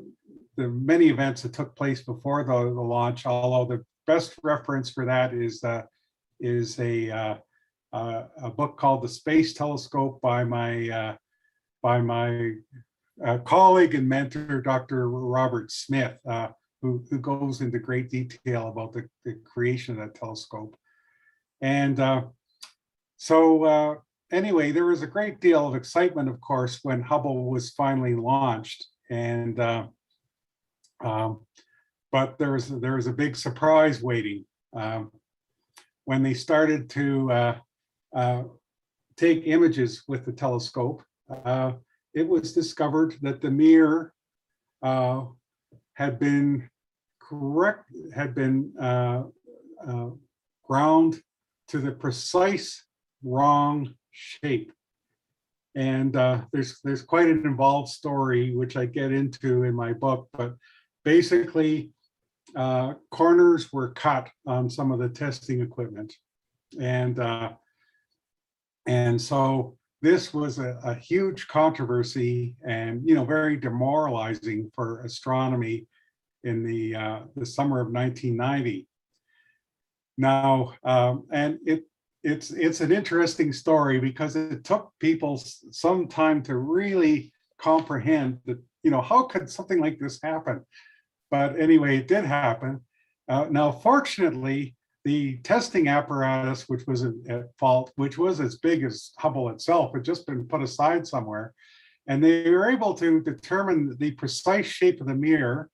many events that took place before the launch, although the best reference for that is a book called The Space Telescope by my colleague and mentor, Dr. Robert Smith, who goes into great detail about the creation of that telescope. And anyway, there was a great deal of excitement, of course, when Hubble was finally launched. And but there was a big surprise waiting when they started to take images with the telescope. It was discovered that the mirror had been ground to the precise wrong shape. And there's quite an involved story, which I get into in my book, but basically corners were cut on some of the testing equipment. And so this was a huge controversy, and very demoralizing for astronomy. in the summer of 1990. Now, and it's an interesting story because it took people some time to really comprehend that, how could something like this happen? But anyway, it did happen. Now, fortunately, the testing apparatus, which was at fault, which was as big as Hubble itself, had just been put aside somewhere. And they were able to determine the precise shape of the mirror.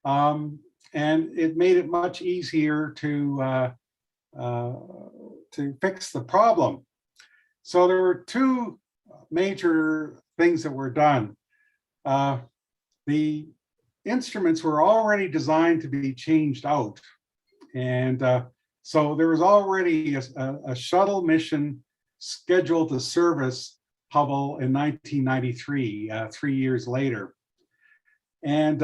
And it made it much easier to fix the problem. So there were two major things that were done. The instruments were already designed to be changed out. And so there was already a shuttle mission scheduled to service Hubble in 1993, 3 years later. And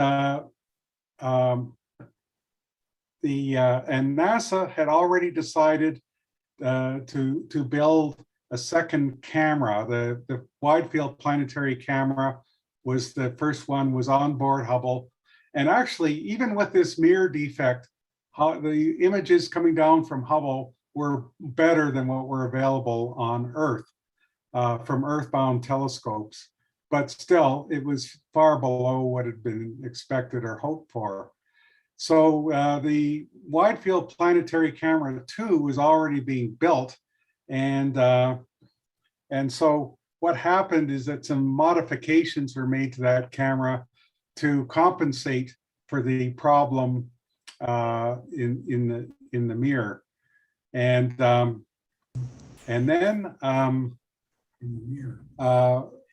NASA had already decided to build a second camera. The wide field planetary camera was the first one, was on board Hubble. And actually, even with this mirror defect, the images coming down from Hubble were better than what were available on Earth from earthbound telescopes. But still, it was far below what had been expected or hoped for. So the wide field planetary camera 2 was already being built. And so what happened is that some modifications were made to that camera to compensate for the problem in the mirror. And then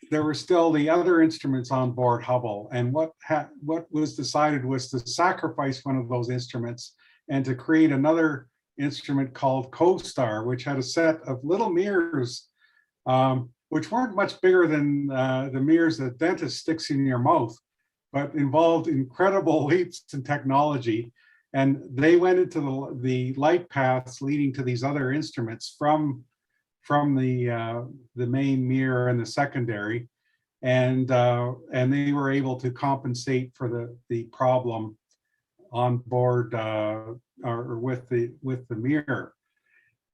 there were still the other instruments on board Hubble. And what was decided was to sacrifice one of those instruments and to create another instrument called CoStar, which had a set of little mirrors, which weren't much bigger than the mirrors that dentist sticks in your mouth, but involved incredible leaps in technology. And they went into the light paths leading to these other instruments from the main mirror and the secondary, and they were able to compensate for the problem on board or with the mirror.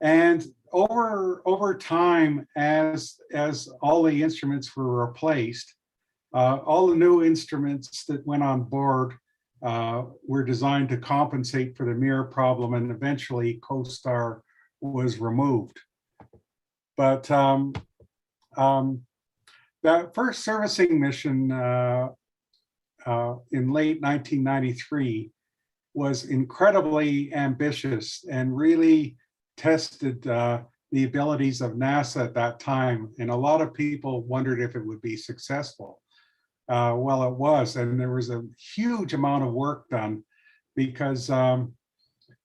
And over time, as all the instruments were replaced, all the new instruments that went on board were designed to compensate for the mirror problem, and eventually CoStar was removed. But that first servicing mission in late 1993 was incredibly ambitious and really tested the abilities of NASA at that time. And a lot of people wondered if it would be successful. Well, it was, and there was a huge amount of work done because there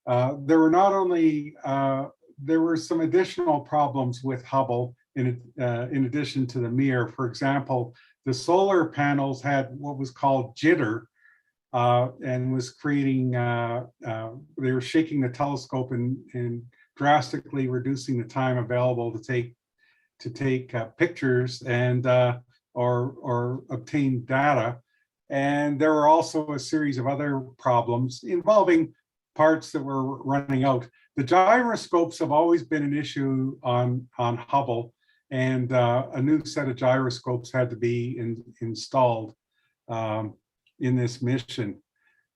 were not only there were some additional problems with Hubble in addition to the mirror. For example, the solar panels had what was called jitter and was creating, they were shaking the telescope and drastically reducing the time available to take pictures and or obtain data. And there were also a series of other problems involving parts that were running out. The gyroscopes have always been an issue on Hubble, and a new set of gyroscopes had to be installed in this mission.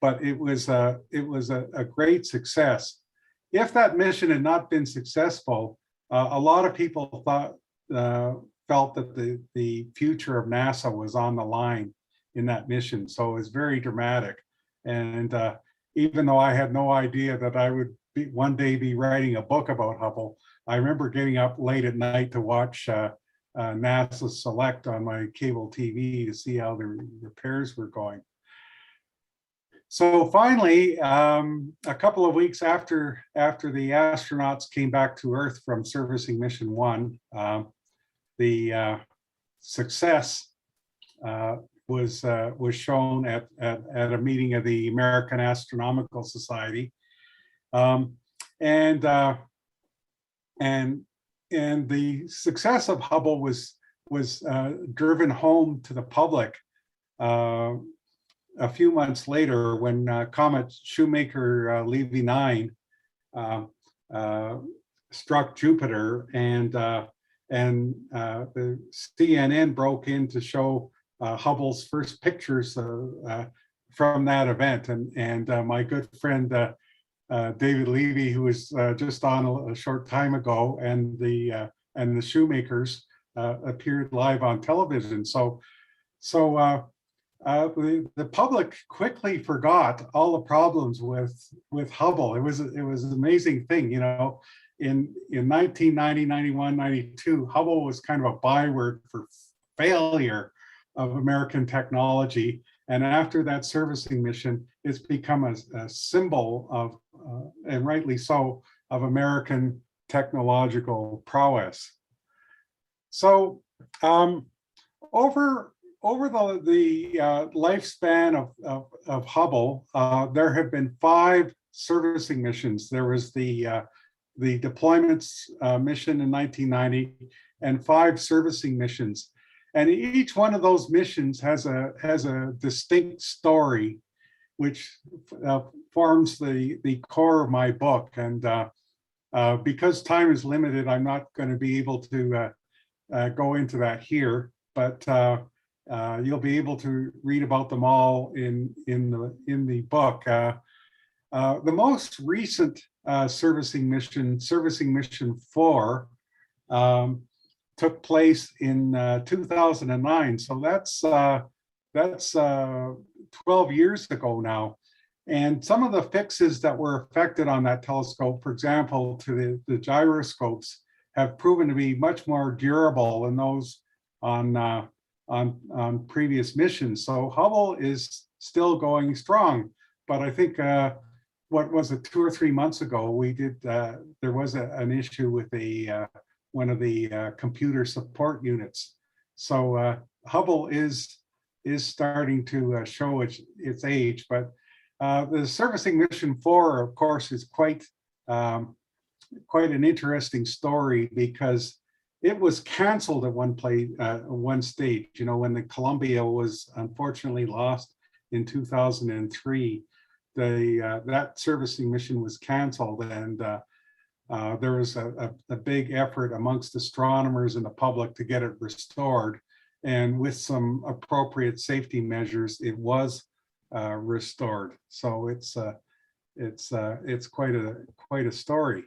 But it was a great success. If that mission had not been successful, a lot of people felt that the future of NASA was on the line in that mission. So it was very dramatic. And even though I had no idea that I would one day be writing a book about Hubble, I remember getting up late at night to watch NASA Select on my cable TV to see how the repairs were going. So finally, a couple of weeks after the astronauts came back to Earth from servicing Mission 1, the success was shown at a meeting of the American Astronomical Society, and the success of Hubble was driven home to the public a few months later, when comet Shoemaker Levy 9 struck Jupiter, and the CNN broke in to show Hubble's first pictures from that event, and my good friend David Levy, who was just on a short time ago, and the Shoemakers appeared live on television. So the public quickly forgot all the problems with Hubble. It was an amazing thing, you know. In 1990, 91, 92, Hubble was kind of a byword for failure of American technology. And after that servicing mission, it's become a symbol of, and rightly so, of American technological prowess. So over the lifespan of Hubble, there have been 5 servicing missions. There was the deployments mission in 1990 and 5 servicing missions. And each one of those missions has a distinct story, which forms the core of my book. And because time is limited, I'm not going to be able to go into that here, but you'll be able to read about them all in the book. The most recent servicing mission 4, took place in 2009. So that's 12 years ago now. And some of the fixes that were affected on that telescope, for example, to the gyroscopes, have proven to be much more durable than those on previous missions. So Hubble is still going strong. But I think what was it, 2 or 3 months ago, we did there was an issue with one of the computer support units. So Hubble is starting to show its age, but the servicing mission 4, of course, is quite an interesting story, because it was canceled at one stage. You know, when the Columbia was unfortunately lost in 2003, that servicing mission was canceled, and there was a big effort amongst astronomers and the public to get it restored. And with some appropriate safety measures, it was restored. So it's quite a story.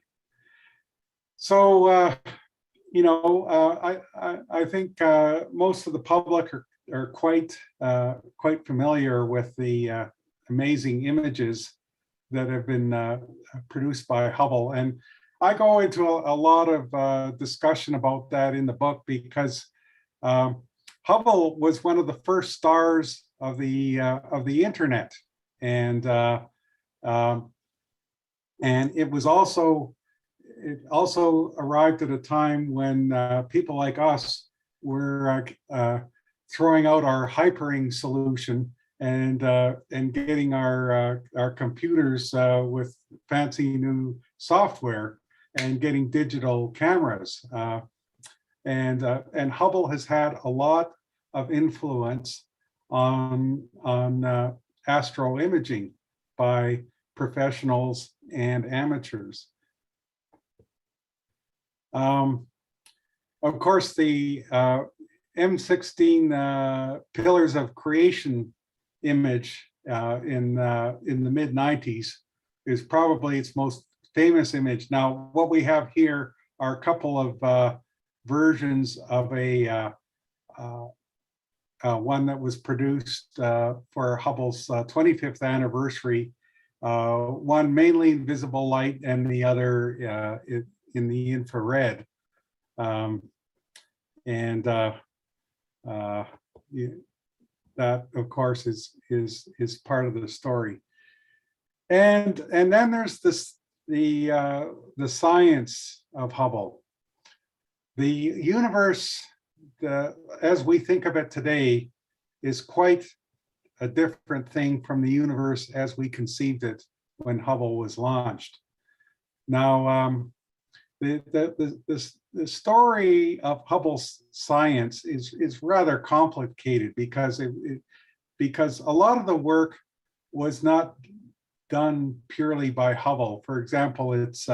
So you know, I think most of the public are quite familiar with the amazing images that have been produced by Hubble. And I go into a lot of discussion about that in the book, because Hubble was one of the first stars of the internet, and it also arrived at a time when people like us were throwing out our hypering solution and getting our computers with fancy new software and getting digital cameras. And Hubble has had a lot of influence on astro imaging by professionals and amateurs. Of course, the M16 Pillars of Creation image in the mid-90s is probably its most famous image. Now, what we have here are a couple of versions of one that was produced for Hubble's 25th anniversary, one mainly in visible light and the other in the infrared. That, of course, is part of the story. And then there's the science of Hubble. The universe, as we think of it today, is quite a different thing from the universe as we conceived it when Hubble was launched. Now, the story of Hubble's science is rather complicated, because because a lot of the work was not done purely by Hubble. For example, its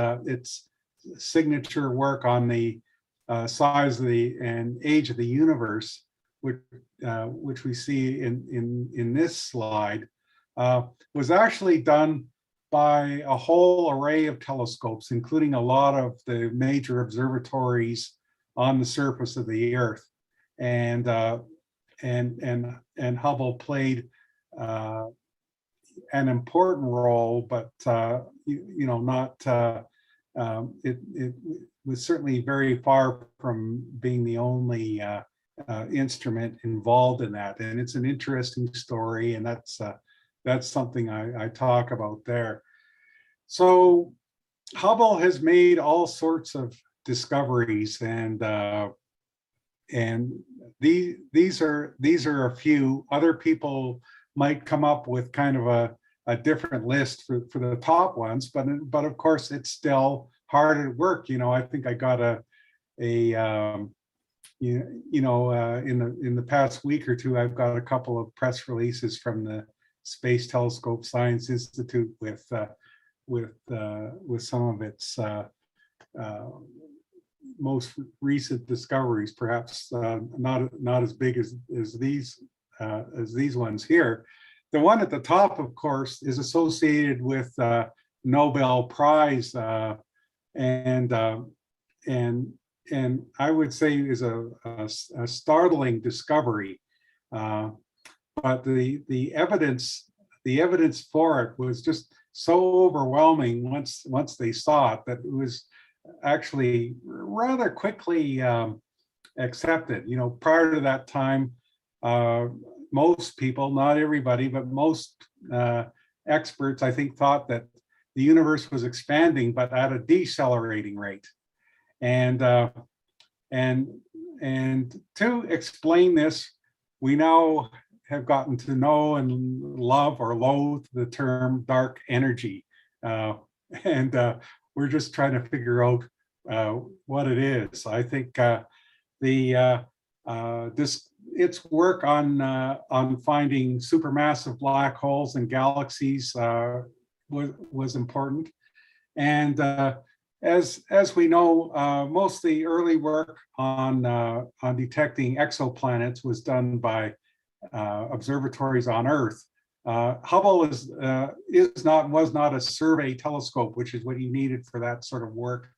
signature work on the size of and age of the universe, which we see in this slide, was actually done by a whole array of telescopes, including a lot of the major observatories on the surface of the Earth, and Hubble played an important role, but not. It was certainly very far from being the only instrument involved in that, and it's an interesting story, and that's something I talk about there. So Hubble has made all sorts of discoveries, and these are a few. Other people might come up with kind of a different list for the top ones, but of course it's still hard at work. I think I got in the past week or two, I've got a couple of press releases from the Space Telescope Science Institute with some of its most recent discoveries, perhaps not as big as these ones here. The one at the top, of course, is associated with Nobel Prize, and I would say is a startling discovery. But the evidence for it was just so overwhelming once they saw it, that it was actually rather quickly accepted. Prior to that time, most people, not everybody, but most experts, I think, thought that the universe was expanding, but at a decelerating rate. And to explain this, we now have gotten to know and love or loathe the term dark energy. And we're just trying to figure out what it is. I think its work on finding supermassive black holes and galaxies was important. And as we know, most of the early work on detecting exoplanets was done by observatories on Earth. Hubble was not a survey telescope, which is what you needed for that sort of work.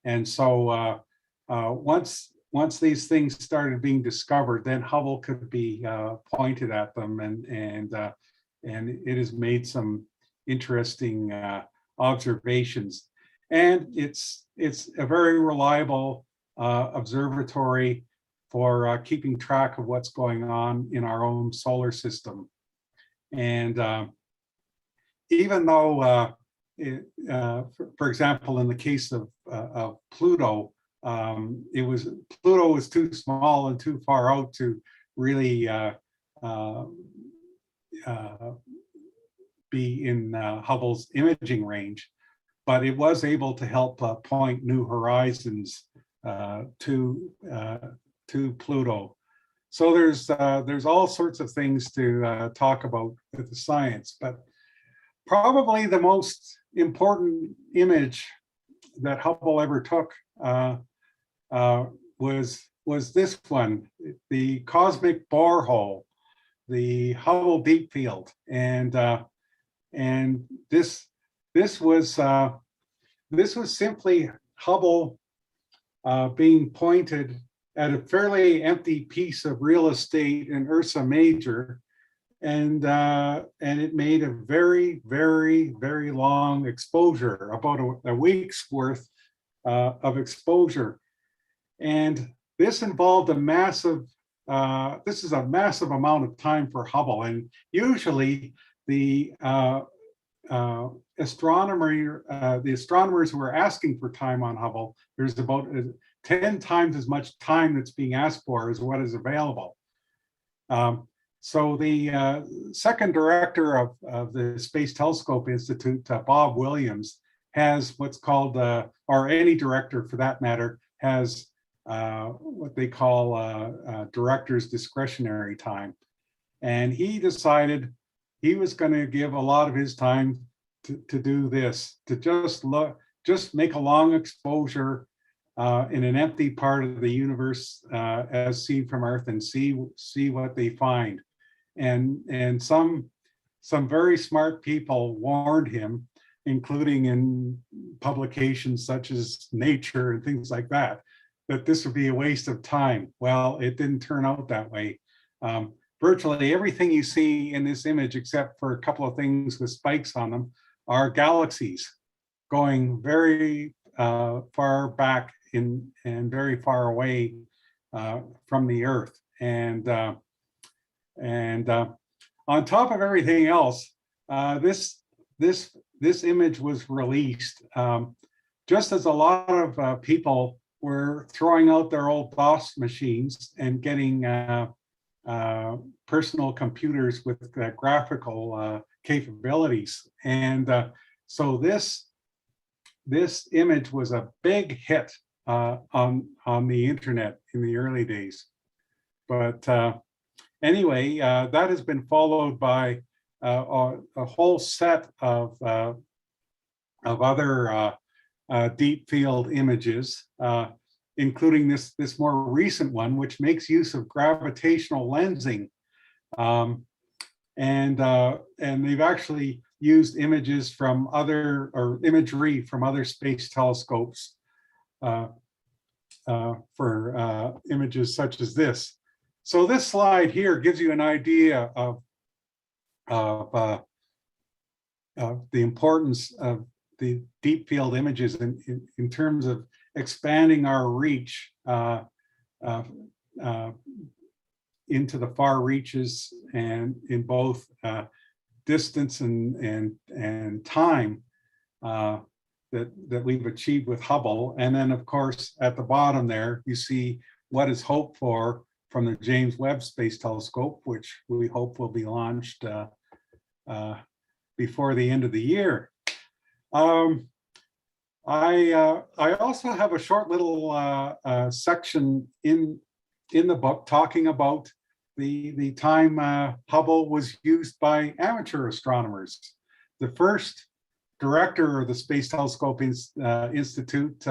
And so once these things started being discovered, then Hubble could be pointed at them, and it has made some interesting observations. And it's a very reliable observatory for keeping track of what's going on in our own solar system. And even though, for example, in the case of Pluto, Pluto was too small and too far out to really be in Hubble's imaging range, but it was able to help point new horizons to Pluto. So there's all sorts of things to talk about with the science, but probably the most important image that Hubble ever took was this one, the cosmic borehole, the Hubble Deep Field, and this was simply Hubble being pointed at a fairly empty piece of real estate in Ursa Major, and it made a very, very, very long exposure, about a week's worth of exposure. And this involved this is a massive amount of time for Hubble. And usually the astronomers who are asking for time on Hubble, there's about 10 times as much time that's being asked for as what is available. So the second director of the Space Telescope Institute, Bob Williams, has what's called, or any director for that matter, has what they call director's discretionary time. And he decided he was going to give a lot of his time to do this, to just make a long exposure in an empty part of the universe as seen from Earth, and see what they find. And some very smart people warned him, including in publications such as Nature and things like that this would be a waste of time. Well, it didn't turn out that way. Virtually everything you see in this image, except for a couple of things with spikes on them, are galaxies going very far back and very far away from the Earth. And on top of everything else, this image was released just as a lot of people were throwing out their old DOS machines and getting personal computers with graphical capabilities. And so this image was a big hit on the internet in the early days. But anyway, that has been followed by a whole set of other deep field images, including this more recent one, which makes use of gravitational lensing. And they've actually used images from imagery from other space telescopes for images such as this. So this slide here gives you an idea of the importance of the deep field images in terms of expanding our reach into the far reaches, and in both distance and time that we've achieved with Hubble. And then, of course, at the bottom there, you see what is hoped for from the James Webb Space Telescope, which we hope will be launched before the end of the year. I also have a short little section in the book talking about the time Hubble was used by amateur astronomers. The first director of the Space Telescope Institute,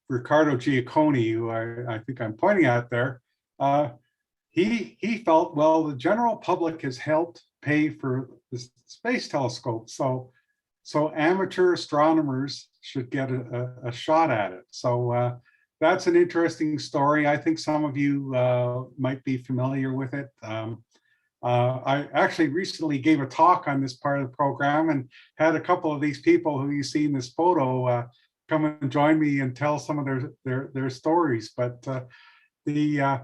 Riccardo Giacconi, who I think I'm pointing at there, he felt, well, the general public has helped pay for the space telescope, so amateur astronomers should get a shot at it. So that's an interesting story. I think some of you might be familiar with it. I actually recently gave a talk on this part of the program and had a couple of these people who you see in this photo come and join me and tell some of their stories. But the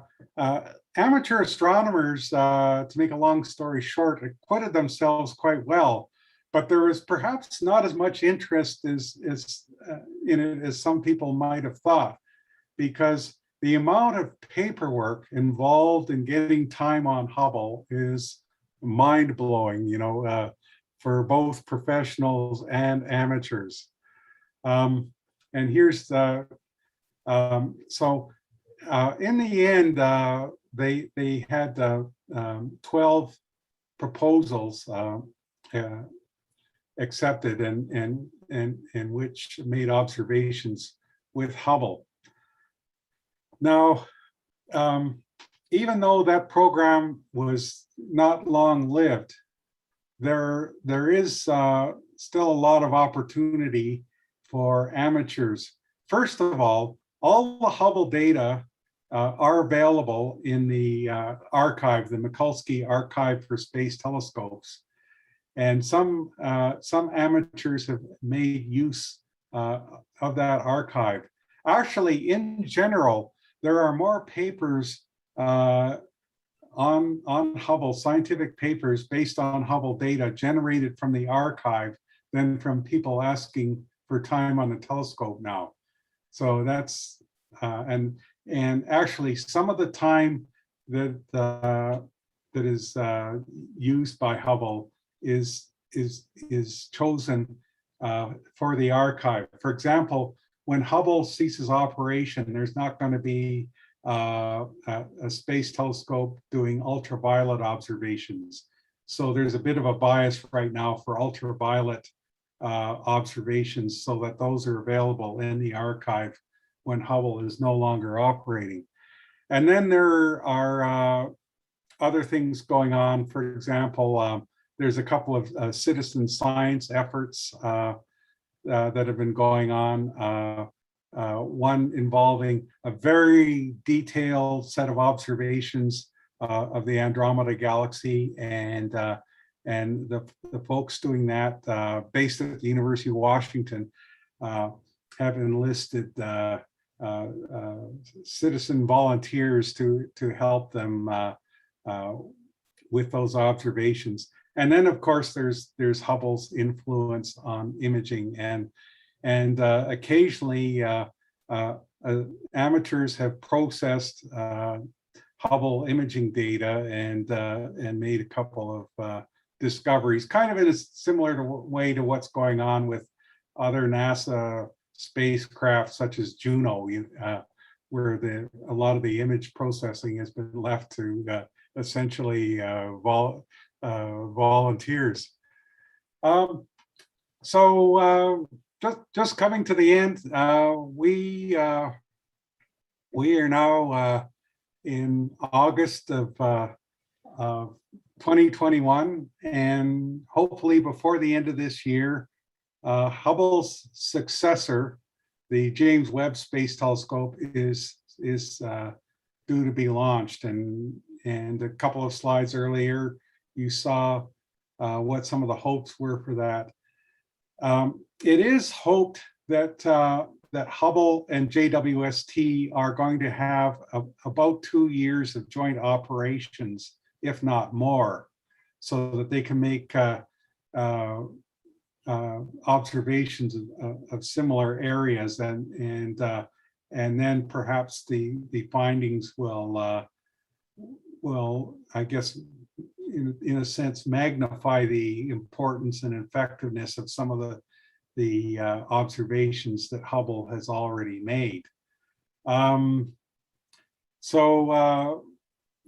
amateur astronomers, to make a long story short, acquitted themselves quite well, but there was perhaps not as much interest in it as some people might have thought, because the amount of paperwork involved in getting time on Hubble is mind-blowing, for both professionals and amateurs. And here's the, in the end, they had 12 proposals accepted and which made observations with Hubble. Now, even though that program was not long-lived, there is still a lot of opportunity for amateurs. First of all the Hubble data are available in the archive, the Mikulski Archive for Space Telescopes. And some amateurs have made use of that archive. Actually, in general, there are more papers on Hubble, scientific papers based on Hubble data generated from the archive than from people asking for time on the telescope now. So that's, and actually some of the time that is used by Hubble is chosen for the archive. For example, when Hubble ceases operation, there's not going to be a space telescope doing ultraviolet observations. So there's a bit of a bias right now for ultraviolet observations, so that those are available in the archive when Hubble is no longer operating. And then there are other things going on. For example, there's a couple of citizen science efforts that have been going on. One involving a very detailed set of observations of the Andromeda galaxy, and the folks doing that, based at the University of Washington, have enlisted citizen volunteers to help them with those observations. And then, of course, there's Hubble's influence on imaging, and occasionally amateurs have processed Hubble imaging data and made a couple of discoveries, kind of in a similar way to what's going on with other NASA spacecraft, such as Juno, where a lot of the image processing has been left to essentially volunteers. So just coming to the end, we are now in August of 2021, and hopefully before the end of this year, Hubble's successor, the James Webb Space Telescope, is due to be launched. And a couple of slides earlier, you saw what some of the hopes were for that. It is hoped that that Hubble and JWST are going to have about 2 years of joint operations, if not more, so that they can make observations of similar areas, and then perhaps the findings will, I guess, in a sense, magnify the importance and effectiveness of some of the observations that Hubble has already made. So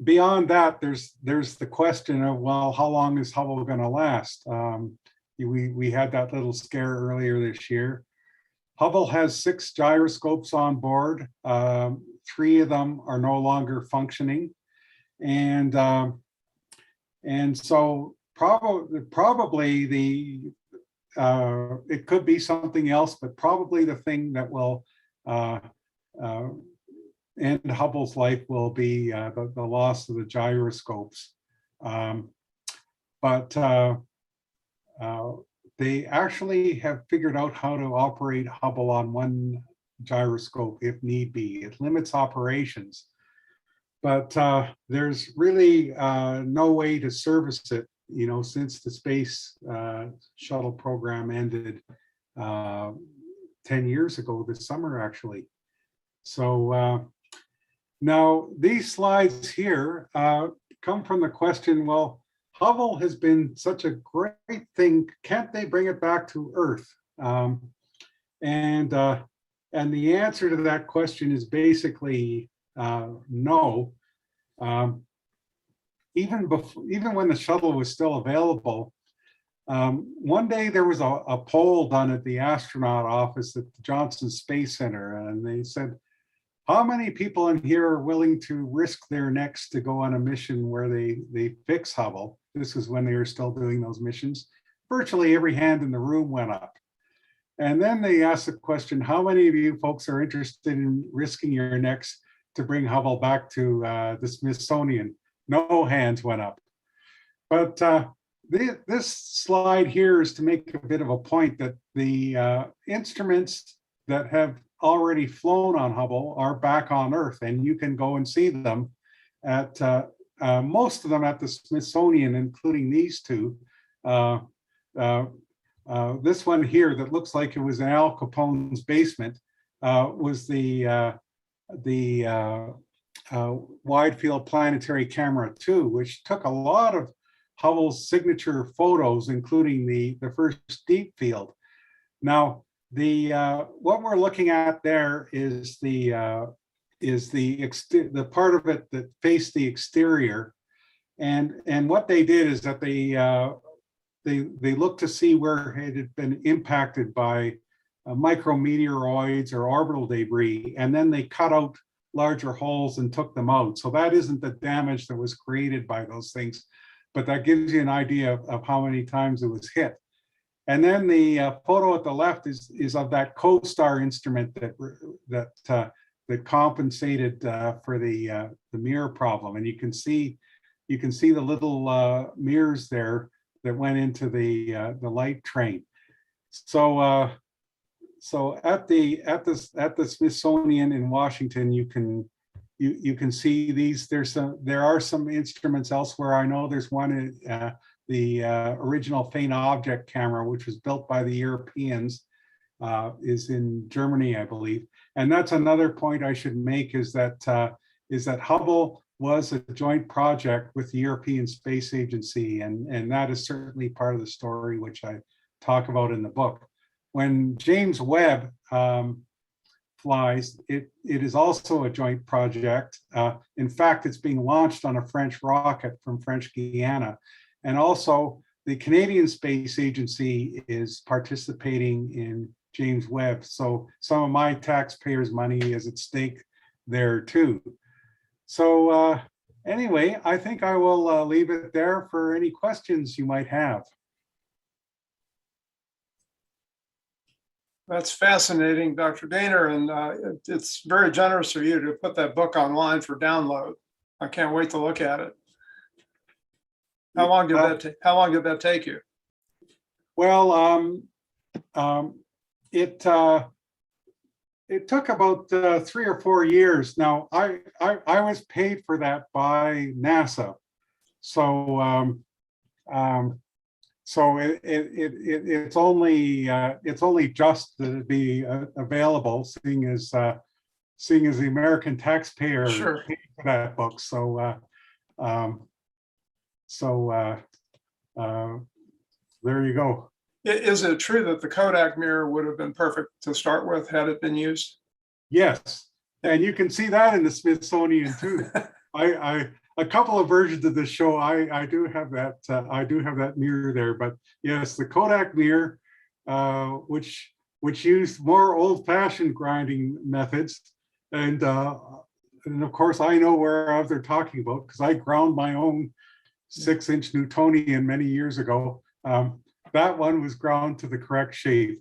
beyond that, there's the question of, well, how long is Hubble going to last? We had that little scare earlier this year. Hubble has 6 gyroscopes on board. 3 of them are no longer functioning, and so probably it could be something else, but probably the thing that will end Hubble's life will be the loss of the gyroscopes. But they actually have figured out how to operate Hubble on 1 gyroscope if need be. It limits operations, but there's really no way to service it, since the space shuttle program ended 10 years ago this summer, actually. So now these slides here come from the question, well, Hubble has been such a great thing, can't they bring it back to Earth? And the answer to that question is basically no. Even when the shuttle was still available, one day there was a poll done at the astronaut office at the Johnson Space Center, and they said, how many people in here are willing to risk their necks to go on a mission where they fix Hubble? This was when they were still doing those missions. Virtually every hand in the room went up. And then they asked the question, how many of you folks are interested in risking your necks to bring Hubble back to the Smithsonian? No hands went up. But this slide here is to make a bit of a point that the instruments that have already flown on Hubble are back on Earth, and you can go and see them at most of them at the Smithsonian, including these 2. This one here that looks like it was in Al Capone's basement was the Wide Field Planetary Camera 2, which took a lot of Hubble's signature photos, including the first deep field. Now, what we're looking at there is the part of it that faced the exterior, and what they did is that they looked to see where it had been impacted by micrometeoroids or orbital debris, and then they cut out larger holes and took them out. So that isn't the damage that was created by those things, but that gives you an idea of how many times it was hit. And then the photo at the left is of that CoStar instrument that compensated for the mirror problem. And you can see the little mirrors there that went into the light train. So at the Smithsonian in Washington, you can see these. There are some instruments elsewhere. I know there's one, the original faint object camera, which was built by the Europeans, is in Germany, I believe. And that's another point I should make, is that Hubble was a joint project with the European Space Agency, and that is certainly part of the story which I talk about in the book. When James Webb flies, it is also a joint project. In fact, it's being launched on a French rocket from French Guiana. And also the Canadian Space Agency is participating in James Webb. So some of my taxpayers' money is at stake there too. So anyway, I think I will leave it there for any questions you might have. That's fascinating, Dr. Gainor, and it's very generous of you to put that book online for download. I can't wait to look at it. How long did that take you? Well, it took about 3 or 4 years. Now, I was paid for that by NASA, so it's only just to be available, seeing as the American taxpayer Sure. paid for that book. There you go. Is it true that the Kodak mirror would have been perfect to start with had it been used? Yes, and you can see that in the Smithsonian too. A couple of versions of the show, I do have that. I do have that mirror there, but yes, the Kodak mirror, which used more old-fashioned grinding methods, and of course I know where they're talking about because I ground my own 6-inch Newtonian many years ago. That one was ground to the correct shape.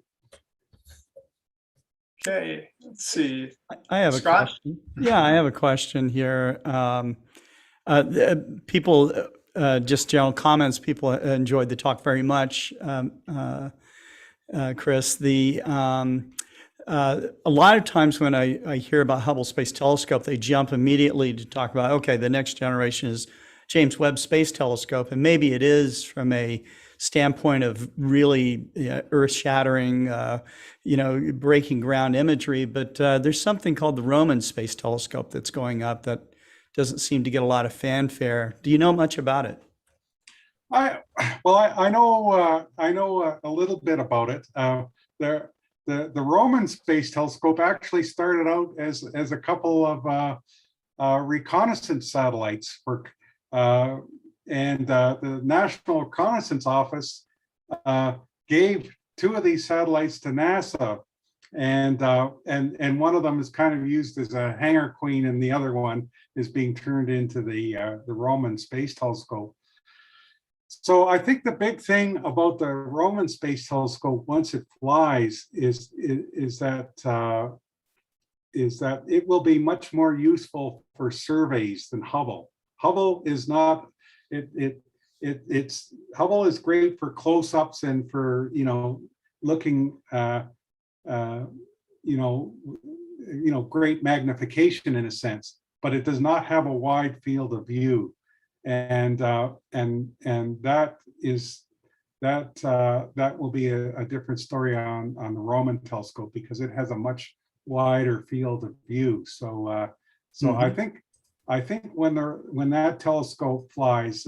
Okay, let's see. I have Scott? a question. Yeah, I have a question here. People, just general comments, people enjoyed the talk very much. Chris, a lot of times when I hear about Hubble Space Telescope, they jump immediately to talk about, okay, the next generation is James Webb Space Telescope. And maybe it is from a standpoint of really earth-shattering, breaking ground imagery, but there's something called the Roman Space Telescope that's going up that doesn't seem to get a lot of fanfare. Do you know much about it? I know a little bit about it. The Roman Space Telescope actually started out as a couple of reconnaissance satellites for. And the National Reconnaissance Office gave 2 of these satellites to NASA, and one of them is kind of used as a hangar queen, and the other one is being turned into the Roman Space Telescope. So I think the big thing about the Roman Space Telescope once it flies is that it will be much more useful for surveys than Hubble. Hubble is not. Hubble is great for close-ups and for looking great magnification in a sense, but it does not have a wide field of view, and that will be a different story on the Roman telescope because it has a much wider field of view. So I think when that telescope flies,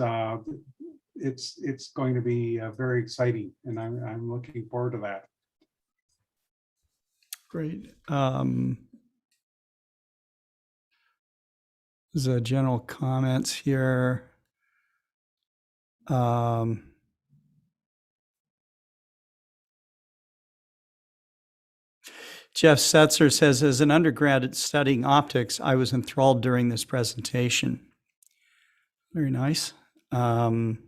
it's going to be very exciting, and I'm looking forward to that. Great. There's a general comments here. Jeff Setzer says, as an undergrad studying optics, I was enthralled during this presentation. Very nice. And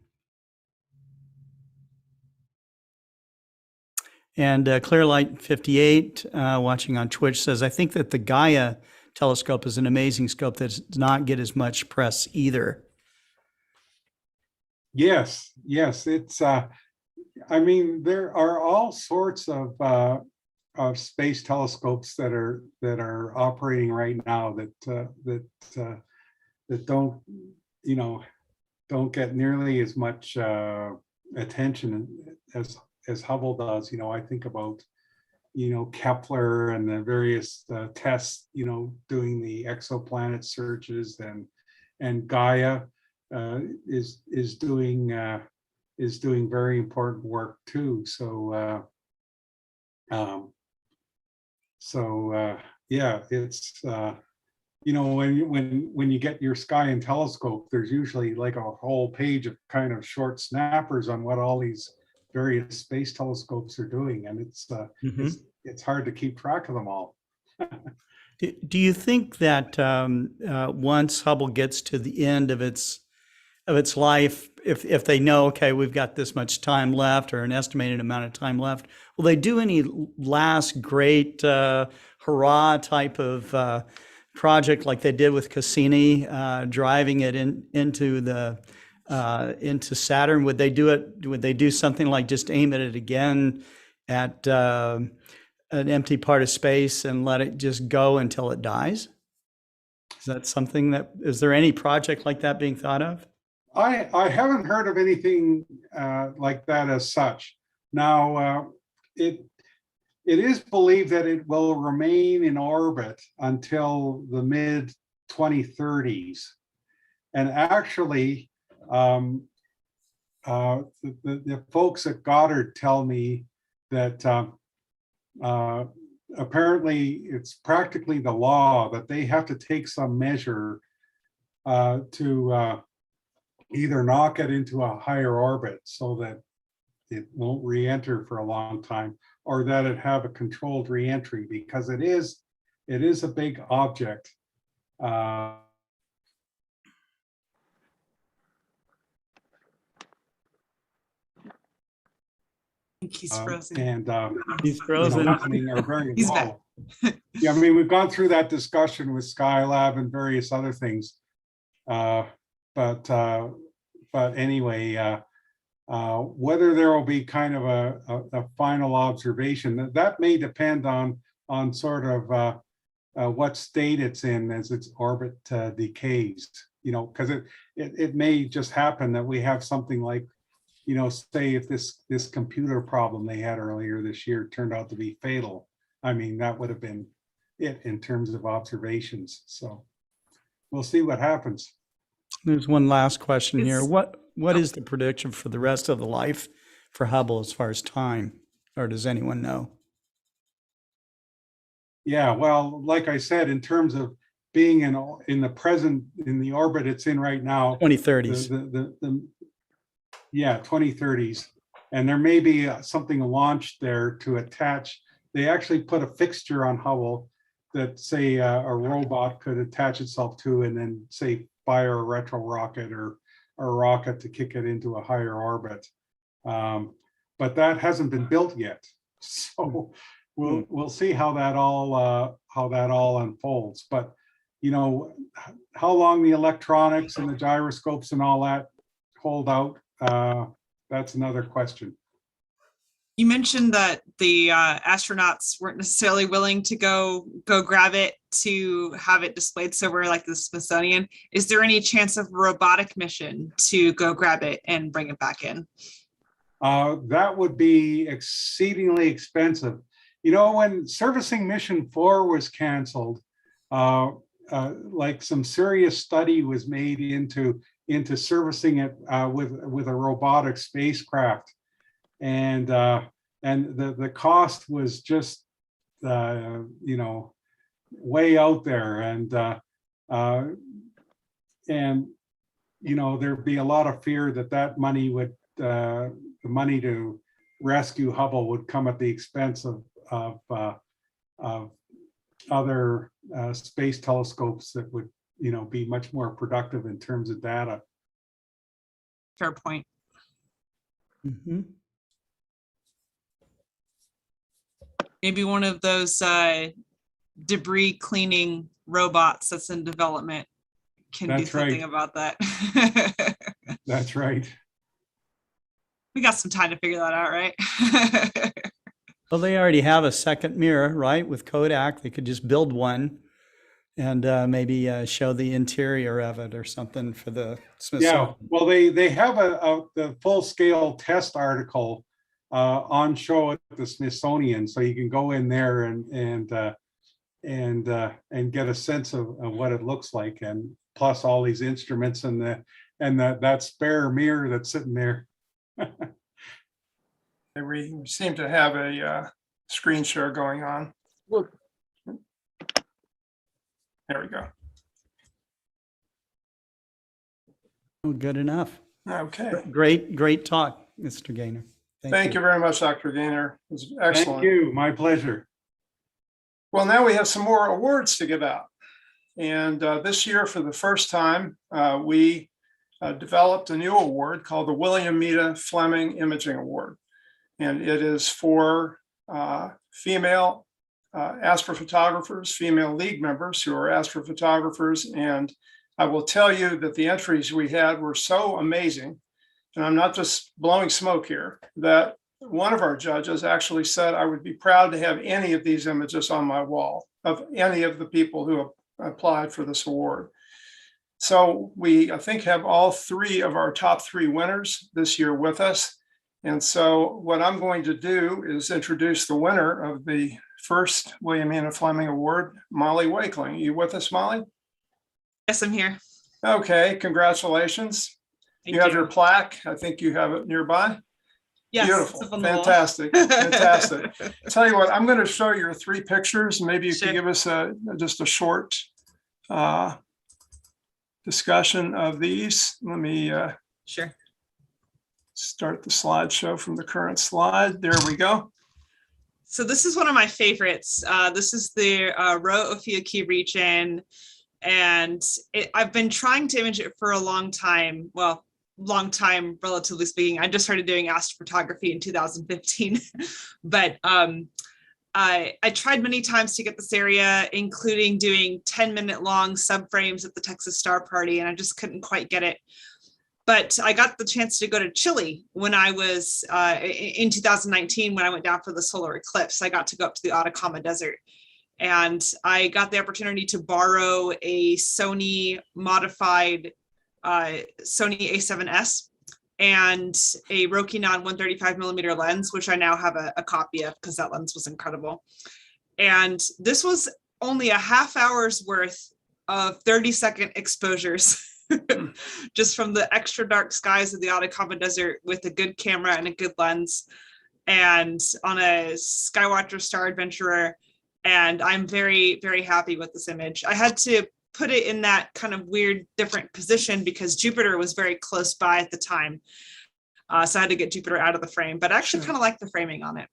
Clearlight 58, watching on Twitch, says, I think that the Gaia telescope is an amazing scope that does not get as much press either. Yes, it's, I mean, there are all sorts of space telescopes that are operating right now that don't, you know, don't get nearly as much attention as Hubble does. You know, I think about, you know, Kepler and the various tests, you know, doing the exoplanet searches, and Gaia is doing very important work too. So yeah, it's you know, when you get your sky and telescope, there's usually like a whole page of kind of short snappers on what all these various space telescopes are doing, and it's hard to keep track of them all. Do you think that once Hubble gets to the end of its life, if they know, okay, we've got this much time left or an estimated amount of time left, will they do any last great hurrah type of project like they did with Cassini, driving it into Saturn? Would they do it? Would they do something like just aim at it again at an empty part of space and let it just go until it dies? Is that something is there any project like that being thought of? I haven't heard of anything like that as such. Now, it is believed that it will remain in orbit until the mid 2030s. And actually, the folks at Goddard tell me that apparently it's practically the law that they have to take some measure to either knock it into a higher orbit so that it won't re-enter for a long time, or that it have a controlled re-entry, because it is a big object. He's frozen. He's frozen. Are very He's back. Yeah, I mean, we've gone through that discussion with Skylab and various other things. But anyway, whether there will be kind of a final observation, that may depend on sort of what state it's in as its orbit decays. You know, because it may just happen that we have something like, you know, say if this computer problem they had earlier this year turned out to be fatal. I mean, that would have been it in terms of observations. So we'll see what happens. There's one last question here. What is the prediction for the rest of the life for Hubble as far as time, or does anyone know? Yeah, well, like I said, in terms of being in the orbit it's in right now, 2030s. Yeah, 2030s, and there may be something launched there to attach. They actually put a fixture on Hubble that, say, a robot could attach itself to, and then, say, fire a retro rocket or a rocket to kick it into a higher orbit. But that hasn't been built yet, so we'll see how that all unfolds. But you know, how long the electronics and the gyroscopes and all that hold out, that's another question. You mentioned that the astronauts weren't necessarily willing to go grab it to have it displayed somewhere like the Smithsonian. Is there any chance of a robotic mission to go grab it and bring it back in? That would be exceedingly expensive. You know, when servicing mission 4 was canceled, like some serious study was made into servicing it with a robotic spacecraft, and the cost was just you know, way out there, and you know, there'd be a lot of fear that that money would, the money to rescue Hubble would come at the expense of other space telescopes that would, you know, be much more productive in terms of data. Fair point. Mhm. Maybe one of those debris cleaning robots that's in development can do That's something right. about that. That's right. We got some time to figure that out, right? Well, they already have a second mirror, right? With Kodak, they could just build one and maybe show the interior of it or something for the Smithsonian. Yeah, well, they have the full scale test article on show at the Smithsonian, so you can go in there and get a sense of what it looks like, and plus all these instruments and that spare mirror that's sitting there. We seem to have a screen share going on. Look. There we go. Oh, good enough. Okay. Great talk, Mr. Gainor. Thank you very much, Dr. Gainor. It was excellent. Thank you. My pleasure. Well, now we have some more awards to give out. And this year, for the first time, we developed a new award called the William Meta Fleming Imaging Award. And it is for female astrophotographers, female league members who are astrophotographers. And I will tell you that the entries we had were so amazing, and I'm not just blowing smoke here, that one of our judges actually said, I would be proud to have any of these images on my wall of any of the people who applied for this award. So we, I think, have all three of our top three winners this year with us. And so what I'm going to do is introduce the winner of the first William Meta Fleming Award, Molly Wakeling. You with us, Molly? Yes, I'm here. Okay, congratulations. Thank you have you. your plaque. I think you have it nearby. Yes, Beautiful. it's up on the wall. Fantastic. Fantastic. Tell you what, I'm going to show your three pictures. Maybe you Sure. can give us just a short discussion of these. Let me Sure. start the slideshow from the current slide. There we go. So this is one of my favorites. This is the Rho-Ophiuchi region, and I've been trying to image it for a long time. Well, long time, relatively speaking. I just started doing astrophotography in 2015, but I tried many times to get this area, including doing 10-minute long subframes at the Texas Star Party, and I just couldn't quite get it. But I got the chance to go to Chile when I was in 2019, when I went down for the solar eclipse. I got to go up to the Atacama Desert, and I got the opportunity to borrow a Sony modified Sony A7S and a Rokinon 135mm lens, which I now have a copy of because that lens was incredible. And this was only a half hour's worth of 30-second exposures just from the extra dark skies of the Atacama Desert with a good camera and a good lens, and on a Skywatcher Star Adventurer. And I'm very, very happy with this image. I had to put it in that kind of weird different position because Jupiter was very close by at the time. So I had to get Jupiter out of the frame, but I actually kind of like the framing on it.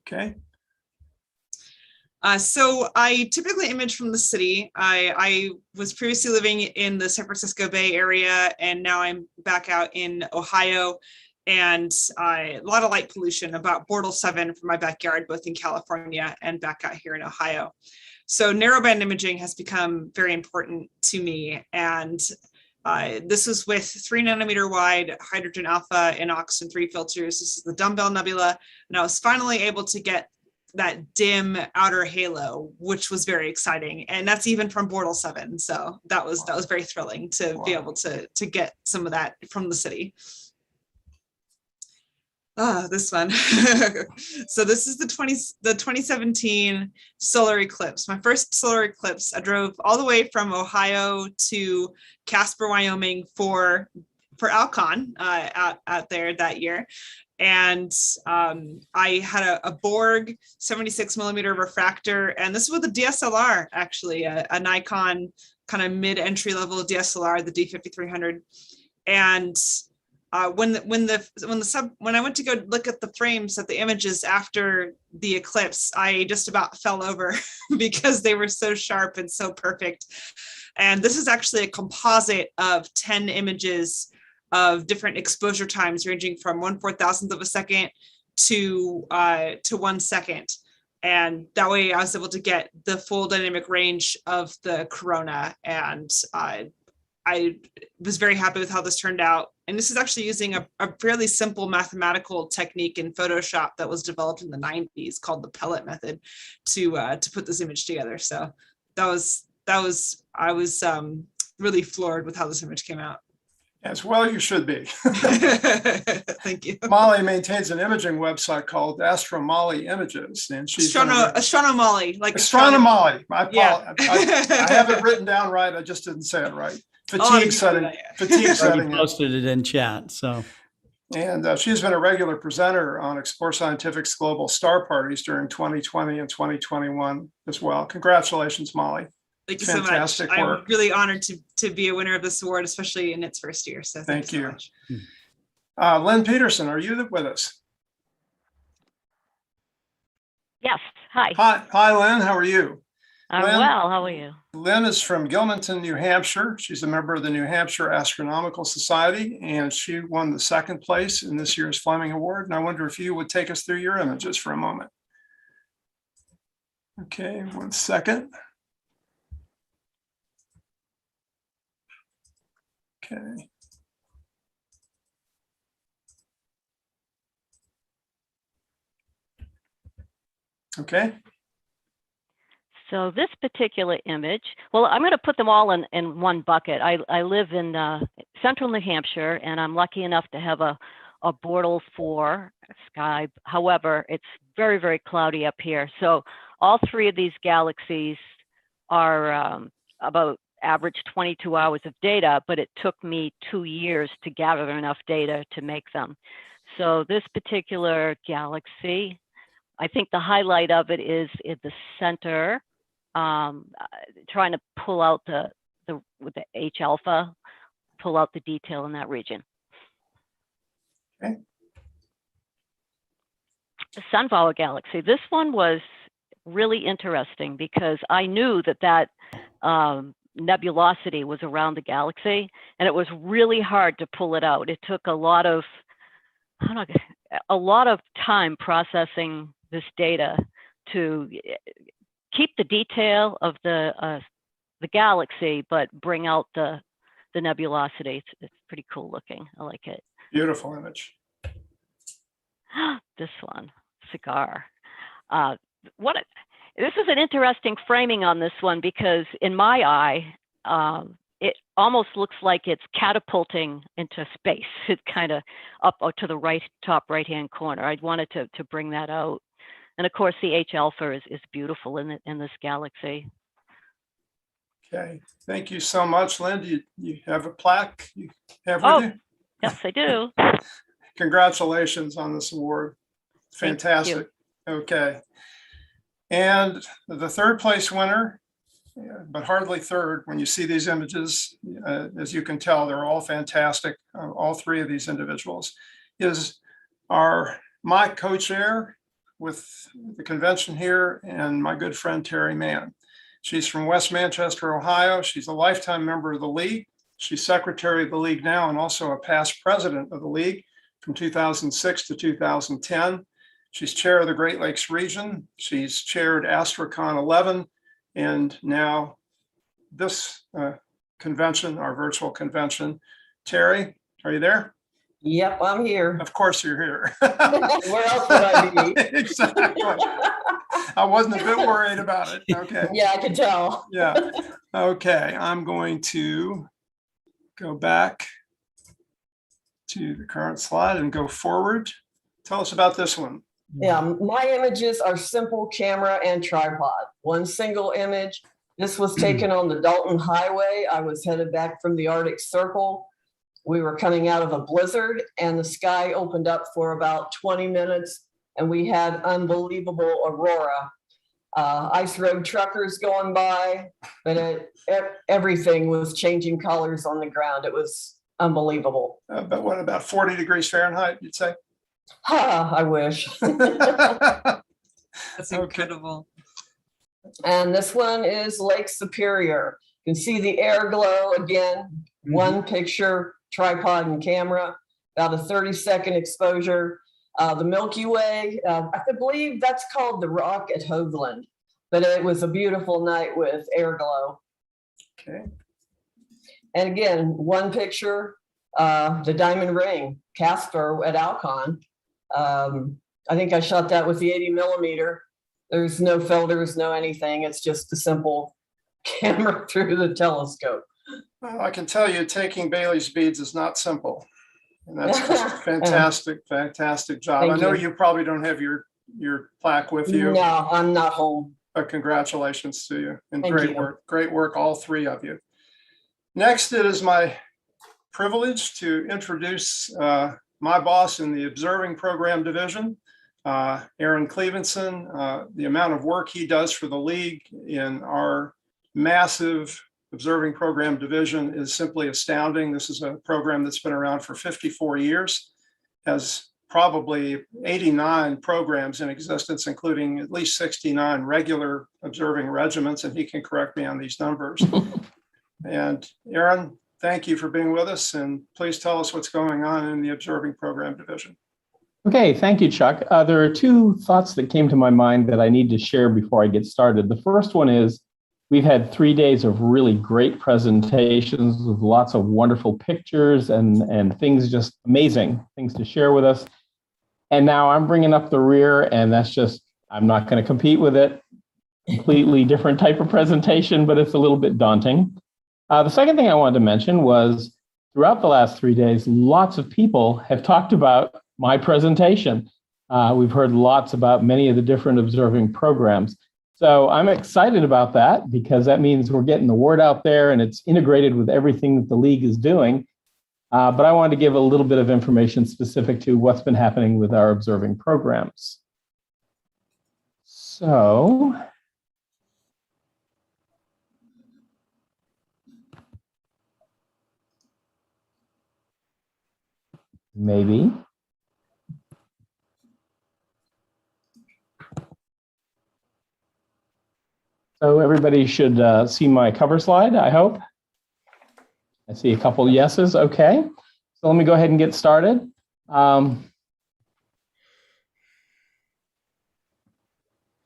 Okay. So I typically image from the city. I was previously living in the San Francisco Bay Area, and now I'm back out in Ohio, and a lot of light pollution, about Bortle 7 from my backyard, both in California and back out here in Ohio. So narrowband imaging has become very important to me. And this is with 3nm wide hydrogen alpha and oxygen 3 filters. This is the Dumbbell Nebula. And I was finally able to get that dim outer halo, which was very exciting. And that's even from Bortle 7. So that was very thrilling to be able to get some of that from the city. This one. So this is the 2017 solar eclipse. My first solar eclipse. I drove all the way from Ohio to Casper, Wyoming for ALCon out there that year. And I had a Borg 76mm refractor, and this was a DSLR, actually, a Nikon kind of mid-entry level DSLR, the D5300. And when I went to go look at the frames at the images after the eclipse, I just about fell over because they were so sharp and so perfect. And this is actually a composite of 10 images of different exposure times ranging from 1/4000th of a second to 1 second. And that way I was able to get the full dynamic range of the corona. And I was very happy with how this turned out. And this is actually using a fairly simple mathematical technique in Photoshop that was developed in the 90s called the pellet method to put this image together. So I was really floored with how this image came out. As well, you should be. Thank you. Molly maintains an imaging website called Astronomally Images, and she's Astronomally, like Astronomally. Yeah. I have it written down right. I just didn't say it right. Fatigue setting. Fatigue setting. Posted it in chat. So. And she's been a regular presenter on Explore Scientific's global star parties during 2020 and 2021 as well. Congratulations, Molly. Thank you Fantastic so much. work. I'm really honored to be a winner of this award, especially in its first year. So thank you. So much. Lynn Peterson, are you with us? Yes. Hi. Hi, Lynn. How are you? I'm well. How are you? Lynn is from Gilmanton, New Hampshire. She's a member of the New Hampshire Astronomical Society, and she won the second place in this year's Fleming Award. And I wonder if you would take us through your images for a moment. Okay, 1 second. Okay. Okay. So this particular image, well, I'm going to put them all in one bucket. I live in central New Hampshire, and I'm lucky enough to have a Bortle 4 sky. However, it's very, very cloudy up here. So all three of these galaxies are about average 22 hours of data, but it took me 2 years to gather enough data to make them. So this particular galaxy, I think the highlight of it is in the center, trying to pull out with the H alpha, pull out the detail in that region. Okay. The Sunflower Galaxy. This one was really interesting because I knew that nebulosity was around the galaxy, and it was really hard to pull it out. It took a lot of time processing this data to keep the detail of the galaxy, but bring out the nebulosity. It's pretty cool looking. I like it. Beautiful image. This one, cigar. This is an interesting framing on this one because in my eye, it almost looks like it's catapulting into space. It's kind of up to the top right-hand corner. I wanted to bring that out. And of course, the H alpha is beautiful in this galaxy. Okay, thank you so much, Lynn. Do you have a plaque you have with you? Yes, I do. Congratulations on this award. Fantastic. Okay. And the third place winner, but hardly third, when you see these images, as you can tell, they're all fantastic. All three of these individuals is my co-chair with the convention here and my good friend Terry Mann. She's from West Manchester, Ohio. She's a lifetime member of the League. She's secretary of the League now and also a past president of the League from 2006 to 2010. She's chair of the Great Lakes region. She's chaired AstroCon 11, and now this convention, our virtual convention. Terry, are you there? Yep, I'm here. Of course you're here. Where else would I be? Exactly. I wasn't a bit worried about it. Okay. Yeah, I can tell. Yeah. Okay, I'm going to go back to the current slide and go forward. Tell us about this one. Yeah, my images are simple camera and tripod. One single image. This was taken on the Dalton Highway. I was headed back from the Arctic Circle. We were coming out of a blizzard and the sky opened up for about 20 minutes and we had unbelievable aurora. Ice road truckers going by, but everything was changing colors on the ground. It was unbelievable. But what, about 40 degrees Fahrenheit, you'd say? I wish. That's incredible. And this one is Lake Superior. You can see the air glow again, one picture, tripod and camera, about a 30-second exposure. The Milky Way, I believe that's called the Rock at Hoagland, but it was a beautiful night with air glow. Okay. And again, one picture, the diamond ring, Casper at ALCon. I think I shot that with the 80 millimeter. There's no filters, no anything. It's just a simple camera through the telescope. Well, I can tell you taking Bailey's beads is not simple. And that's just a fantastic, fantastic job. Thank I know you. you probably don't have your plaque with you. No, I'm not home. But congratulations to you and Thank great you. work. Great work, all three of you. Next, it is my privilege to introduce my boss in the Observing Program Division, Aaron Clevenson. The amount of work he does for the League in our massive Observing Program Division is simply astounding. This is a program that's been around for 54 years, has probably 89 programs in existence, including at least 69 regular observing regiments, and he can correct me on these numbers. And Aaron, thank you for being with us, and please tell us what's going on in the Observing Program Division. Okay, thank you, Chuck. There are two thoughts that came to my mind that I need to share before I get started. The first one is we've had 3 days of really great presentations with lots of wonderful pictures and things, just amazing things to share with us. And now I'm bringing up the rear, and that's just, I'm not going to compete with it. Completely different type of presentation, but it's a little bit daunting. The second thing I wanted to mention was throughout the last 3 days, lots of people have talked about my presentation. We've heard lots about many of the different observing programs. So I'm excited about that because that means we're getting the word out there and it's integrated with everything that the League is doing. But I wanted to give a little bit of information specific to what's been happening with our observing programs. So maybe. So everybody should see my cover slide, I hope. I see a couple yeses, okay. So let me go ahead and get started. An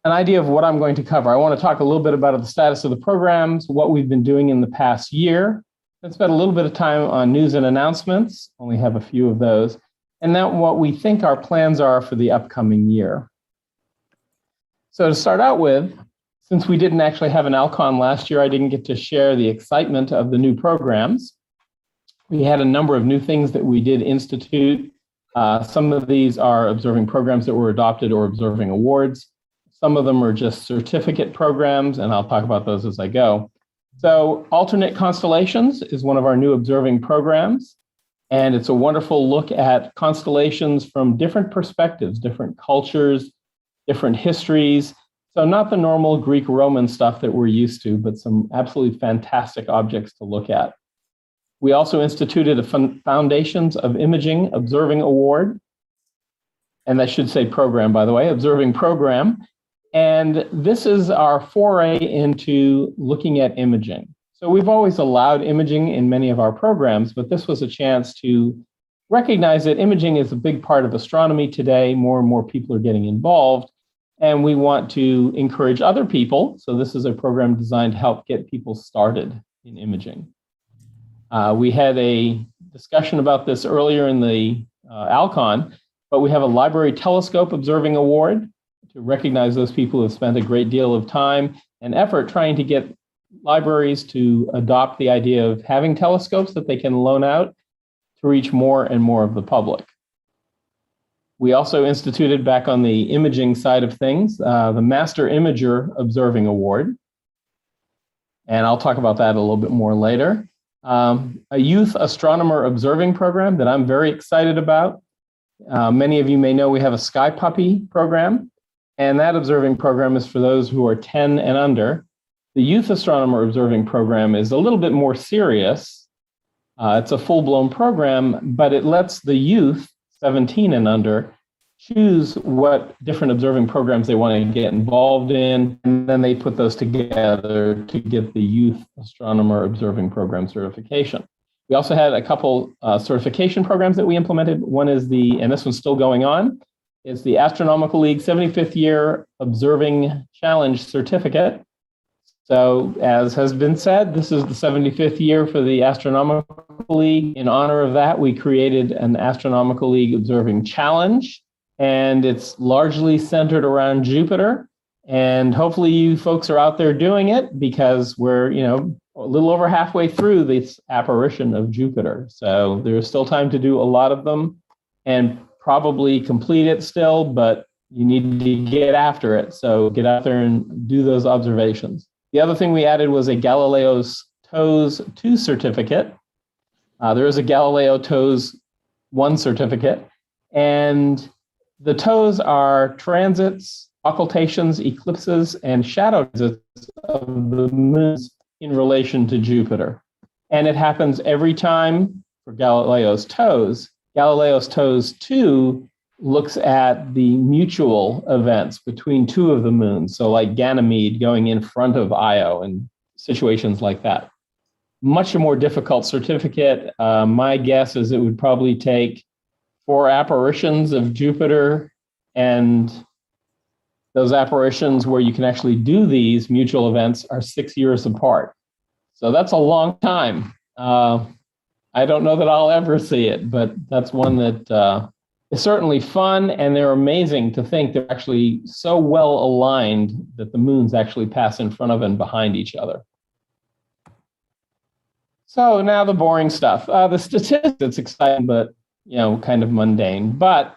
idea of what I'm going to cover. I want to talk a little bit about the status of the programs, what we've been doing in the past year. Let's spend a little bit of time on news and announcements. Only have a few of those. And then what we think our plans are for the upcoming year. So to start out with, since we didn't actually have an ALCon last year, I didn't get to share the excitement of the new programs. We had a number of new things that we did institute. Some of these are observing programs that were adopted or observing awards. Some of them are just certificate programs, and I'll talk about those as I go. So alternate constellations is one of our new observing programs, and it's a wonderful look at constellations from different perspectives, different cultures, different histories. So not the normal Greek Roman stuff that we're used to, but some absolutely fantastic objects to look at. We also instituted a Foundations of Imaging Observing Award, and that should say program, by the way, observing program. And this is our foray into looking at imaging. So we've always allowed imaging in many of our programs, but this was a chance to recognize that imaging is a big part of astronomy today. More and more people are getting involved, and we want to encourage other people. So this is a program designed to help get people started in imaging. We had a discussion about this earlier in the ALCon, but we have a Library Telescope Observing Award to recognize those people who have spent a great deal of time and effort trying to get libraries to adopt the idea of having telescopes that they can loan out to reach more and more of the public. We also instituted, back on the imaging side of things, the Master Imager Observing Award. And I'll talk about that a little bit more later. a youth astronomer observing program that I'm very excited about. Many of you may know we have a Sky Puppy program, and that observing program is for those who are 10 and under. The youth astronomer observing program is a little bit more serious. It's a full-blown program, but it lets the youth, 17 and under, choose what different observing programs they want to get involved in, and then they put those together to get the Youth Astronomer Observing Program certification. We also had a couple certification programs that we implemented. One is and this one's still going on, is the Astronomical League 75th Year Observing Challenge Certificate. So as has been said, this is the 75th year for the Astronomical League. In honor of that, we created an Astronomical League Observing Challenge, and it's largely centered around Jupiter. And hopefully you folks are out there doing it, because we're, a little over halfway through this apparition of Jupiter. So there's still time to do a lot of them and probably complete it still, but you need to get after it. So get out there and do those observations. The other thing we added was a Galileo's TOES 2 certificate. There is a Galileo TOES 1 certificate, and the TOES are transits, occultations, eclipses, and shadow visits of the moons in relation to Jupiter. And it happens every time for Galileo's TOES. Galileo's TOES 2 looks at the mutual events between two of the moons. So like Ganymede going in front of Io and situations like that. Much more difficult certificate. My guess is it would probably take 4 apparitions of Jupiter, and those apparitions where you can actually do these mutual events are 6 years apart. So that's a long time. I don't know that I'll ever see it, but that's one that is certainly fun, and they're amazing to think they're actually so well aligned that the moons actually pass in front of and behind each other. So now the boring stuff. The statistics, it's exciting, but kind of mundane. But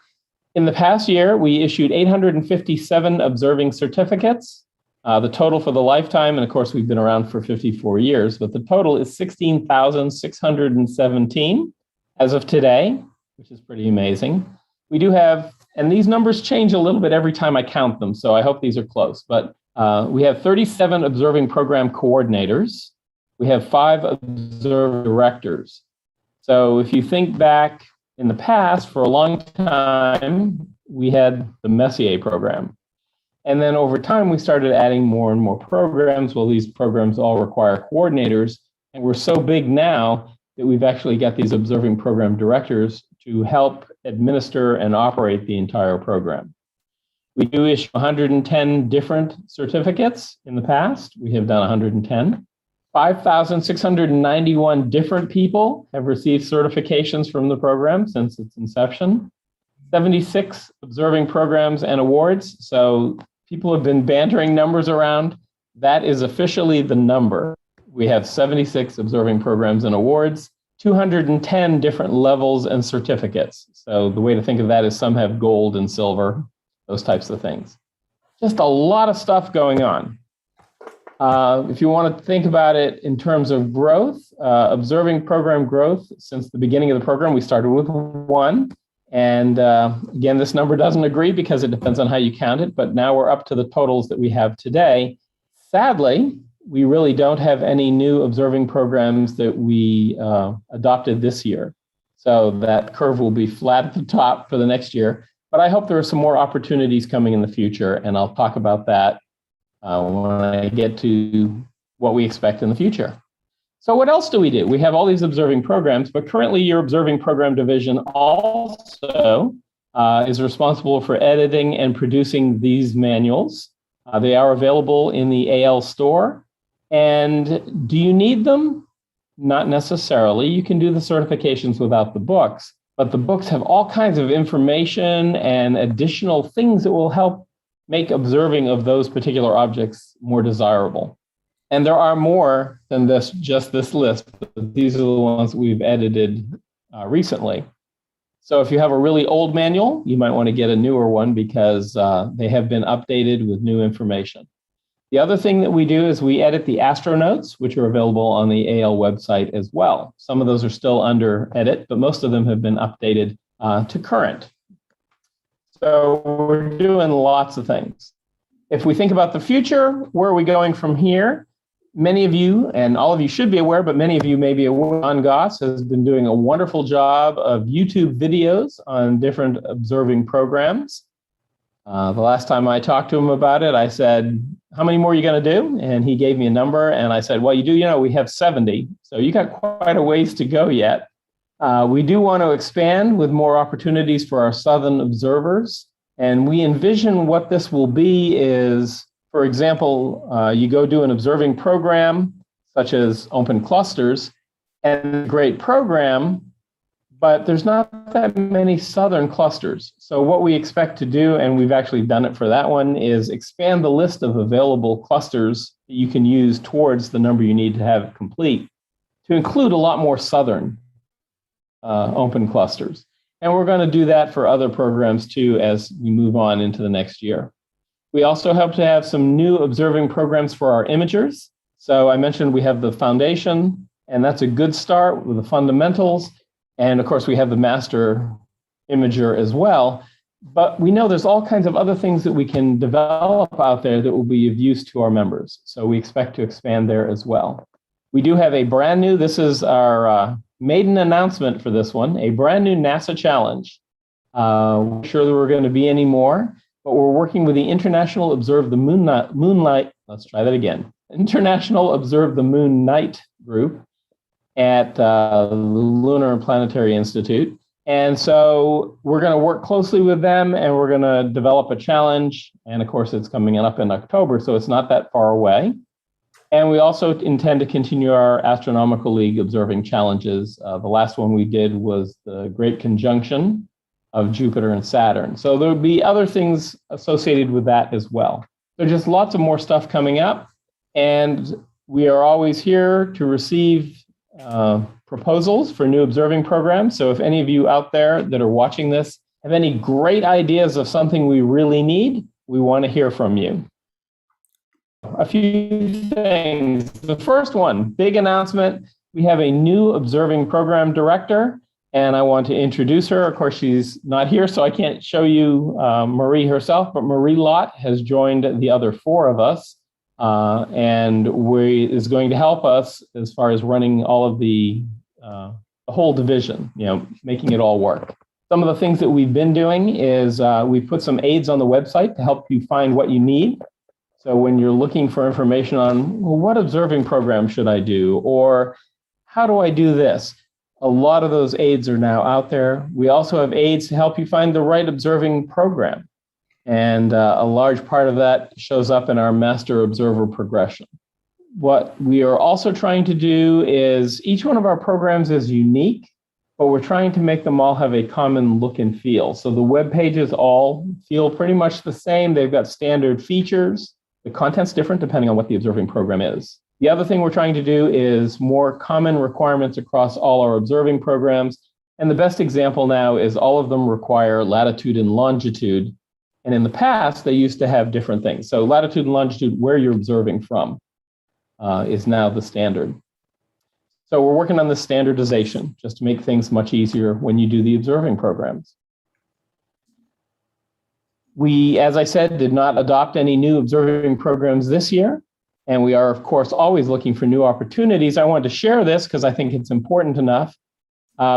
in the past year, we issued 857 observing certificates. The total for the lifetime, and of course we've been around for 54 years, but the total is 16,617 as of today, which is pretty amazing. We do have, and these numbers change a little bit every time I count them, so I hope these are close, but we have 37 observing program coordinators. We have 5 observer directors. So if you think back in the past, for a long time, we had the Messier program. And then over time, we started adding more and more programs. Well, these programs all require coordinators, and we're so big now that we've actually got these observing program directors to help administer and operate the entire program. We do issue 110 different certificates in the past. We have done 110. 5,691 different people have received certifications from the program since its inception. 76 observing programs and awards. So people have been bantering numbers around. That is officially the number. We have 76 observing programs and awards, 210 different levels and certificates. So the way to think of that is some have gold and silver, those types of things. Just a lot of stuff going on. If you want to think about it in terms of growth, observing program growth since the beginning of the program, we started with 1. And again, this number doesn't agree because it depends on how you count it, but now we're up to the totals that we have today. Sadly, we really don't have any new observing programs that we adopted this year. So that curve will be flat at the top for the next year. But I hope there are some more opportunities coming in the future, and I'll talk about that when I get to what we expect in the future. So what else do? We have all these observing programs, but currently your observing program division also is responsible for editing and producing these manuals. They are available in the AL store. And do you need them? Not necessarily. You can do the certifications without the books, but the books have all kinds of information and additional things that will help make observing of those particular objects more desirable. And there are more than just this list, but these are the ones we've edited recently. So if you have a really old manual, you might want to get a newer one because they have been updated with new information. The other thing that we do is we edit the astronotes, which are available on the AL website as well. Some of those are still under edit, but most of them have been updated to current. So we're doing lots of things. If we think about the future, where are we going from here? Many of you, and all of you should be aware, but many of you may be aware, John Goss has been doing a wonderful job of YouTube videos on different observing programs. The last time I talked to him about it, I said, how many more are you going to do? And he gave me a number, and I said, well, we have 70. So you got quite a ways to go yet. We do want to expand with more opportunities for our Southern observers. And we envision what this will be is, for example, you go do an observing program, such as open clusters, and a great program, but there's not that many Southern clusters. So what we expect to do, and we've actually done it for that one, is expand the list of available clusters that you can use towards the number you need to have it complete to include a lot more Southern open clusters. And we're going to do that for other programs too as we move on into the next year. We also hope to have some new observing programs for our imagers. So I mentioned we have the foundation, and that's a good start with the fundamentals. And of course, we have the master imager as well. But we know there's all kinds of other things that we can develop out there that will be of use to our members. So we expect to expand there as well. We do have a brand new, this is our maiden announcement for this one, a brand new NASA challenge. We're not sure that we're going to be any more, but we're working with the International Observe the Moonlight, let's try that again, International Observe the Moon Night group at the Lunar and Planetary Institute. And so we're going to work closely with them, and we're going to develop a challenge. And of course, it's coming up in October, so it's not that far away. And we also intend to continue our Astronomical League observing challenges. The last one we did was the Great Conjunction of Jupiter and Saturn. So there'll be other things associated with that as well. There's just lots of more stuff coming up, and we are always here to receive proposals for new observing programs. So if any of you out there that are watching this have any great ideas of something we really need, we want to hear from you. A few things. The first one, big announcement. We have a new observing program director, and I want to introduce her. Of course, she's not here, so I can't show you Marie herself, but Marie Lott has joined the other four of us, and is going to help us as far as running all of the whole division, making it all work. Some of the things that we've been doing is we've put some aids on the website to help you find what you need. So when you're looking for information on, well, what observing program should I do? Or how do I do this? A lot of those aids are now out there. We also have aids to help you find the right observing program. And a large part of that shows up in our master observer progression. What we are also trying to do is each one of our programs is unique, but we're trying to make them all have a common look and feel. So the web pages all feel pretty much the same. They've got standard features. The content's different depending on what the observing program is. The other thing we're trying to do is more common requirements across all our observing programs. And the best example now is all of them require latitude and longitude. And in the past, they used to have different things. So latitude and longitude, where you're observing from, is now the standard. So we're working on this standardization just to make things much easier when you do the observing programs. We, as I said, did not adopt any new observing programs this year. And we are, of course, always looking for new opportunities. I wanted to share this because I think it's important enough.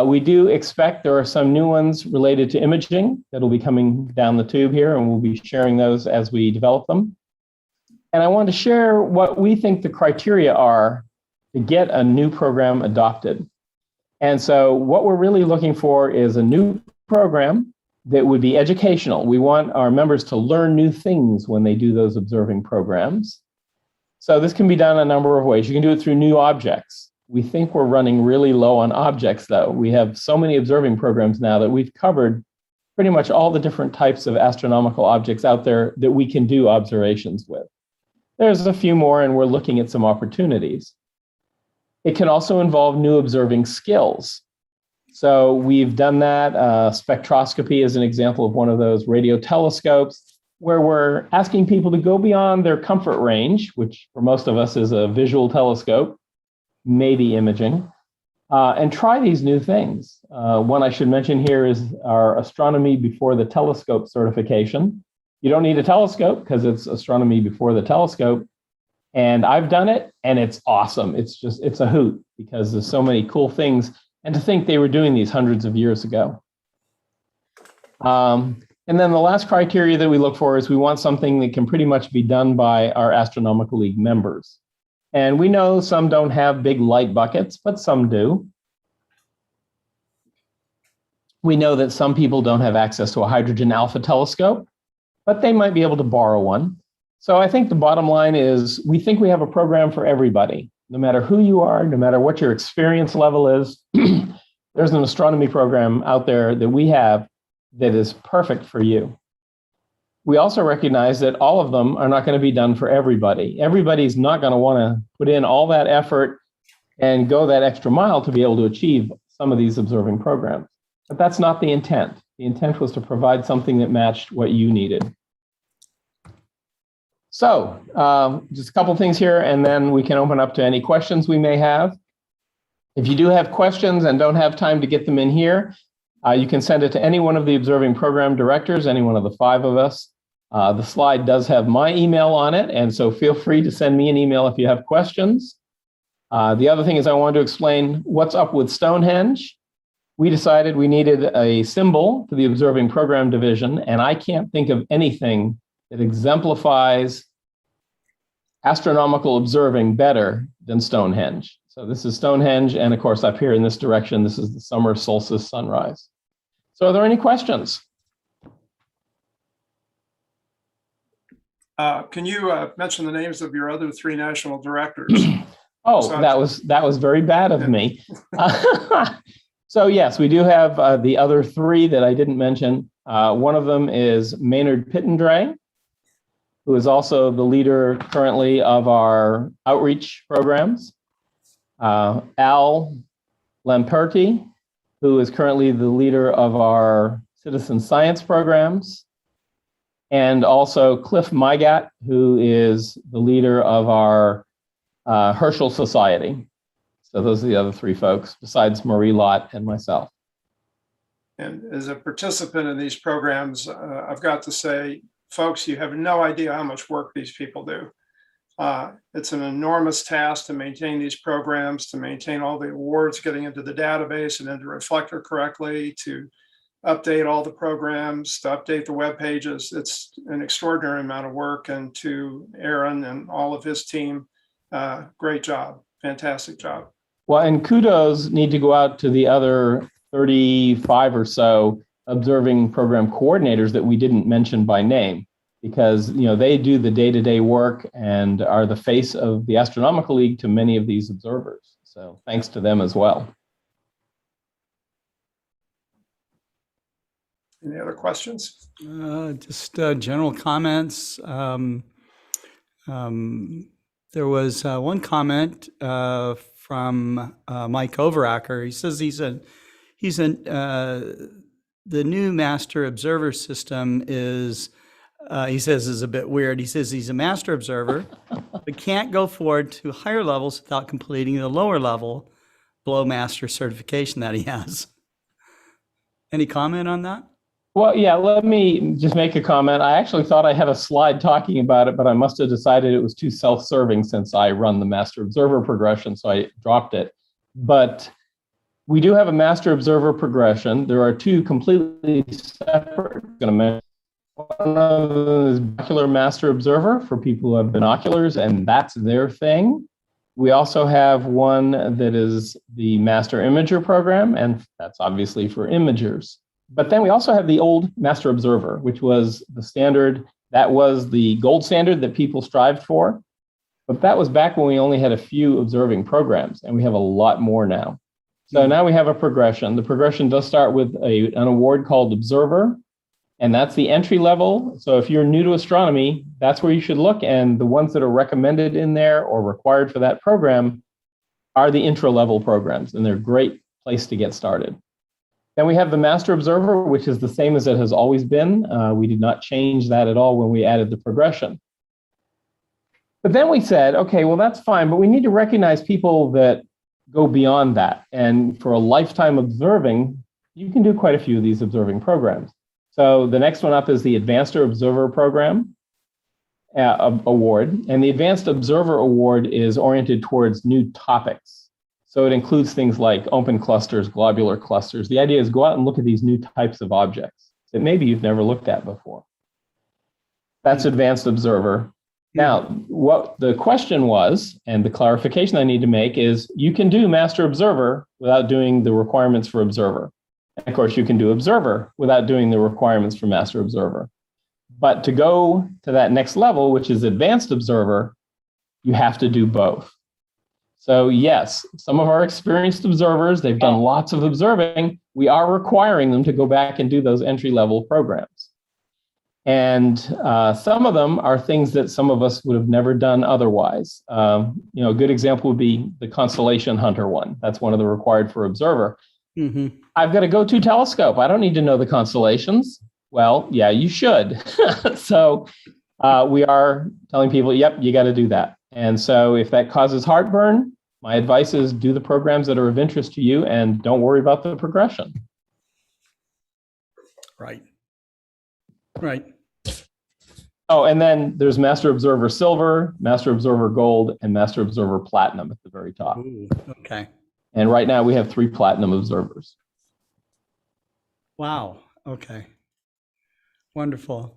We do expect there are some new ones related to imaging that will be coming down the tube here, and we'll be sharing those as we develop them. And I wanted to share what we think the criteria are to get a new program adopted. And so what we're really looking for is a new program that would be educational. We want our members to learn new things when they do those observing programs. So this can be done a number of ways. You can do it through new objects. We think we're running really low on objects, though. We have so many observing programs now that we've covered pretty much all the different types of astronomical objects out there that we can do observations with. There's a few more, and we're looking at some opportunities. It can also involve new observing skills. So we've done that. Spectroscopy is an example of one of those. Radio telescopes. where we're asking people to go beyond their comfort range, which for most of us is a visual telescope, maybe imaging, and try these new things. One I should mention here is our Astronomy Before the Telescope certification. You don't need a telescope because it's Astronomy Before the Telescope. And I've done it, and it's awesome. It's a hoot because there's so many cool things. And to think they were doing these hundreds of years ago. And then the last criteria that we look for is we want something that can pretty much be done by our Astronomical League members. And we know some don't have big light buckets, but some do. We know that some people don't have access to a hydrogen alpha telescope, but they might be able to borrow one. So I think the bottom line is we think we have a program for everybody. No matter who you are, no matter what your experience level is, there's an astronomy program out there that we have that is perfect for you. We also recognize that all of them are not going to be done for everybody. Everybody's not going to want to put in all that effort and go that extra mile to be able to achieve some of these observing programs. But that's not the intent. The intent was to provide something that matched what you needed. So just a couple things here, and then we can open up to any questions we may have. If you do have questions and don't have time to get them in here, you can send it to any one of the observing program directors, any one of the 5 of us. The slide does have my email on it, and so feel free to send me an email if you have questions. The other thing is I wanted to explain what's up with Stonehenge. We decided we needed a symbol for the observing program division, and I can't think of anything that exemplifies astronomical observing better than Stonehenge. So this is Stonehenge, and of course up here in this direction, this is the summer solstice sunrise. So are there any questions? Can you mention the names of your other 3 national directors? Oh, that was very bad of me. So yes, we do have the other 3 that I didn't mention. One of them is Maynard Pittendray, who is also the leader currently of our outreach programs. Al Lamperti, who is currently the leader of our citizen science programs. And also Cliff Mygat, who is the leader of our Herschel Society. So those are the other 3 folks, besides Marie Lott and myself. And as a participant in these programs, I've got to say, folks, you have no idea how much work these people do. It's an enormous task to maintain these programs, to maintain all the awards getting into the database and into Reflector correctly, to update all the programs, to update the web pages. It's an extraordinary amount of work. And to Aaron and all of his team, great job, fantastic job. Well, and kudos need to go out to the other 35 or so observing program coordinators that we didn't mention by name, because they do the day-to-day work and are the face of the Astronomical League to many of these observers. So thanks to them as well. Any other questions? Just general comments. There was one comment from Mike Overacker. He says the new master observer system is, he says, is a bit weird. He says he's a master observer, but can't go forward to higher levels without completing the lower level below master certification that he has. Any comment on that? Well, yeah, let me just make a comment. I actually thought I had a slide talking about it, but I must have decided it was too self-serving since I run the master observer progression, so I dropped it. But we do have a master observer progression. There are 2 completely separate. I'm going to mention one of them is binocular master observer for people who have binoculars, and that's their thing. We also have one that is the master imager program, and that's obviously for imagers. But then we also have the old master observer, which was the standard. That was the gold standard that people strived for. But that was back when we only had a few observing programs, and we have a lot more now. So now we have a progression. The progression does start with an award called Observer, and that's the entry level. So if you're new to astronomy, that's where you should look. And the ones that are recommended in there or required for that program are the intro level programs, and they're a great place to get started. Then we have the master observer, which is the same as it has always been. We did not change that at all when we added the progression. But then we said, okay, well, that's fine, but we need to recognize people that go beyond that. And for a lifetime observing, you can do quite a few of these observing programs. So the next one up is the Advanced Observer Program Award. And the Advanced Observer Award is oriented towards new topics. So it includes things like open clusters, globular clusters. The idea is go out and look at these new types of objects that maybe you've never looked at before. That's Advanced Observer. Now, what the question was, and the clarification I need to make is, you can do Master Observer without doing the requirements for Observer. And of course, you can do Observer without doing the requirements for Master Observer. But to go to that next level, which is Advanced Observer, you have to do both. So yes, some of our experienced observers, they've done lots of observing. We are requiring them to go back and do those entry-level programs. And some of them are things that some of us would have never done otherwise. A good example would be the Constellation Hunter one. That's one of the required for observer. Mm-hmm. I've got a go-to telescope. I don't need to know the constellations. Well, yeah, you should. So we are telling people, yep, you got to do that. And so if that causes heartburn, my advice is do the programs that are of interest to you and don't worry about the progression. Right. Right. Oh, and then there's Master Observer Silver, Master Observer Gold, and Master Observer Platinum at the very top. Ooh, okay. And right now we have 3 Platinum observers. Wow. Okay. Wonderful.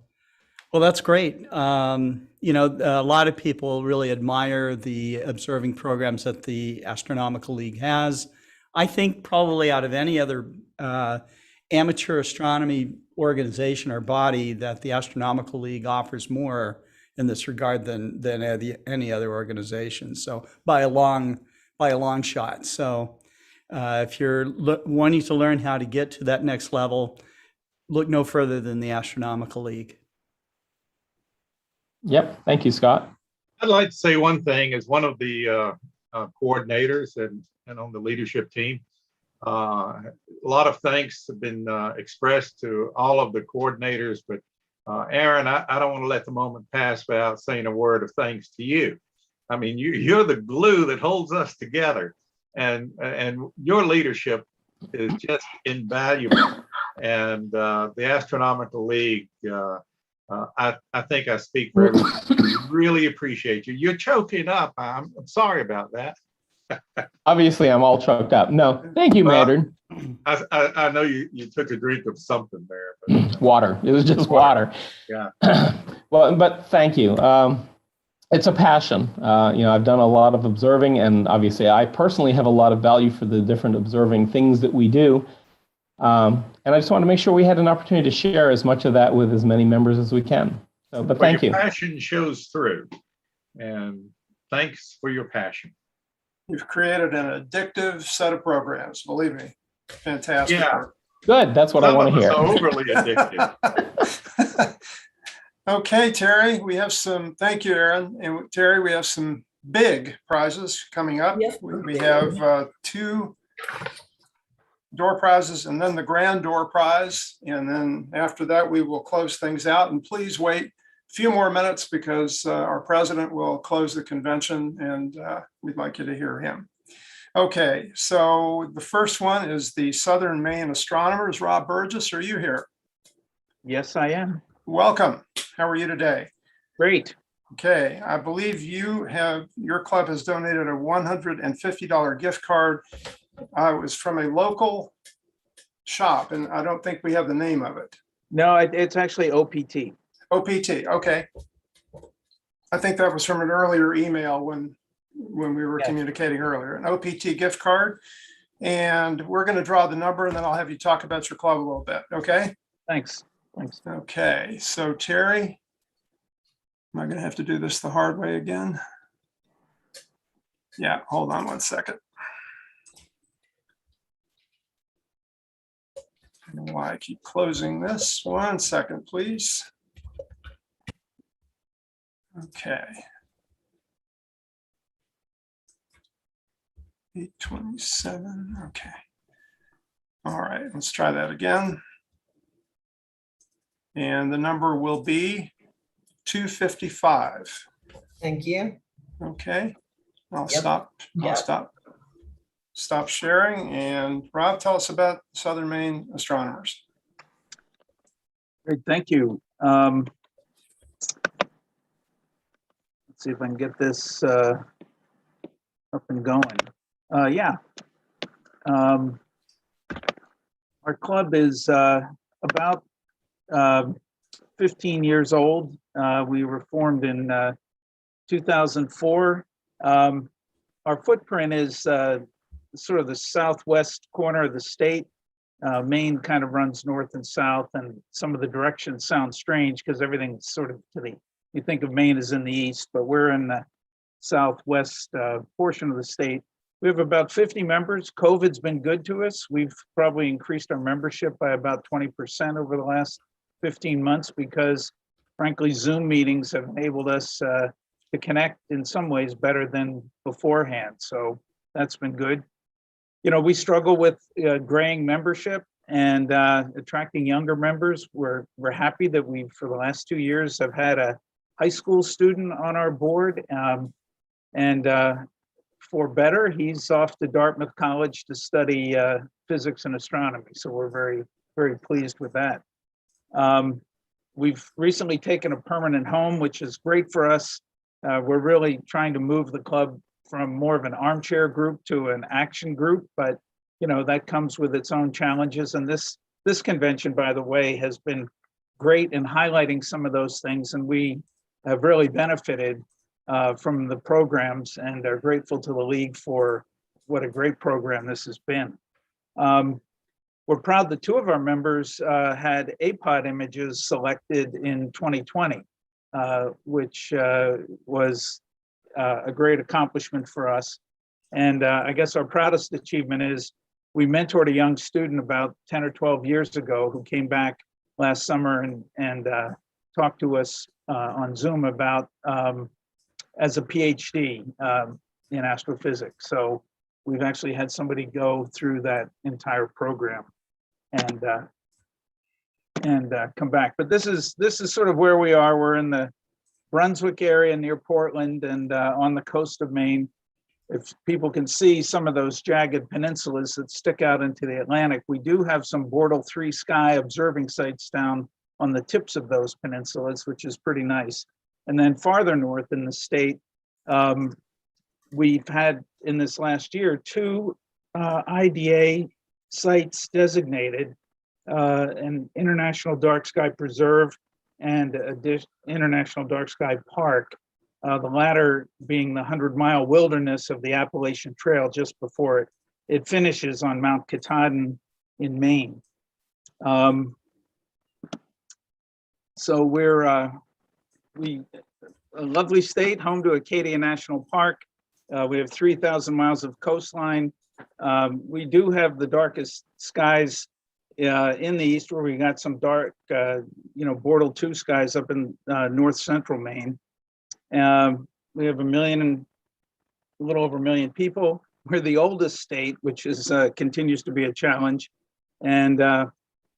Well, that's great. A lot of people really admire the observing programs that the Astronomical League has. I think probably out of any other amateur astronomy organization or body, that the Astronomical League offers more in this regard than any other organization. So by a long shot. So if you're wanting to learn how to get to that next level, look no further than the Astronomical League. Yep. Thank you, Scott. I'd like to say one thing as one of the coordinators and on the leadership team. A lot of thanks have been expressed to all of the coordinators, but Aaron, I don't want to let the moment pass without saying a word of thanks to you. I mean, you're the glue that holds us together, and your leadership is just invaluable. And the Astronomical League, I think I speak for everyone. Really appreciate you. You're choking up. I'm sorry about that. Obviously, I'm all choked up. No, thank you, Maynard. I know you took a drink of something there. But, water. It was just water. Yeah. Well, but thank you. It's a passion. I've done a lot of observing, and obviously, I personally have a lot of value for the different observing things that we do. And I just want to make sure we had an opportunity to share as much of that with as many members as we can. So, but thank you. Your passion shows through, and thanks for your passion. You've created an addictive set of programs, believe me. Fantastic. Yeah. Good. That's what I want to hear. Overly addictive. Okay, Terry, we have some, thank you, Aaron. And Terry, we have some big prizes coming up. Yes. We have 2 door prizes and then the grand door prize. And then after that, we will close things out. And please wait a few more minutes because our president will close the convention and we'd like you to hear him. Okay, so the first one is the Southern Maine Astronomers. Rob Burgess, are you here? Yes, I am. Welcome. How are you today? Great. Okay, I believe your club has donated a $150 gift card. It was from a local shop, and I don't think we have the name of it. No, it's actually OPT. OPT, okay. I think that was from an earlier email when we were communicating earlier. An OPT gift card, and we're going to draw the number, and then I'll have you talk about your club a little bit, okay? Thanks. Okay, so Terry, am I going to have to do this the hard way again? Yeah, hold on one second. I don't know why I keep closing this. 1 second, please. Okay. 827, okay. All right, let's try that again. And the number will be 255. Thank you. Okay, I'll Yep. stop. I'll Yep. stop sharing. And Rob, tell us about Southern Maine Astronomers. Great, thank you. Let's see if I can get this up and going. Yeah. Our club is about 15 years old. We were formed in 2004. Our footprint is sort of the southwest corner of the state. Maine kind of runs north and south, and some of the directions sound strange because everything's sort of to the, you think of Maine as in the east, but we're in the southwest portion of the state. We have about 50 members. COVID's been good to us. We've probably increased our membership by about 20% over the last 15 months because, frankly, Zoom meetings have enabled us to connect in some ways better than beforehand. So that's been good. You know, we struggle with graying membership and attracting younger members. We're happy that we, for the last 2 years, have had a high school student on our board. For better, he's off to Dartmouth College to study physics and astronomy. So we're very, very pleased with that. We've recently taken a permanent home, which is great for us. We're really trying to move the club from more of an armchair group to an action group, but you know that comes with its own challenges. And this convention, by the way, has been great in highlighting some of those things, and we have really benefited from the programs and are grateful to the league for what a great program this has been. We're proud that 2 of our members had APOD images selected in 2020, which was a great accomplishment for us. And I guess our proudest achievement is we mentored a young student about 10 or 12 years ago who came back last summer and talked to us on Zoom about as a PhD in astrophysics. So we've actually had somebody go through that entire program and come back. But this is sort of where we are. We're in the Brunswick area near Portland and on the coast of Maine. If people can see some of those jagged peninsulas that stick out into the Atlantic, we do have some Bortle 3 sky observing sites down on the tips of those peninsulas, which is pretty nice. And then farther north in the state, we've had in this last year 2 IDA sites designated, an International Dark Sky Preserve and International Dark Sky Park, the latter being the 100-mile wilderness of the Appalachian Trail just before it finishes on Mount Katahdin in Maine. So we're a lovely state, home to Acadia National Park. We have 3,000 miles of coastline. We do have the darkest skies in the east, where we got some dark, Bortle 2 skies up in north central Maine. We have a little over a million people. We're the oldest state, which is continues to be a challenge. And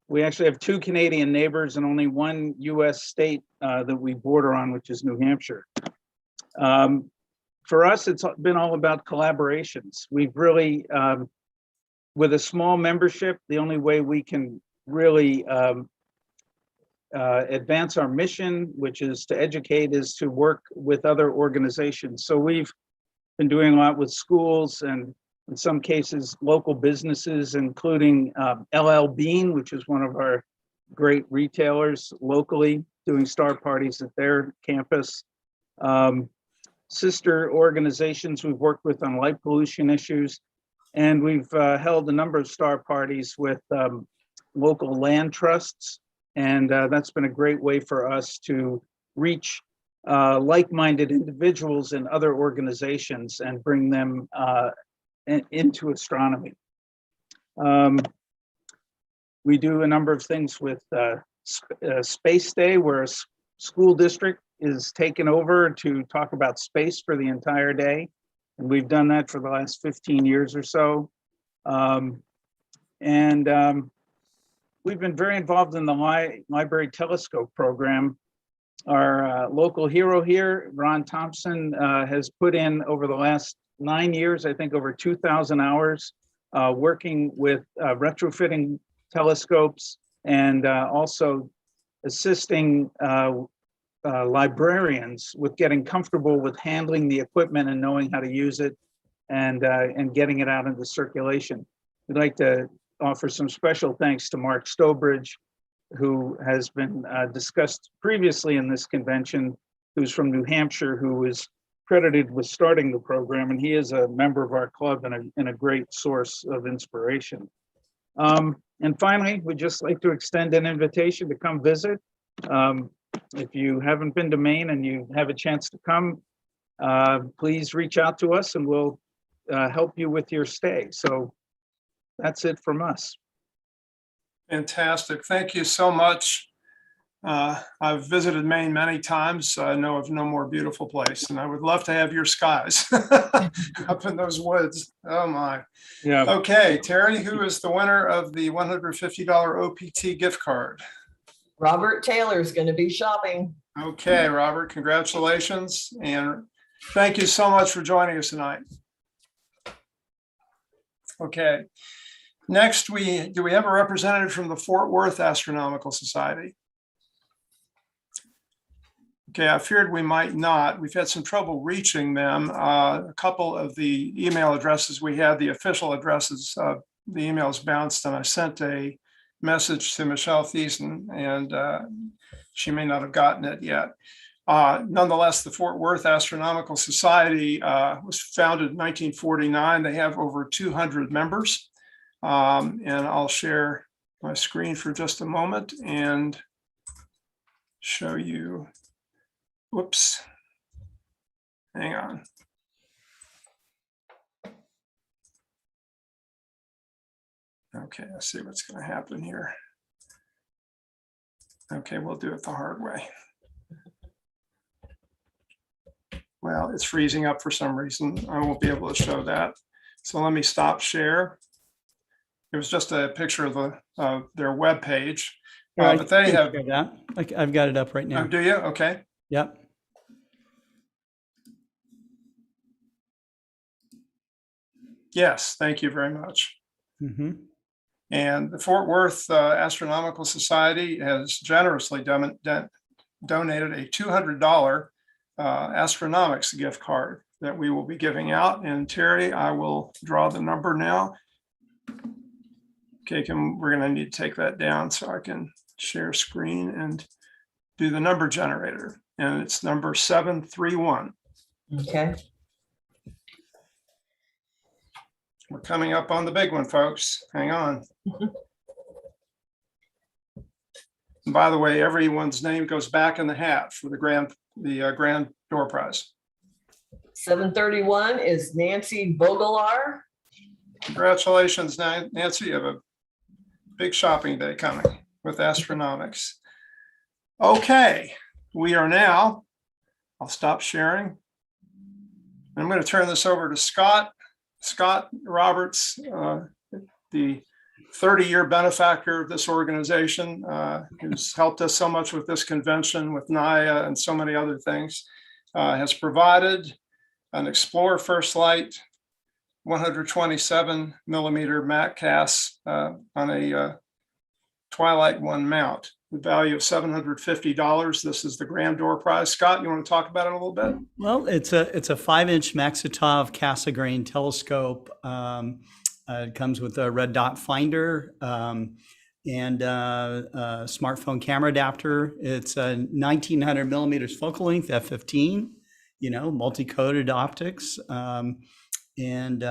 we actually have 2 Canadian neighbors and only 1 US state that we border on, which is New Hampshire. For us, it's been all about collaborations. We've really, with a small membership, the only way we can really advance our mission, which is to educate, is to work with other organizations. So we've been doing a lot with schools and in some cases local businesses, including LL Bean, which is one of our great retailers locally, doing star parties at their campus. Sister organizations we've worked with on light pollution issues. And we've held a number of star parties with local land trusts. And that's been a great way for us to reach like-minded individuals and other organizations and bring them into astronomy. We do a number of things with Space Day, where a school district is taken over to talk about space for the entire day. And we've done that for the last 15 years or so. And we've been very involved in the library telescope program. Our local hero here, Ron Thompson, has put in over the last 9 years, I think over 2,000 hours, working with retrofitting telescopes and also assisting librarians with getting comfortable with handling the equipment and knowing how to use it and getting it out into circulation. We'd like to offer some special thanks to Mark Stobridge, who has been discussed previously in this convention, who's from New Hampshire, who was credited with starting the program, and he is a member of our club and a great source of inspiration. And finally, we'd just like to extend an invitation to come visit. If you haven't been to Maine and you have a chance to come, please reach out to us and we'll help you with your stay. So that's it from us. Fantastic. Thank you so much. I've visited Maine many times. I know of no more beautiful place, and I would love to have your skies up in those woods. Oh my. Yeah. Okay, Terry, who is the winner of the $150 OPT gift card? Robert Taylor's going to be shopping. Okay, Robert, congratulations. And thank you so much for joining us tonight. Okay. Next, do we have a representative from the Fort Worth Astronomical Society? Okay, I feared we might not. We've had some trouble reaching them. A couple of the email addresses we had, the official addresses, the emails bounced, and I sent a message to Michelle Thiessen, and she may not have gotten it yet. Nonetheless, the Fort Worth Astronomical Society was founded in 1949. They have over 200 members. And I'll share my screen for just a moment and show you. Whoops. Hang on. Okay, let's see what's going to happen here. Okay, we'll do it the hard way. Well, it's freezing up for some reason. I won't be able to show that. So let me stop share. It was just a picture of their web page, but they have that. I've got it up right now. Oh, do you? Okay. Yep. Yes, thank you very much. Mm-hmm. And the Fort Worth Astronomical Society has generously donated a $200 astronomics gift card that we will be giving out. And Terry, I will draw the number now. Okay, we're going to need to take that down so I can share screen and do the number generator. And it's number 731. Okay. We're coming up on the big one, folks. Hang on. And by the way, everyone's name goes back in the hat for the grand door prize. 731 is Nancy Vogelar. Congratulations, Nancy. You have a big shopping day coming with astronomics. Okay, we are now, I'll stop sharing. I'm going to turn this over to Scott Roberts, the 30-year benefactor of this organization, who's helped us so much with this convention, with NIA and so many other things, has provided an Explorer First Light 127 millimeter MacCast on a Twilight 1 mount, the value of $750. This is the grand door prize. Scott, you want to talk about it a little bit? Well, it's a 5-inch Maxitov Cassegrain telescope. It comes with a red dot finder and a smartphone camera adapter. It's a 1900 millimeters focal length f/15, multi-coded optics. Is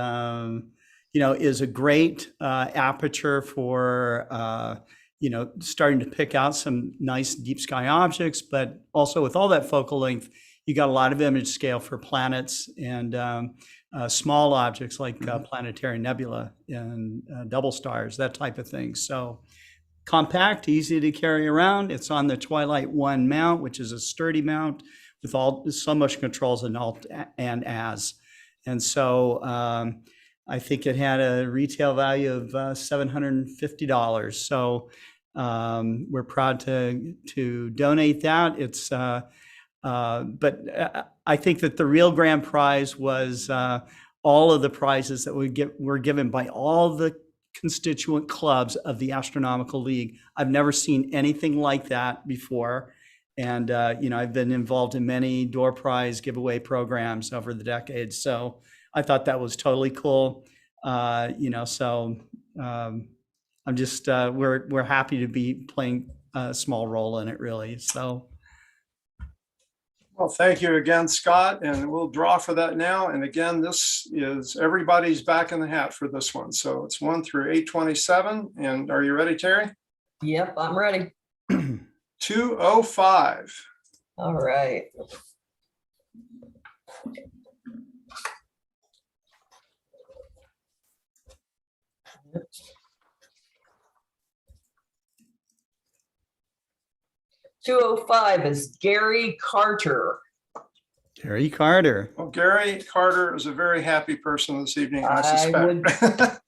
a great aperture for, starting to pick out some nice deep sky objects, but also with all that focal length, you got a lot of image scale for planets and small objects like planetary nebula and double stars, that type of thing. So compact, easy to carry around. It's on the Twilight 1 mount, which is a sturdy mount with so much controls in Alt and As. And so I think it had a retail value of $750. So we're proud to donate that. It's but I think that the real grand prize was all of the prizes that were given by all the constituent clubs of the Astronomical League. I've never seen anything like that before. And, I've been involved in many door prize giveaway programs over the decades. So I thought that was totally cool. I'm just, we're happy to be playing a small role in it, really. So. Well, thank you again, Scott, and we'll draw for that now. And again, this is everybody's back in the hat for this one. So it's 1 through 827. And are you ready, Terry? Yep, I'm ready. 205. All right. $205 is Gary Carter. Gary Carter. Well, Gary Carter is a very happy person this evening, I suspect.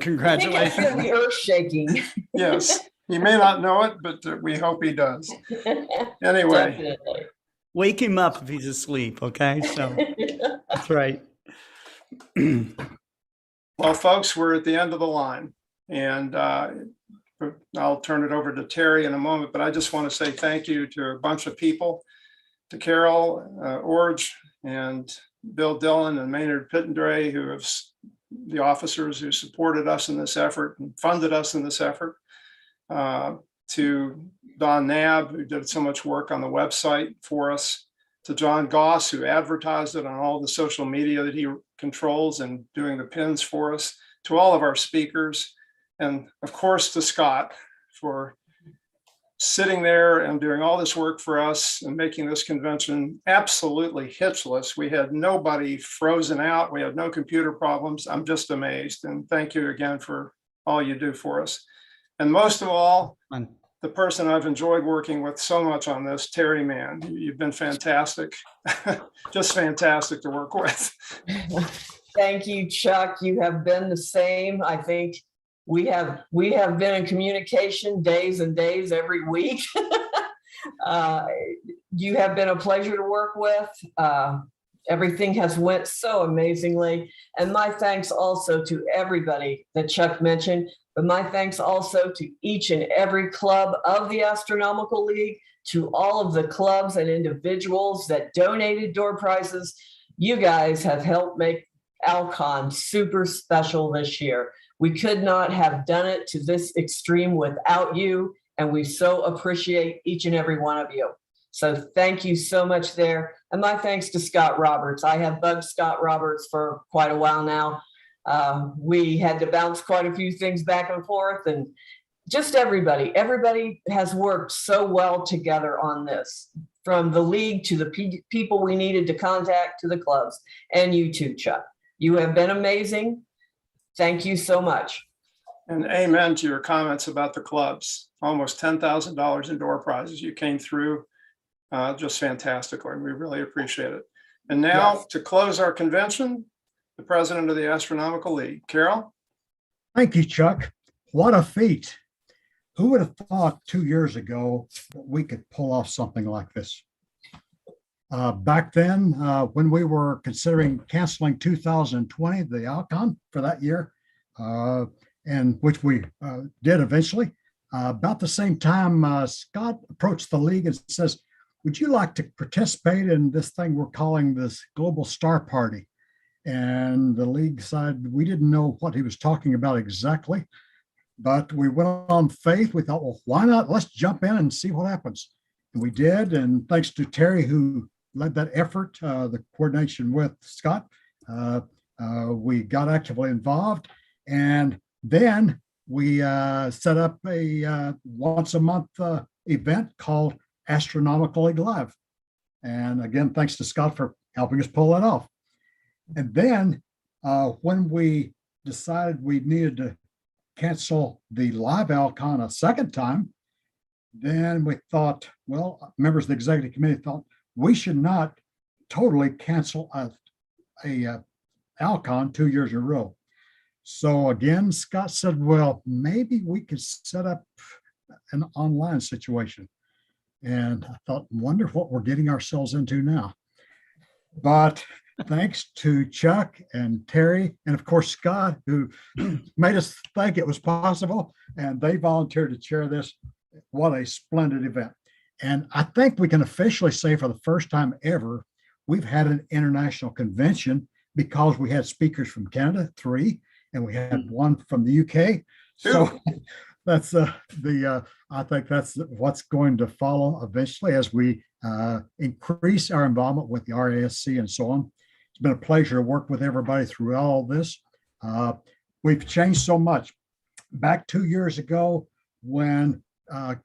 Congratulations. I think I feel the earth shaking. Yes, he may not know it, but we hope he does. Anyway. Definitely. Wake him up if he's asleep, okay? So that's right. Well, folks, we're at the end of the line, and I'll turn it over to Terry in a moment, but I just want to say thank you to a bunch of people, to Carol, Orge, and Bill Dillon and Maynard Pittendray, who have the officers who supported us in this effort and funded us in this effort, to Don Nab, who did so much work on the website for us, to John Goss, who advertised it on all the social media that he controls and doing the pins for us, to all of our speakers, and of course to Scott for sitting there and doing all this work for us and making this convention absolutely hitchless. We had nobody frozen out. We had no computer problems. I'm just amazed. And thank you again for all you do for us. And most of all, the person I've enjoyed working with so much on this, Terry Mann. You've been fantastic, just fantastic to work with. Thank you, Chuck. You have been the same. I think we have been in communication days and days every week. You have been a pleasure to work with. Everything has went so amazingly. And my thanks also to everybody that Chuck mentioned, but my thanks also to each and every club of the Astronomical League, to all of the clubs and individuals that donated door prizes. You guys have helped make ALCon super special this year. We could not have done it to this extreme without you, and we so appreciate each and every one of you. So thank you so much there. And my thanks to Scott Roberts. I have bugged Scott Roberts for quite a while now. We had to bounce quite a few things back and forth, and just everybody has worked so well together on this, from the league to the people we needed to contact to the clubs, and you too, Chuck. You have been amazing. Thank you so much. And amen to your comments about the clubs. Almost $10,000 in door prizes. You came through just fantastically. We really appreciate it. And now to close our convention, the president of the Astronomical League, Carol. Thank you, Chuck. What a feat. Who would have thought 2 years ago that we could pull off something like this? Back then, when we were considering canceling 2020, the ALCon for that year, and which we did eventually, about the same time, Scott approached the league and says, would you like to participate in this thing we're calling this Global Star Party? And the league said, we didn't know what he was talking about exactly, but we went on faith. We thought, well, why not? Let's jump in and see what happens. And we did. And thanks to Terry, who led that effort, the coordination with Scott, we got actively involved. And then we set up a once a month event called Astronomical League Live. And again, thanks to Scott for helping us pull that off. And then when we decided we needed to cancel the live ALCon a second time, then we thought, well, members of the executive committee thought we should not totally cancel a ALCon 2 years in a row. So again, Scott said, well, maybe we could set up an online situation. And I thought, wonder what we're getting ourselves into now. But thanks to Chuck and Terry, and of course, Scott, who made us think it was possible, and they volunteered to chair this. What a splendid event. And I think we can officially say for the first time ever, we've had an international convention because we had speakers from Canada, 3, and we had one from the UK. So that's I think that's what's going to follow eventually as we increase our involvement with the RASC and so on. It's been a pleasure to work with everybody through all this. We've changed so much. Back 2 years ago, when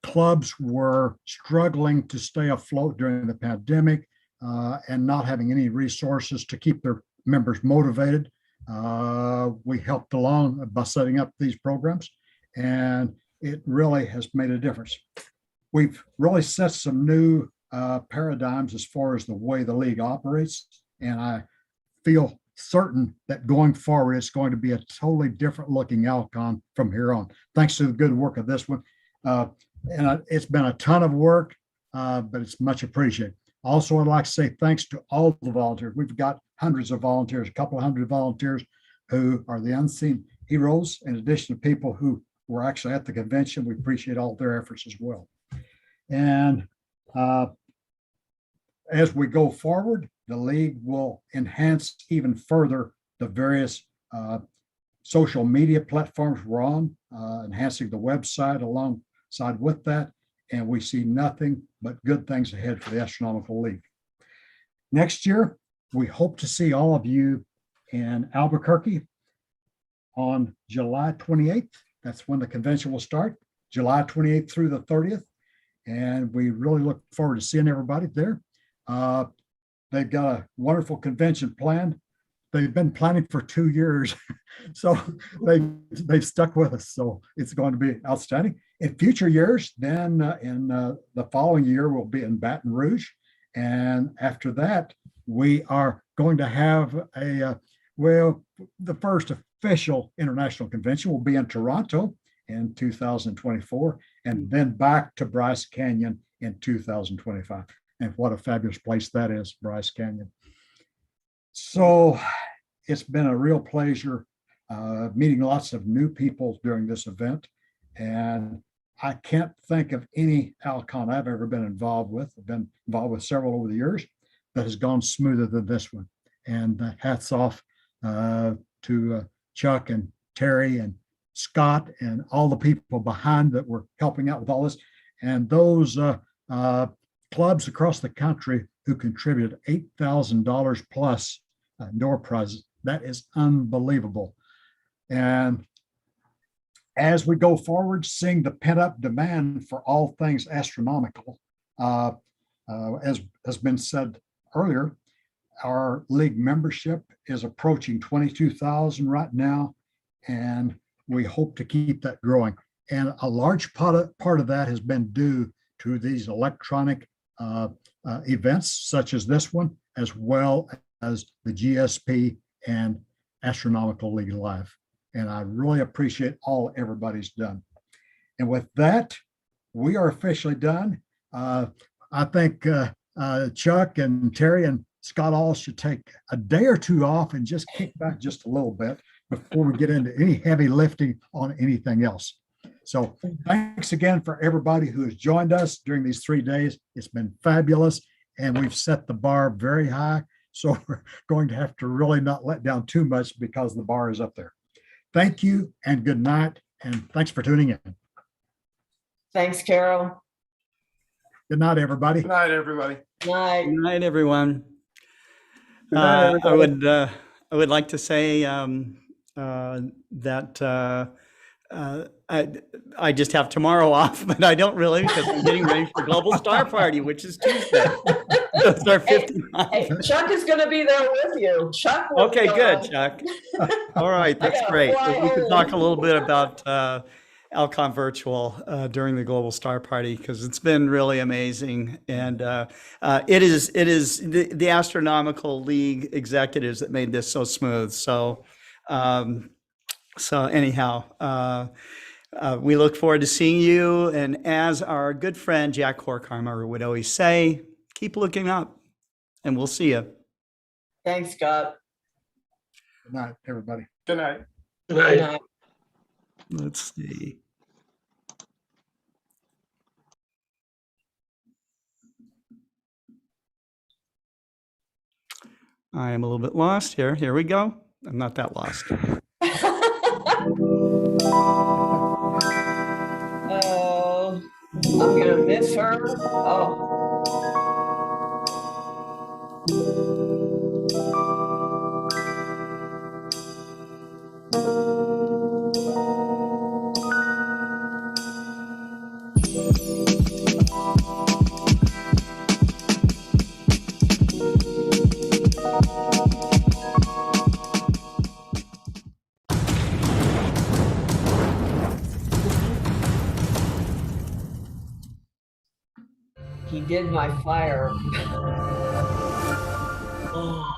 clubs were struggling to stay afloat during the pandemic and not having any resources to keep their members motivated, we helped along by setting up these programs, and it really has made a difference. We've really set some new paradigms as far as the way the league operates, and I feel certain that going forward, it's going to be a totally different looking ALCon from here on, thanks to the good work of this one. And it's been a ton of work, but it's much appreciated. Also, I'd like to say thanks to all the volunteers. We've got hundreds of volunteers, a couple of hundred volunteers who are the unseen heroes, in addition to people who were actually at the convention. We appreciate all their efforts as well. And as we go forward, the league will enhance even further the various social media platforms we're on, enhancing the website alongside with that. And we see nothing but good things ahead for the Astronomical League. Next year, we hope to see all of you in Albuquerque on July 28th. That's when the convention will start, July 28th through the 30th. And we really look forward to seeing everybody there. They've got a wonderful convention planned. They've been planning for 2 years, so they've stuck with us. So it's going to be outstanding. In future years, then in the following year, we'll be in Baton Rouge. And after that, we are going to have the first official international convention will be in Toronto in 2024, and then back to Bryce Canyon in 2025. And what a fabulous place that is, Bryce Canyon. So it's been a real pleasure meeting lots of new people during this event. And I can't think of any ALCon I've ever been involved with. I've been involved with several over the years that has gone smoother than this one. And hats off to Chuck and Terry and Scott and all the people behind that were helping out with all this. And those clubs across the country who contributed $8,000 plus door prizes. That is unbelievable. And as we go forward, seeing the pent-up demand for all things astronomical, as has been said earlier, our league membership is approaching 22,000 right now, and we hope to keep that growing. And a large part of that has been due to these electronic events such as this one, as well as the GSP and Astronomical League Live. And I really appreciate all everybody's done. And with that, we are officially done. I think Chuck and Terry and Scott all should take a day or two off and just kick back just a little bit before we get into any heavy lifting on anything else. So thanks again for everybody who has joined us during these 3 days. It's been fabulous, and we've set the bar very high. So we're going to have to really not let down too much because the bar is up there. Thank you and good night. And thanks for tuning in. Thanks, Carol. Good night, everybody. Good night, everybody. Night. Good night, everyone. Good night, everybody. I would like to say that I just have tomorrow off, but I don't really, because I'm getting ready for Global Star Party, which is Tuesday. It's our 59th. Hey, Chuck is going to be there with you. Chuck. Okay, good, Chuck. All right, that's great. We could talk a little bit about ALCon Virtual during the Global Star Party, because it's been really amazing. And it is the Astronomical League executives that made this so smooth. So So anyhow, we look forward to seeing you. And as our good friend Jack Horkheimer would always say, keep looking up and we'll see you. Thanks, Scott. Good night, everybody. Good night. Good night. Let's see. I am a little bit lost here. Here we go. I'm not that lost. Oh, I'm gonna miss her. Oh. He did my fire. Oh.